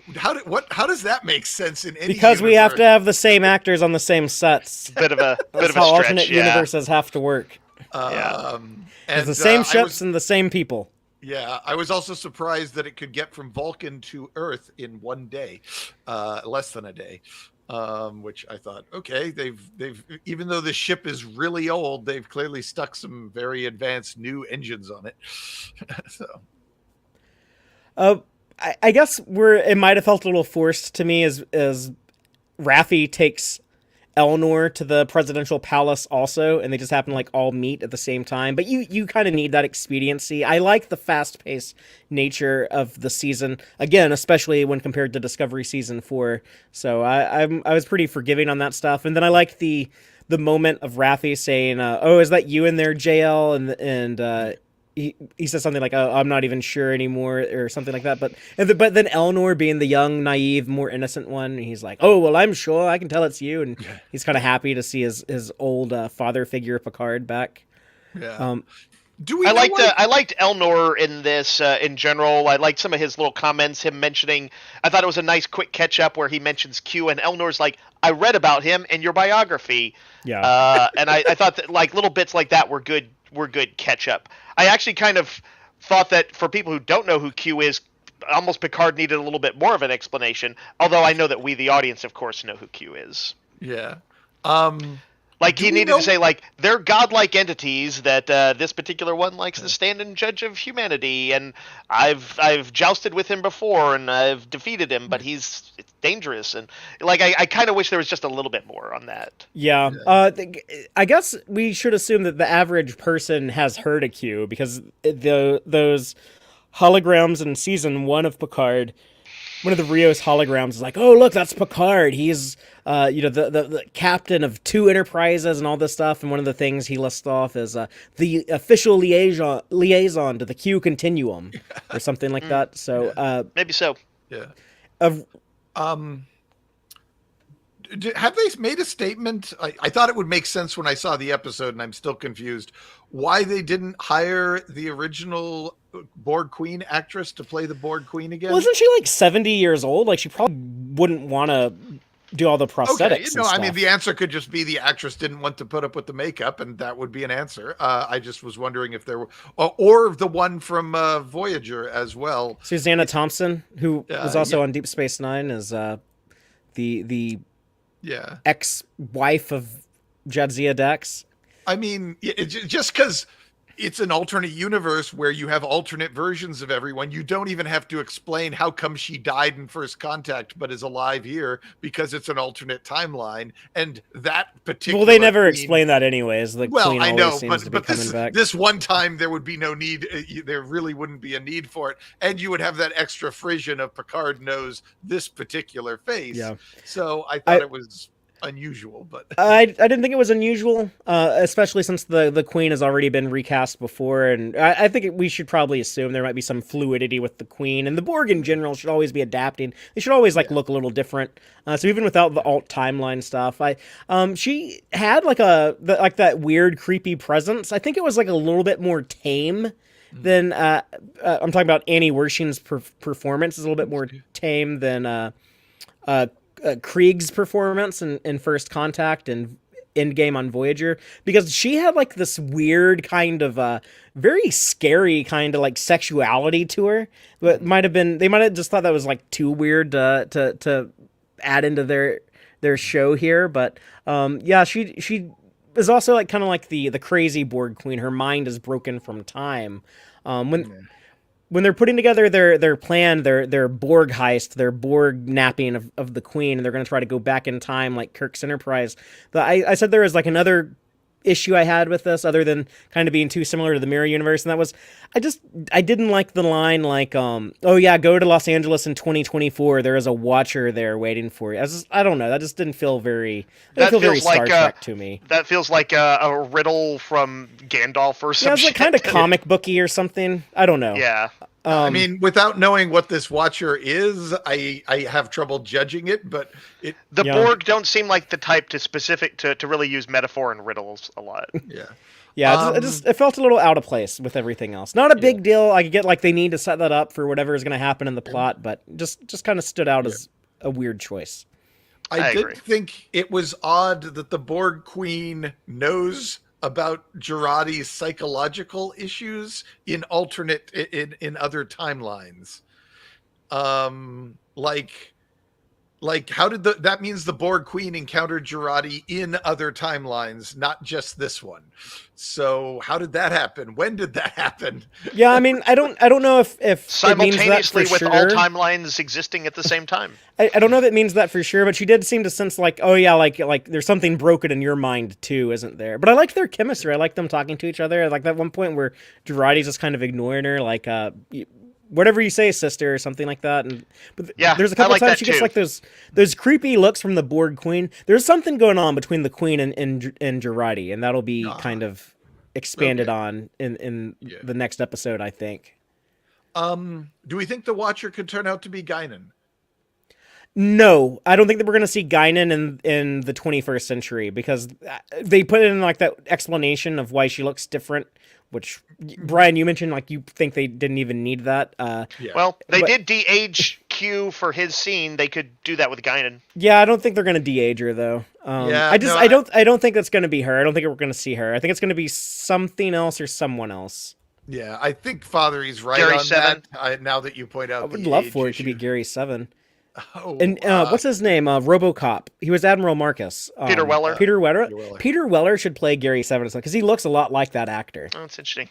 does that make sense in any? Because universe? We have to have the same actors on the same sets. Bit of a how stretch. Alternate universes have to work. And it's the same ships and the same people. Yeah, I was also surprised that it could get from Vulcan to Earth in one day, less than a day. Which I thought, okay, they've even though the ship is really old, they've clearly stuck some very advanced new engines on it. So, I guess it might have felt a little forced to me as Raffi takes Elnor to the presidential palace also, and they just happen to like all meet at the same time. But you kind of need that expediency. I like the fast-paced nature of the season, again, especially when compared to Discovery Season 4. So I was pretty forgiving on that stuff. And then I liked the moment of Raffi saying, "Oh, is that you in there, JL?" he says something like, "Oh, I'm not even sure anymore," or something like that. But then Elnor, being the young, naive, more innocent one, he's like, "Oh, well, I'm sure I can tell it's you," and he's kind of happy to see his old father figure Picard back. Yeah. I liked Elnor in this in general. I liked some of his little comments, him mentioning. I thought it was a nice quick catch up where he mentions Q, and Elnor's like, "I read about him in your biography." Yeah. And I thought that like little bits like that were good catch up. I actually kind of thought that for people who don't know who Q is, almost Picard needed a little bit more of an explanation. Although I know that we, the audience, of course, know who Q is. Yeah. Like he needed to say, like, they're godlike entities that this particular one likes to stand and judge of humanity, and I've jousted with him before and I've defeated him, but it's dangerous, and like I kind of wish there was just a little bit more on that. Yeah. I guess we should assume that the average person has heard of Q, because those holograms in season 1 of Picard, one of the Rios holograms is like, "Oh, look, that's Picard. He's, the captain of 2 enterprises and all this stuff." And one of the things he lists off is the official liaison to the Q Continuum, or something like that. So maybe so. Yeah. Have they made a statement? I thought it would make sense when I saw the episode, and I'm still confused why they didn't hire the original Borg Queen actress to play the Borg Queen again. Well, isn't she like 70 years old? Like, she probably wouldn't want to do all the prosthetics. Okay, and stuff. I mean, the answer could just be the actress didn't want to put up with the makeup, and that would be an answer. I just was wondering if there were, or the one from Voyager as well, Susanna Thompson, who was also on Deep Space Nine, is the ex-wife of Jadzia Dax. I mean, just because it's an alternate universe where you have alternate versions of everyone, you don't even have to explain how come she died in First Contact but is alive here, because it's an alternate timeline. And that particular they never explain that anyways. The Queen I always know, seems to be coming back. This one time there would be no need. There really wouldn't be a need for it, and you would have that extra frisson of Picard knows this particular face. Yeah. So I thought it was unusual, but I didn't think it was unusual, especially since the Queen has already been recast before, and I think we should probably assume there might be some fluidity with the Queen, and the Borg in general should always be adapting. They should always look a little different. So even without the alt timeline stuff, she had that weird creepy presence. I think it was like a little bit more tame than I'm talking about Annie Wersching's performance is a little bit more tame than Krieg's performance in First Contact and Endgame on Voyager, because she had like this weird kind of very scary kind of like sexuality to her. But they might have just thought that was like too weird to add into their show here. But she is also like kind of like the crazy Borg Queen. Her mind is broken from time. When they're putting together their plan, their Borg heist, their Borg napping of the Queen, and they're going to try to go back in time like Kirk's Enterprise. I said there was like another issue I had with this, other than kind of being too similar to the Mirror Universe, and that was I didn't like the line like, "Oh yeah, go to Los Angeles in 2024. There is a watcher there waiting for you." I don't know. That just didn't feel very. That feels very Star Trek to me. That feels like a riddle from Gandalf or something. Yeah, it's like kind of comic booky or something. I don't know. Yeah. I mean, without knowing what this watcher is, I have trouble judging it, but the Borg don't seem like the type to really use metaphor and riddles a lot. Yeah. Yeah, it felt a little out of place with everything else. Not a big deal. I get like they need to set that up for whatever is going to happen in the plot, but just kind of stood out as a weird choice. I did think it was odd that the Borg Queen knows about Jurati's psychological issues in other timelines. Like how did that means the Borg Queen encountered Jurati in other timelines, not just this one. So how did that happen? When did that happen? Yeah, I mean, I don't know if simultaneously it means that for with sure. all timelines existing at the same time. I don't know if it means that for sure, but she did seem to sense like, oh yeah, like there's something broken in your mind too, isn't there? But I liked their chemistry. I liked them talking to each other. Like that one point where Jurati's just kind of ignoring her, like whatever you say, sister, or something like that. But there's a couple times she gets like those creepy looks from the Borg Queen. There's something going on between the Queen and Jurati, and that'll be kind of expanded on in the next episode, I think. Do we think the Watcher could turn out to be Guinan? No, I don't think that we're going to see Guinan in the 21st century, because they put in like that explanation of why she looks different, which, Brian, you mentioned like you think they didn't even need that. Well, they did de-age Q for his scene. They could do that with Guinan. Yeah, I don't think they're going to de-age her though. I don't think that's going to be her. I don't think we're going to see her. I think it's going to be something else or someone else. Yeah, I think Father, he's right Gary on 7. that. Now that you point out, I would love for it to be Gary 7. Oh, and what's his name? RoboCop. He was Admiral Marcus. Peter Weller. Peter Weller should play Gary 7 because he looks a lot like that actor. Oh, that's interesting.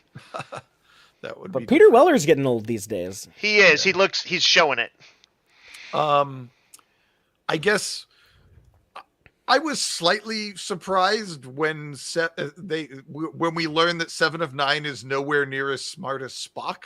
That would. But Peter Weller's getting old these days. He is. Yeah. He's showing it. I guess I was slightly surprised when we learned that 7 of 9 is nowhere near as smart as Spock.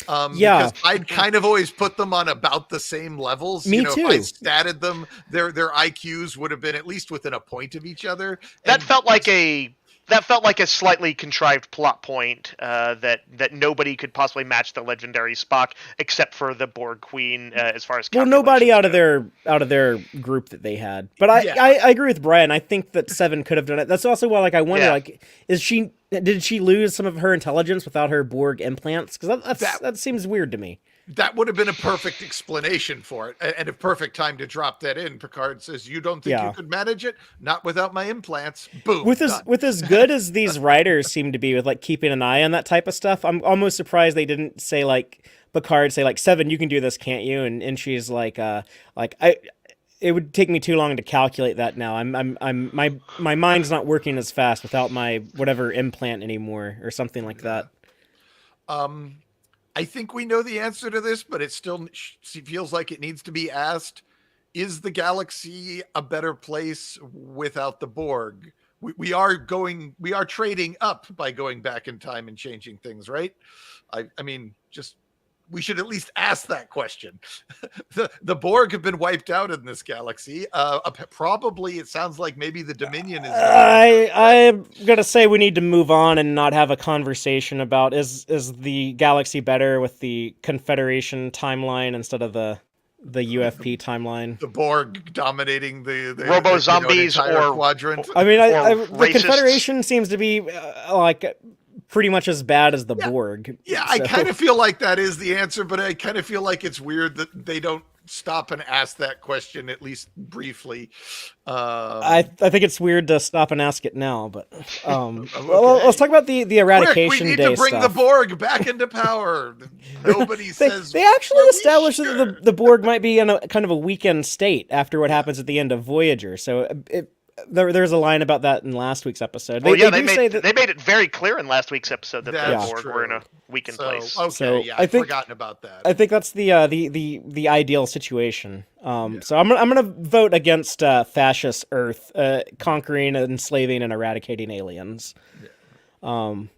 Because I'd kind of always put them on about the same levels. Me too. If I statted them, their IQs would have been at least within a point of each other. That felt like a slightly contrived plot point that nobody could possibly match the legendary Spock except for the Borg Queen as far as nobody out of their group that they had. But I agree with Brian. I think that 7 could have done it. That's also why I wonder did she lose some of her intelligence without her Borg implants? Because that seems weird to me. That would have been a perfect explanation for it, and a perfect time to drop that in. Picard says, "You don't think you could manage it? Not without my implants." Boom. With as good as these writers seem to be with keeping an eye on that type of stuff, I'm almost surprised they didn't say Picard say 7, you can do this, can't you? And she's it would take me too long to calculate that now. My mind's not working as fast without my whatever implant anymore or something like that. I think we know the answer to this, but it still feels like it needs to be asked. Is the galaxy a better place without the Borg? We are trading up by going back in time and changing things, right? I mean, we should at least ask that question. The Borg have been wiped out in this galaxy. Probably, it sounds like maybe the Dominion is. I'm gonna say we need to move on and not have a conversation about is the galaxy better with the Confederation timeline instead of the UFP timeline. The Borg dominating the robo zombies or quadrant. I mean, the Confederation seems to be pretty much as bad as the Borg. Yeah, I kind of feel like that is the answer, but I kind of feel like it's weird that they don't stop and ask that question at least briefly. I think it's weird to stop and ask it now, but okay. Well, let's talk about the eradication day stuff. We need to bring the Borg back into power. Nobody says they actually established that the Borg might be in a kind of a weakened state after what happens at the end of Voyager. So there's a line about that in last week's episode. They made it very clear in last week's episode that the Borg were in a weakened place. Okay, so I've forgotten about that. I think that's the ideal situation. So I'm gonna vote against fascist Earth conquering, enslaving, and eradicating aliens. Yeah.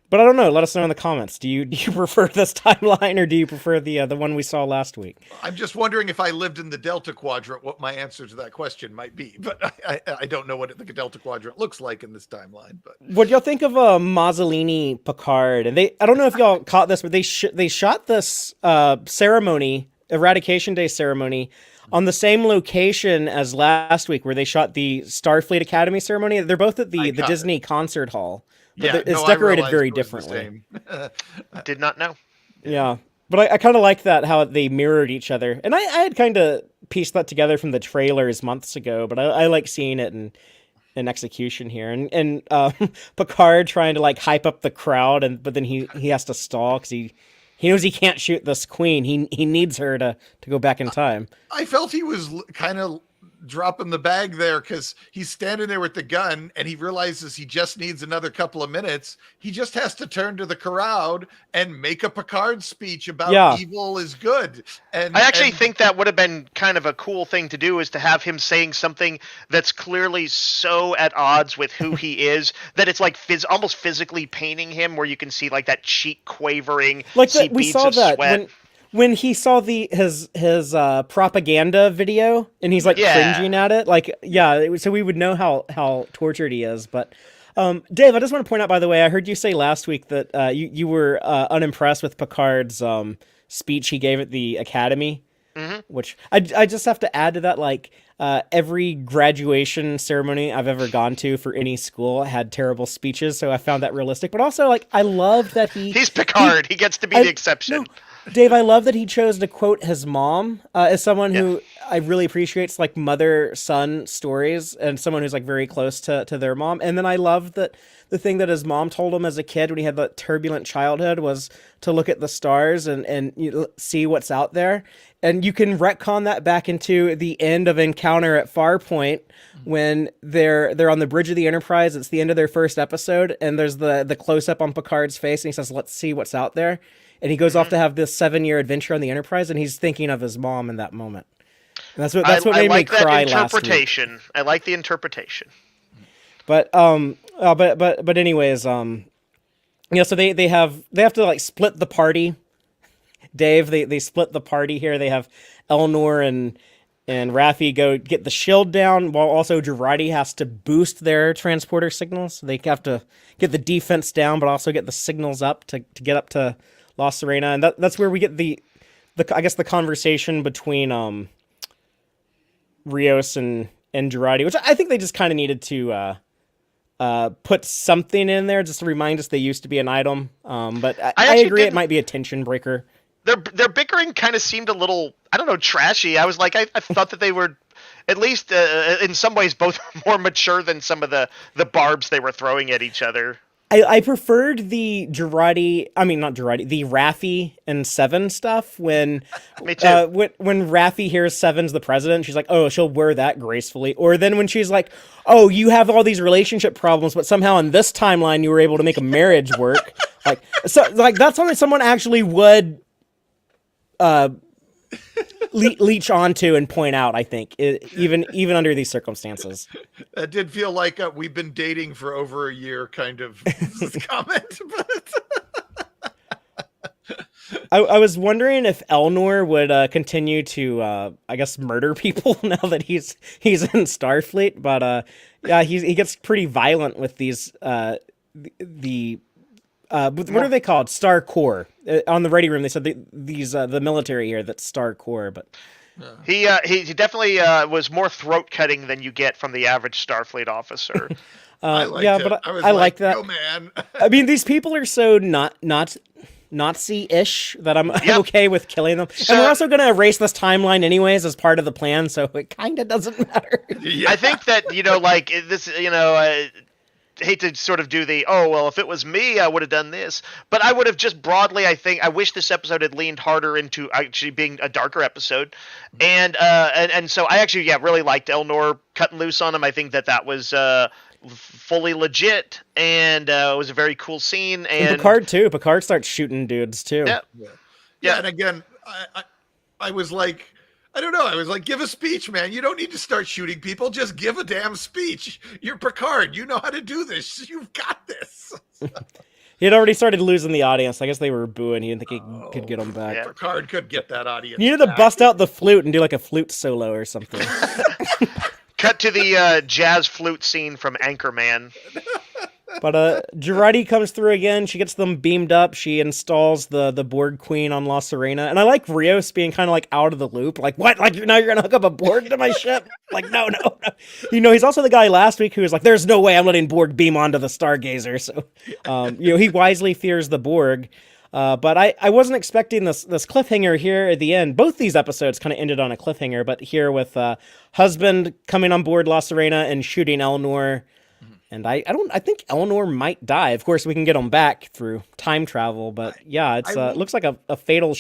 But I don't know. Let us know in the comments. Do you prefer this timeline or do you prefer the one we saw last week? I'm just wondering if I lived in the Delta Quadrant, what my answer to that question might be. But I don't know what the Delta Quadrant looks like in this timeline. But what y'all think of Mazzolini Picard? And I don't know if y'all caught this, but they shot this ceremony, Eradication Day ceremony, on the same location as last week, where they shot the Starfleet Academy ceremony. They're both at the Disney Concert Hall. But it's decorated very differently. Did not know. Yeah. But I kind of like that, how they mirrored each other. And I had kind of pieced that together from the trailers months ago, but I like seeing it in execution here. And Picard trying to hype up the crowd, but then he has to stall because he knows he can't shoot this queen. He needs her to go back in time. I felt he was kind of dropping the bag there because he's standing there with the gun and he realizes he just needs another couple of minutes. He just has to turn to the crowd and make a Picard speech about evil is good. And I actually think that would have been kind of a cool thing to do, is to have him saying something that's clearly so at odds with who he is that it's almost physically painting him, where you can see that cheek quavering, see we beads saw of that sweat. When he saw his propaganda video and he's cringing at it, so we would know how tortured he is. But Dave, I just want to point out, by the way, I heard you say last week that you were unimpressed with Picard's speech he gave at the Academy, which I just have to add to that, like, every graduation ceremony I've ever gone to for any school had terrible speeches, so I found that realistic. But also, like, I loved that he's Picard. He gets to be the exception. No, Dave, I love that he chose to quote his mom as someone who I really appreciates, like, mother-son stories, and someone who's, like, very close to their mom. And then I love that the thing that his mom told him as a kid when he had that turbulent childhood was to look at the stars and see what's out there. And you can retcon that back into the end of Encounter at Farpoint when they're on the bridge of the Enterprise. It's the end of their first episode, and there's the close-up on Picard's face, and he says, "Let's see what's out there." And he goes off to have this 7-year adventure on the Enterprise, and he's thinking of his mom in that moment. And that's what made me cry last week. I like the interpretation. But anyways, yeah. So they have to, like, split the party. Dave, they split the party here. They have Elnor and Raffi go get the shield down, while also Girardi has to boost their transporter signals. So they have to get the defense down, but also get the signals up to get up to La Sirena, and that's where we get the I guess the conversation between Rios and Girardi, which I think they just kind of needed to put something in there just to remind us they used to be an item. But I agree, it might be a tension breaker. Their bickering kind of seemed a little, I don't know, trashy. I was like, I thought that they were at least in some ways both more mature than some of the barbs they were throwing at each other. I preferred the the Raffi and Seven stuff when Me too. When Raffi hears Seven's the president, she's like, oh, she'll wear that gracefully. Or then when she's like, oh, you have all these relationship problems, but somehow in this timeline you were able to make a marriage work. That's something someone actually would leech onto and point out, I think, even under these circumstances. That did feel like we've been dating for over a year kind of comment. But I was wondering if Elnor would continue to, I guess, murder people now that he's in Starfleet. But yeah, he gets pretty violent with these what are they called? Star Corps. On the ready room, they said the military here, that's Star Corps, but he definitely was more throat cutting than you get from the average Starfleet officer. I like that. Oh man! I mean, these people are so not Nazi-ish that I'm okay with killing them. And we're also going to erase this timeline anyways as part of the plan, so it kind of doesn't matter. Yeah. I think that like this, hate to sort of do if it was me, I would have done this. But I would have just broadly, I wish this episode had leaned harder into actually being a darker episode. And so I actually, really liked Elnor cutting loose on him. I think that was fully legit, and it was a very cool scene. And Picard, too. Picard starts shooting dudes, too. Yeah, and again, I was like, I don't know. I was like, give a speech, man. You don't need to start shooting people. Just give a damn speech. You're Picard. You know how to do this. You've got this. He had already started losing the audience. I guess they were booing. He didn't think he could get them back. Yeah. Picard could get that audience. You needed to bust out the flute and do like a flute solo or something. Cut to the jazz flute scene from Anchorman. But Girardi comes through again. She gets them beamed up. She installs the Borg Queen on La Sirena. And I like Rios being kind of like out of the loop. Like, what? Like, now you're going to hook up a Borg to my ship? Like, no. He's also the guy last week who was like, there's no way I'm letting Borg beam onto the Stargazer. So, he wisely fears the Borg. But I wasn't expecting this cliffhanger here at the end. Both these episodes kind of ended on a cliffhanger, but here with husband coming on board La Sirena and shooting Elnor. And I think Elnor might die. Of course, we can get him back through time travel, but yeah, it looks like a fatal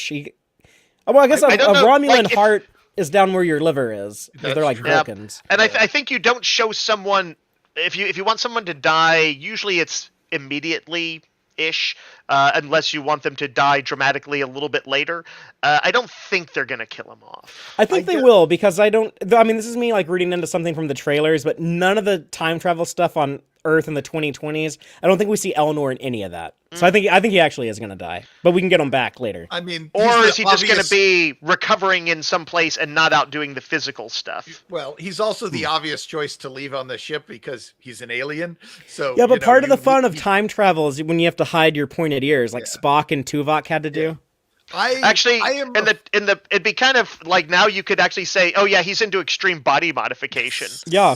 well, I guess a Romulan heart is down where your liver is. They're like Vulcans. And I think you don't show someone, if you want someone to die, usually it's immediately-ish, unless you want them to die dramatically a little bit later. I don't think they're going to kill him off. I think they will, because this is me like reading into something from the trailers, but none of the time travel stuff on Earth in the 2020s. I don't think we see Elnor in any of that. So I think he actually is going to die, but we can get him back later. I mean, or is he just going to be recovering in some place and not out doing the physical stuff? Well, he's also the obvious choice to leave on the ship because he's an alien. So yeah, but part of the fun of time travel is when you have to hide your pointed ears, like Spock and Tuvok had to do. It'd be kind of like now you could actually say, oh yeah, he's into extreme body modification. Yeah.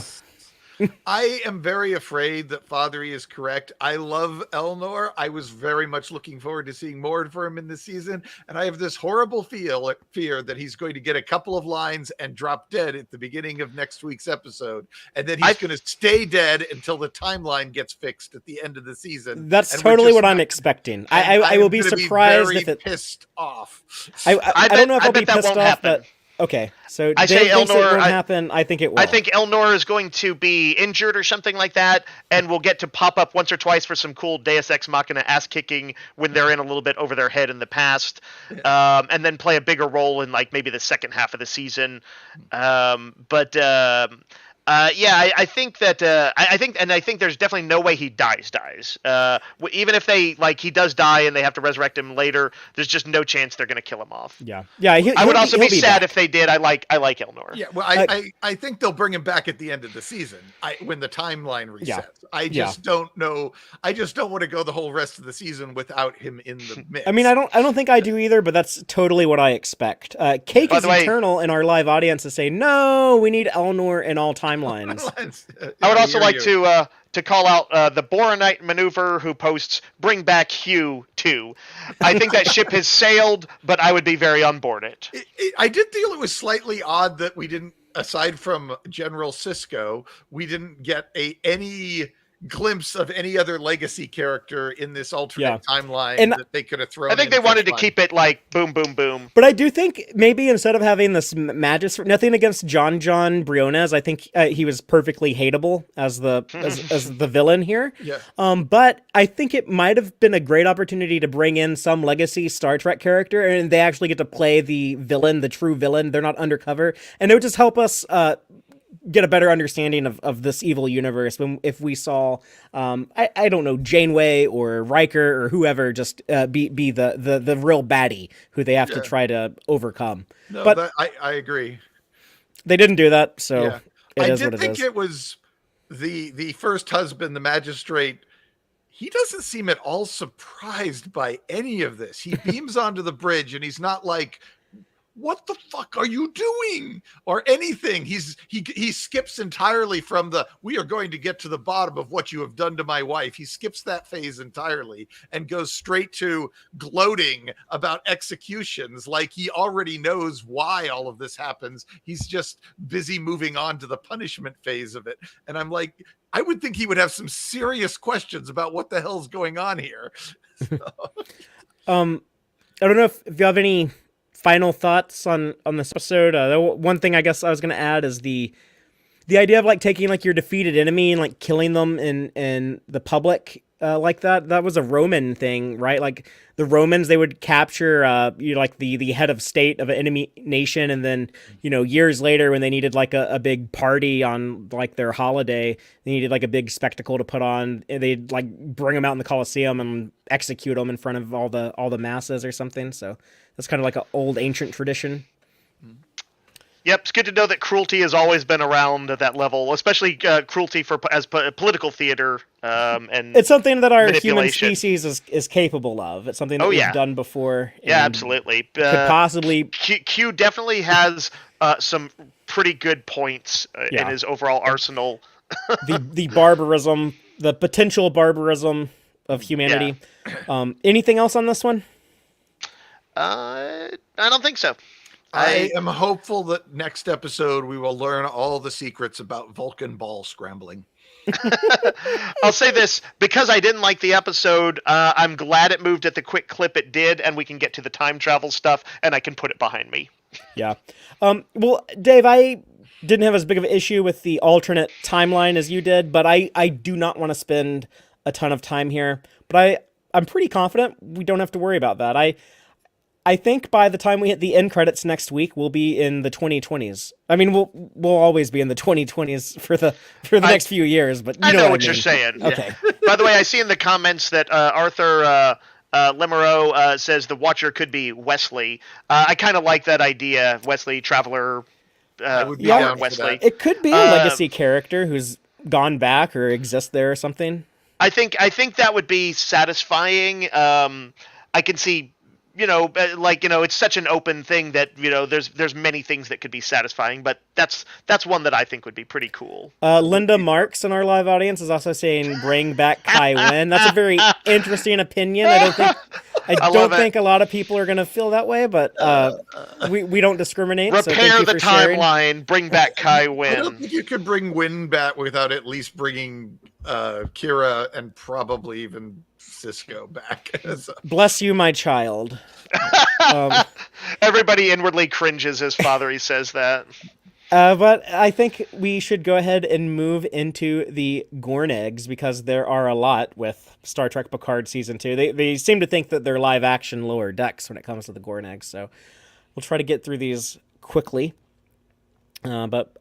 I am very afraid that Fathery is correct. I love Elnor. I was very much looking forward to seeing more for him in this season. And I have this horrible fear that he's going to get a couple of lines and drop dead at the beginning of next week's episode. And then he's going to stay dead until the timeline gets fixed at the end of the season. That's totally what I'm expecting. I will be surprised if it pissed off. I don't know if I'll be pissed off, but okay, so I say Elnor it won't happen. I think it will. I think Elnor is going to be injured or something like that, and will get to pop up once or twice for some cool Deus Ex Machina ass kicking when they're in a little bit over their head in the past, and then play a bigger role in like maybe the second half of the season. I think that I think there's definitely no way he dies. Even if he does die and they have to resurrect him later, there's just no chance they're going to kill him off. Yeah. I would also be sad if they did. I like Elnor. Yeah. Well, I think they'll bring him back at the end of the season. When the timeline resets. Yeah. I just don't know. I just don't want to go the whole rest of the season without him in the mix. I mean, I don't think I do either, but that's totally what I expect. Cake is eternal in our live audience to say, no, we need Elnor in all timelines. I would also like to call out the Boronite Maneuver, who posts "Bring back Hugh 2." I think that ship has sailed, but I would be very on board it. I did feel it was slightly odd that we didn't, aside from General Sisko, we didn't get any glimpse of any other legacy character in this alternate timeline that they could have thrown. I think they wanted to keep it like boom, boom, boom. But I do think maybe instead of having this magistrate, nothing against John Briones, I think he was perfectly hateable as the villain here. Yeah. But I think it might have been a great opportunity to bring in some legacy Star Trek character, and they actually get to play the villain, the true villain. They're not undercover, and it would just help us get a better understanding of this evil universe if we saw I don't know, Janeway or Riker or whoever just be the real baddie who they have to try to overcome. No, but I agree. They didn't do that, so I did think it was the first husband, the magistrate. He doesn't seem at all surprised by any of this. He beams onto the bridge and he's not like, what the fuck are you doing? Or anything. He skips entirely from the, we are going to get to the bottom of what you have done to my wife. He skips that phase entirely and goes straight to gloating about executions, like he already knows why all of this happens. He's just busy moving on to the punishment phase of it. And I'm like, I would think he would have some serious questions about what the hell's going on here. I don't know if you have any final thoughts on this episode. One thing I guess I was going to add is the idea of like taking like your defeated enemy and like killing them in the public like that. That was a Roman thing, right? Like the Romans, they would capture like the head of state of an enemy nation, and then years later when they needed like a big party on like their holiday, they needed like a big spectacle to put on. They'd like bring them out in the Colosseum and execute them in front of all the masses or something. So that's kind of like an old ancient tradition. Yep, it's good to know that cruelty has always been around at that level, especially cruelty as political theater. And it's something that our human species is capable of. It's something that we've done before. Yeah, absolutely. Could possibly Q definitely has some pretty good points in his overall arsenal. the barbarism, the potential barbarism of humanity. Yeah. Anything else on this one? I don't think so. I am hopeful that next episode we will learn all the secrets about Vulcan ball scrambling. I'll say this, because I didn't like the episode, I'm glad it moved at the quick clip it did, and we can get to the time travel stuff, and I can put it behind me. Yeah. Well, Dave, I didn't have as big of an issue with the alternate timeline as you did, but I do not want to spend a ton of time here. But I'm pretty confident we don't have to worry about that. I think by the time we hit the end credits next week, we'll be in the 2020s. I mean, we'll always be in the 2020s for the next few years. But you know what you're saying. Okay. By the way, I see in the comments that Arthur Lemero says the Watcher could be Wesley. I kind of like that idea, Wesley Traveler. I would be down Wesley. for that. It could be a legacy character who's gone back or exists there or something. I think that would be satisfying. I can see, it's such an open thing that there's many things that could be satisfying, but that's one that I think would be pretty cool. Linda Marks in our live audience is also saying bring back Kai Wen. That's a very interesting opinion. I don't think a lot of people are going to feel that way, but we don't discriminate. Repair so thank you the for sharing. timeline. Bring back Kai Wen. I don't think you could bring Win back without at least bringing Kira and probably even Cisco back. Bless you, my child. Everybody inwardly cringes as Father says that. But I think we should go ahead and move into the Gorn eggs because there are a lot with Star Trek Picard Season 2. They seem to think that they're live action lower decks when it comes to the Gorn eggs, so we'll try to get through these quickly. But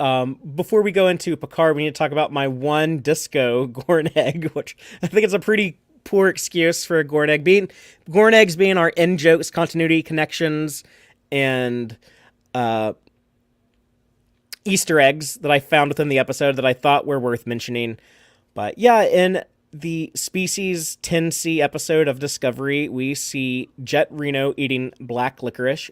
before we go into Picard, we need to talk about my one disco Gorn egg, which I think is a pretty poor excuse for a Gorn egg. Gorn eggs being our in-jokes, continuity connections, and Easter eggs that I found within the episode that I thought were worth mentioning. But yeah, in the Species 10C episode of Discovery, we see Jet Reno eating black licorice.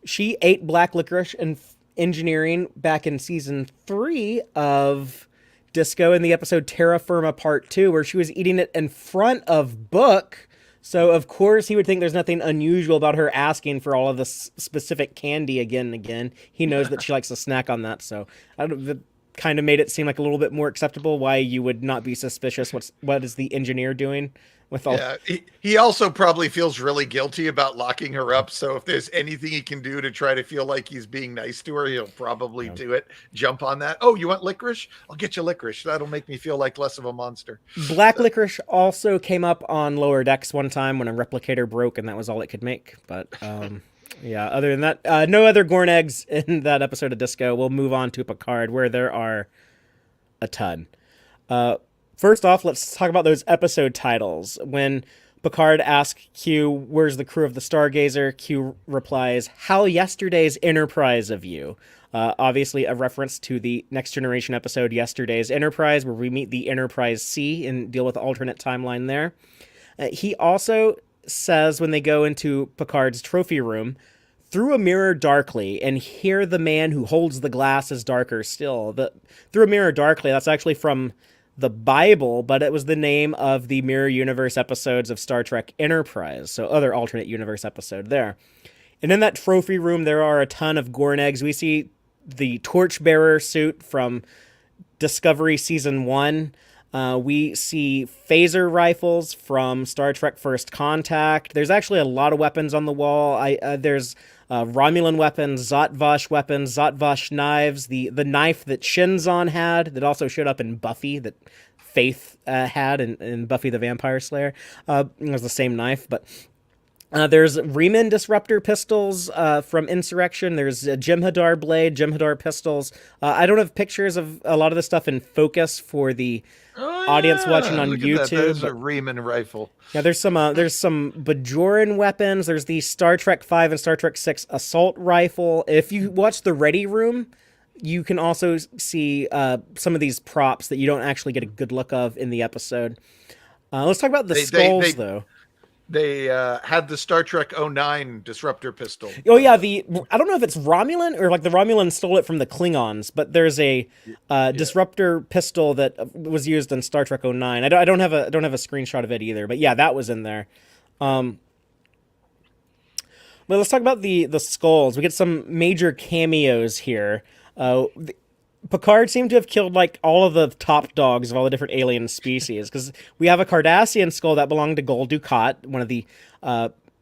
She ate black licorice in engineering back in season 3 of Disco in the episode Terra Firma Part 2, where she was eating it in front of Book. So, of course, he would think there's nothing unusual about her asking for all of this specific candy again and again. He knows that she likes to snack on that, so that kind of made it seem like a little bit more acceptable why you would not be suspicious. What is the engineer doing with all... Yeah, he also probably feels really guilty about locking her up, so if there's anything he can do to try to feel like he's being nice to her, he'll probably do it. Jump on that. Oh, you want licorice? I'll get you licorice. That'll make me feel like less of a monster. Black licorice also came up on Lower Decks one time when a replicator broke, and that was all it could make. But, yeah, other than that, no other Gorn eggs in that episode of Disco. We'll move on to Picard, where there are a ton. First off, let's talk about those episode titles. When Picard asks Q, where's the crew of the Stargazer? Q replies, how yesterday's Enterprise of you? Obviously a reference to the Next Generation episode Yesterday's Enterprise, where we meet the Enterprise C and deal with the alternate timeline there. He also says when they go into Picard's trophy room, through a mirror darkly, and here the man who holds the glass is darker still. Through a mirror darkly, that's actually from the Bible, but it was the name of the Mirror Universe episodes of Star Trek Enterprise, so other alternate universe episode there. And in that trophy room, there are a ton of Gorn eggs. We see the Torchbearer suit from Discovery Season 1. We see phaser rifles from Star Trek First Contact. There's actually a lot of weapons on the wall. There's Romulan weapons, Zot-Vash weapons, Zot-Vash knives, the knife that Shinzon had that also showed up in Buffy that Faith had in Buffy the Vampire Slayer. It was the same knife, but there's Riemann disruptor pistols from Insurrection. There's a Jem'Hadar blade, Jem'Hadar pistols. I don't have pictures of a lot of this stuff in focus for the audience watching on YouTube. There's a Riemann rifle. Yeah, there's some Bajoran weapons. There's the Star Trek 5 and Star Trek 6 assault rifle. If you watch the Ready Room, you can also see some of these props that you don't actually get a good look of in the episode. Let's talk about the skulls, though. They had the Star Trek 09 disruptor pistol. Oh yeah, I don't know if it's Romulan or like the Romulans stole it from the Klingons, but there's a disruptor pistol that was used in Star Trek 09. I don't have a screenshot of it either, but yeah, that was in there. Well, let's talk about the skulls. We get some major cameos here. Picard seemed to have killed like all of the top dogs of all the different alien species, because we have a Cardassian skull that belonged to Gul Dukat, one of the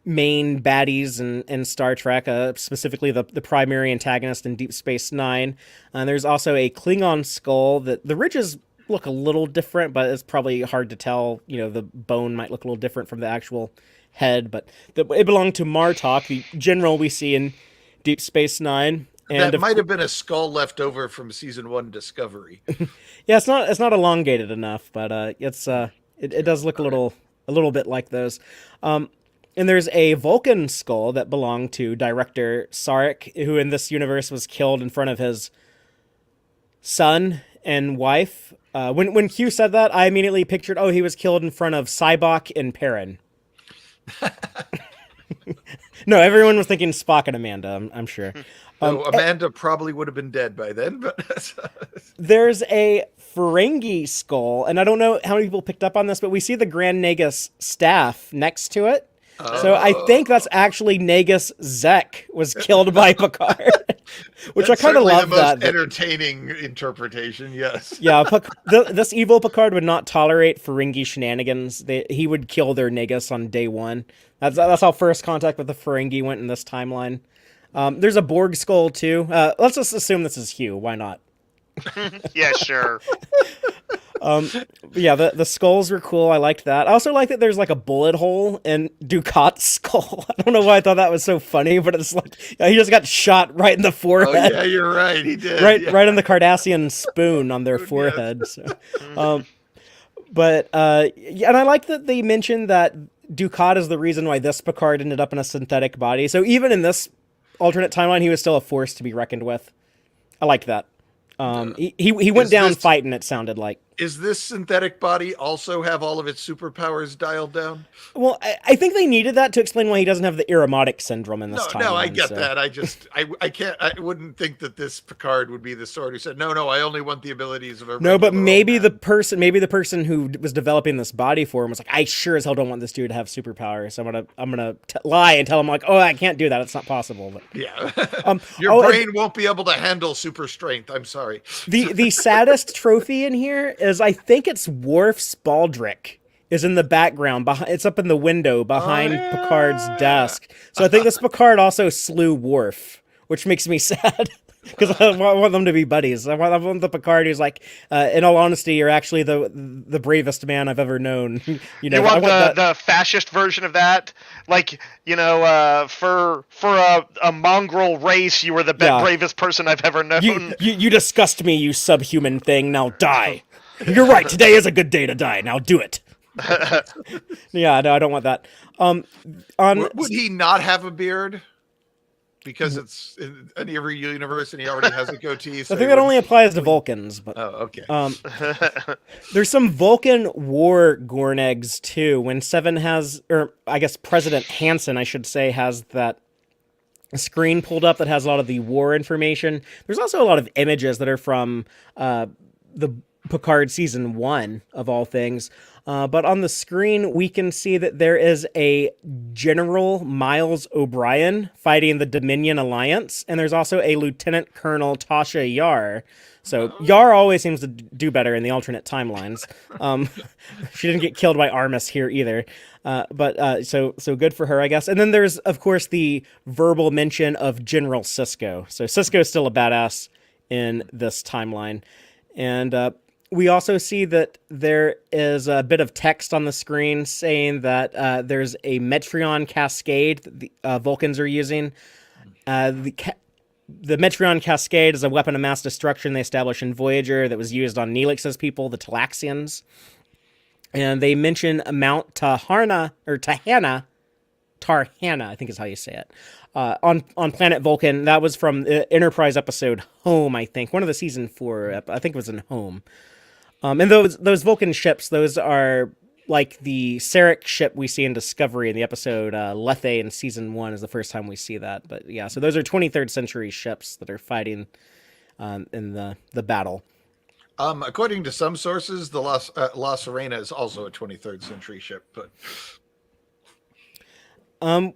main baddies in Star Trek, specifically the primary antagonist in Deep Space Nine. And there's also a Klingon skull that the ridges look a little different, but it's probably hard to tell. You know, the bone might look a little different from the actual head, but it belonged to Martok, the general we see in Deep Space Nine. And that might have been a skull left over from season 1 Discovery. Yeah, it's not elongated enough, but it does look a little bit like those. And there's a Vulcan skull that belonged to Director Sarek, who in this universe was killed in front of his son and wife. When Q said that, I immediately pictured, he was killed in front of Cybok and Perrin. No, everyone was thinking Spock and Amanda, I'm sure. Amanda probably would have been dead by then, but there's a Ferengi skull, and I don't know how many people picked up on this, but we see the Grand Nagus staff next to it. So I think that's actually Nagus Zek was killed by Picard, which that's I kind of love. The most entertaining interpretation, yes. Yeah, this evil Picard would not tolerate Ferengi shenanigans. He would kill their Nagus on day one. That's how first contact with the Ferengi went in this timeline. There's a Borg skull too. Let's just assume this is Hugh. Why not? Yeah, sure. Yeah, the skulls were cool. I liked that. I also like that there's like a bullet hole in Ducat's skull. I don't know why I thought that was so funny, but it's like he just got shot right in the forehead. Oh, yeah, you're right. He did. Right in the Cardassian spoon on their forehead. So. Yeah, and I like that they mentioned that Ducat is the reason why this Picard ended up in a synthetic body. So even in this alternate timeline, he was still a force to be reckoned with. I liked that. He went down fighting, it sounded like. Is this synthetic body also have all of its superpowers dialed down? Well, I think they needed that to explain why he doesn't have the Ironic syndrome in this timeline. No, I get that. I wouldn't think that this Picard would be the sort who said, no, I only want the abilities of a No, but maybe the person who was developing this body for him was like, I sure as hell don't want this dude to have superpowers. So I'm gonna lie and tell him like, I can't do that. It's not possible. But, yeah, your brain won't be able to handle super strength. I'm sorry. The saddest trophy in here is I think it's Worf's baldric is in the background. It's up in the window behind Picard's desk. So I think this Picard also slew Worf, which makes me sad because I want them to be buddies. I want the Picard who's like, in all honesty, you're actually the bravest man I've ever known. You want the fascist version of that? Like, for a mongrel race, you were the bravest person I've ever known. You disgust me, you subhuman thing. Now die. You're right. Today is a good day to die. Now do it. Yeah, no, I don't want that. Would he not have a beard? Because it's in every universe and he already has a goatee. So I think that only applies to Vulcans. But, okay. There's some Vulcan war Gornegs too. When Seven has, or I guess President Hansen, I should say, has that screen pulled up that has a lot of the war information. There's also a lot of images that are from the Picard season 1 of all things. But on the screen, we can see that there is a General Miles O'Brien fighting the Dominion Alliance, and there's also a Lieutenant Colonel Tasha Yar. So Yar always seems to do better in the alternate timelines. She didn't get killed by Armus here either. So good for her, I guess. And then there's, of course, the verbal mention of General Sisko. So Sisko is still a badass in this timeline. And we also see that there is a bit of text on the screen saying that there's a Metreon cascade that the Vulcans are using. The Metreon cascade is a weapon of mass destruction they established in Voyager that was used on Neelix's people, the Talaxians. And they mention Mount Tarhana, I think is how you say it, on planet Vulcan. That was from the Enterprise episode Home, I think. One of the season 4, I think it was in Home. And those Vulcan ships, those are like the Sarek ship we see in Discovery in the episode Lethe in season 1 is the first time we see that. But yeah, so those are 23rd century ships that are fighting in the battle. According to some sources, the La Serena is also a 23rd century ship. But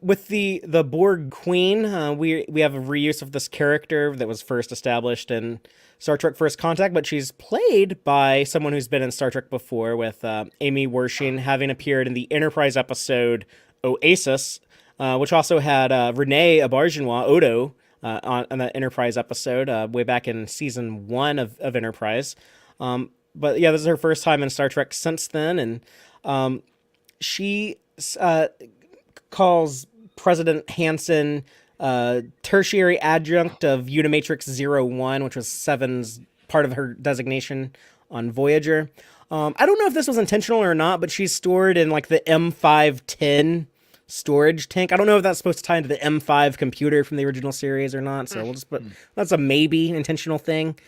with the Borg Queen, we have a reuse of this character that was first established in Star Trek First Contact, but she's played by someone who's been in Star Trek before, with Amy Wershing having appeared in the Enterprise episode Oasis, which also had Renee Auberjonois, Odo, on that Enterprise episode way back in season 1 of Enterprise. But yeah, this is her first time in Star Trek since then, and she calls President Hansen tertiary adjunct of Unimatrix 01, which was Seven's part of her designation on Voyager. I don't know if this was intentional or not, but she's stored in like the M510 storage tank. I don't know if that's supposed to tie into the M5 computer from the original series or not, so we'll just put that's a maybe intentional thing.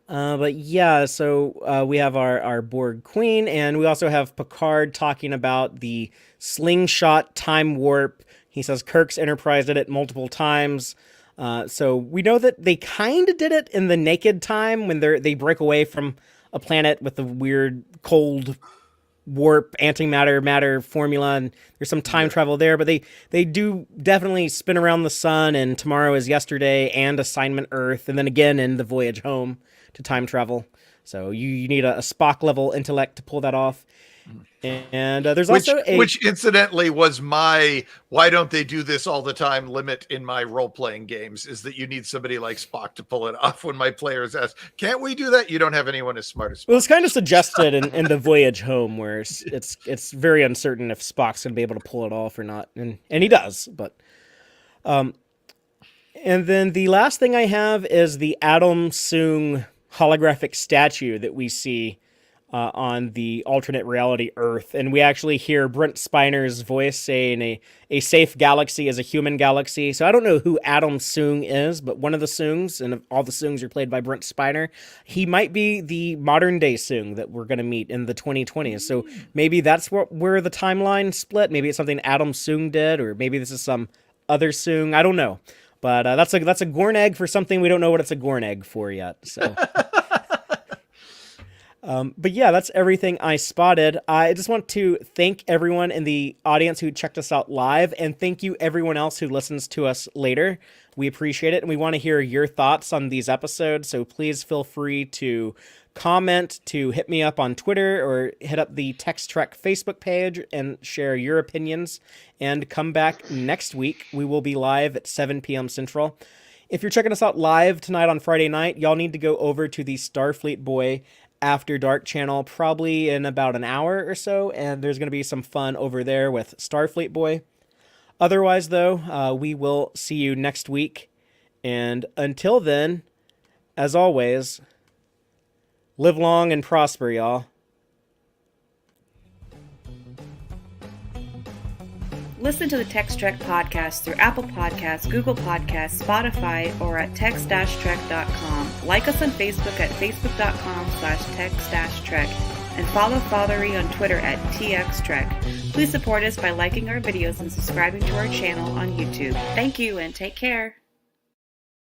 But yeah, so we have our Borg Queen, and we also have Picard talking about the slingshot time warp. He says Kirk's Enterprise did it multiple times. So we know that they kind of did it in the Naked Time when they break away from a planet with the weird cold warp antimatter formula, and there's some time travel there, but they do definitely spin around the sun, and Tomorrow is Yesterday and Assignment Earth, and then again in the Voyage Home to time travel. So you need a Spock level intellect to pull that off. And there's also which incidentally was my why don't they do this all the time limit in my role-playing games, is that you need somebody like Spock to pull it off. When my players ask, can't we do that? You don't have anyone as smart as Spock. Well, it's kind of suggested in the Voyage Home, where it's very uncertain if Spock's going to be able to pull it off or not, and he does. But and then the last thing I have is the Adam Soong holographic statue that we see on the alternate reality Earth. And we actually hear Brent Spiner's voice saying a safe galaxy is a human galaxy. So I don't know who Adam Soong is, but one of the Soongs, and all the Soongs are played by Brent Spiner. He might be the modern day Soong that we're going to meet in the 2020s. So maybe that's where the timeline split. Maybe it's something Adam Soong did, or maybe this is some other Soong. I don't know. But that's a Gorn egg for something we don't know what it's a Gorn egg for yet. So... but yeah, that's everything I spotted. I just want to thank everyone in the audience who checked us out live, and thank you everyone else who listens to us later. We appreciate it, and we want to hear your thoughts on these episodes, so please feel free to comment, to hit me up on Twitter, or hit up the Tex-Trek Facebook page and share your opinions, and come back next week. We will be live at 7 p.m. Central. If you're checking us out live tonight on Friday night, y'all need to go over to the Starfleet Boy After Dark channel probably in about an hour or so, and there's going to be some fun over there with Starfleet Boy. Otherwise, though, we will see you next week, and until then, as always, live long and prosper, y'all. Listen to the Tex-Trek podcast through Apple Podcasts, Google Podcasts, Spotify, or at tex-trek.com. Like us on Facebook at facebook.com/tex-trek, and follow Fathery on Twitter at TXTrek. Please support us by liking our videos and subscribing to our channel on YouTube. Thank you and take care.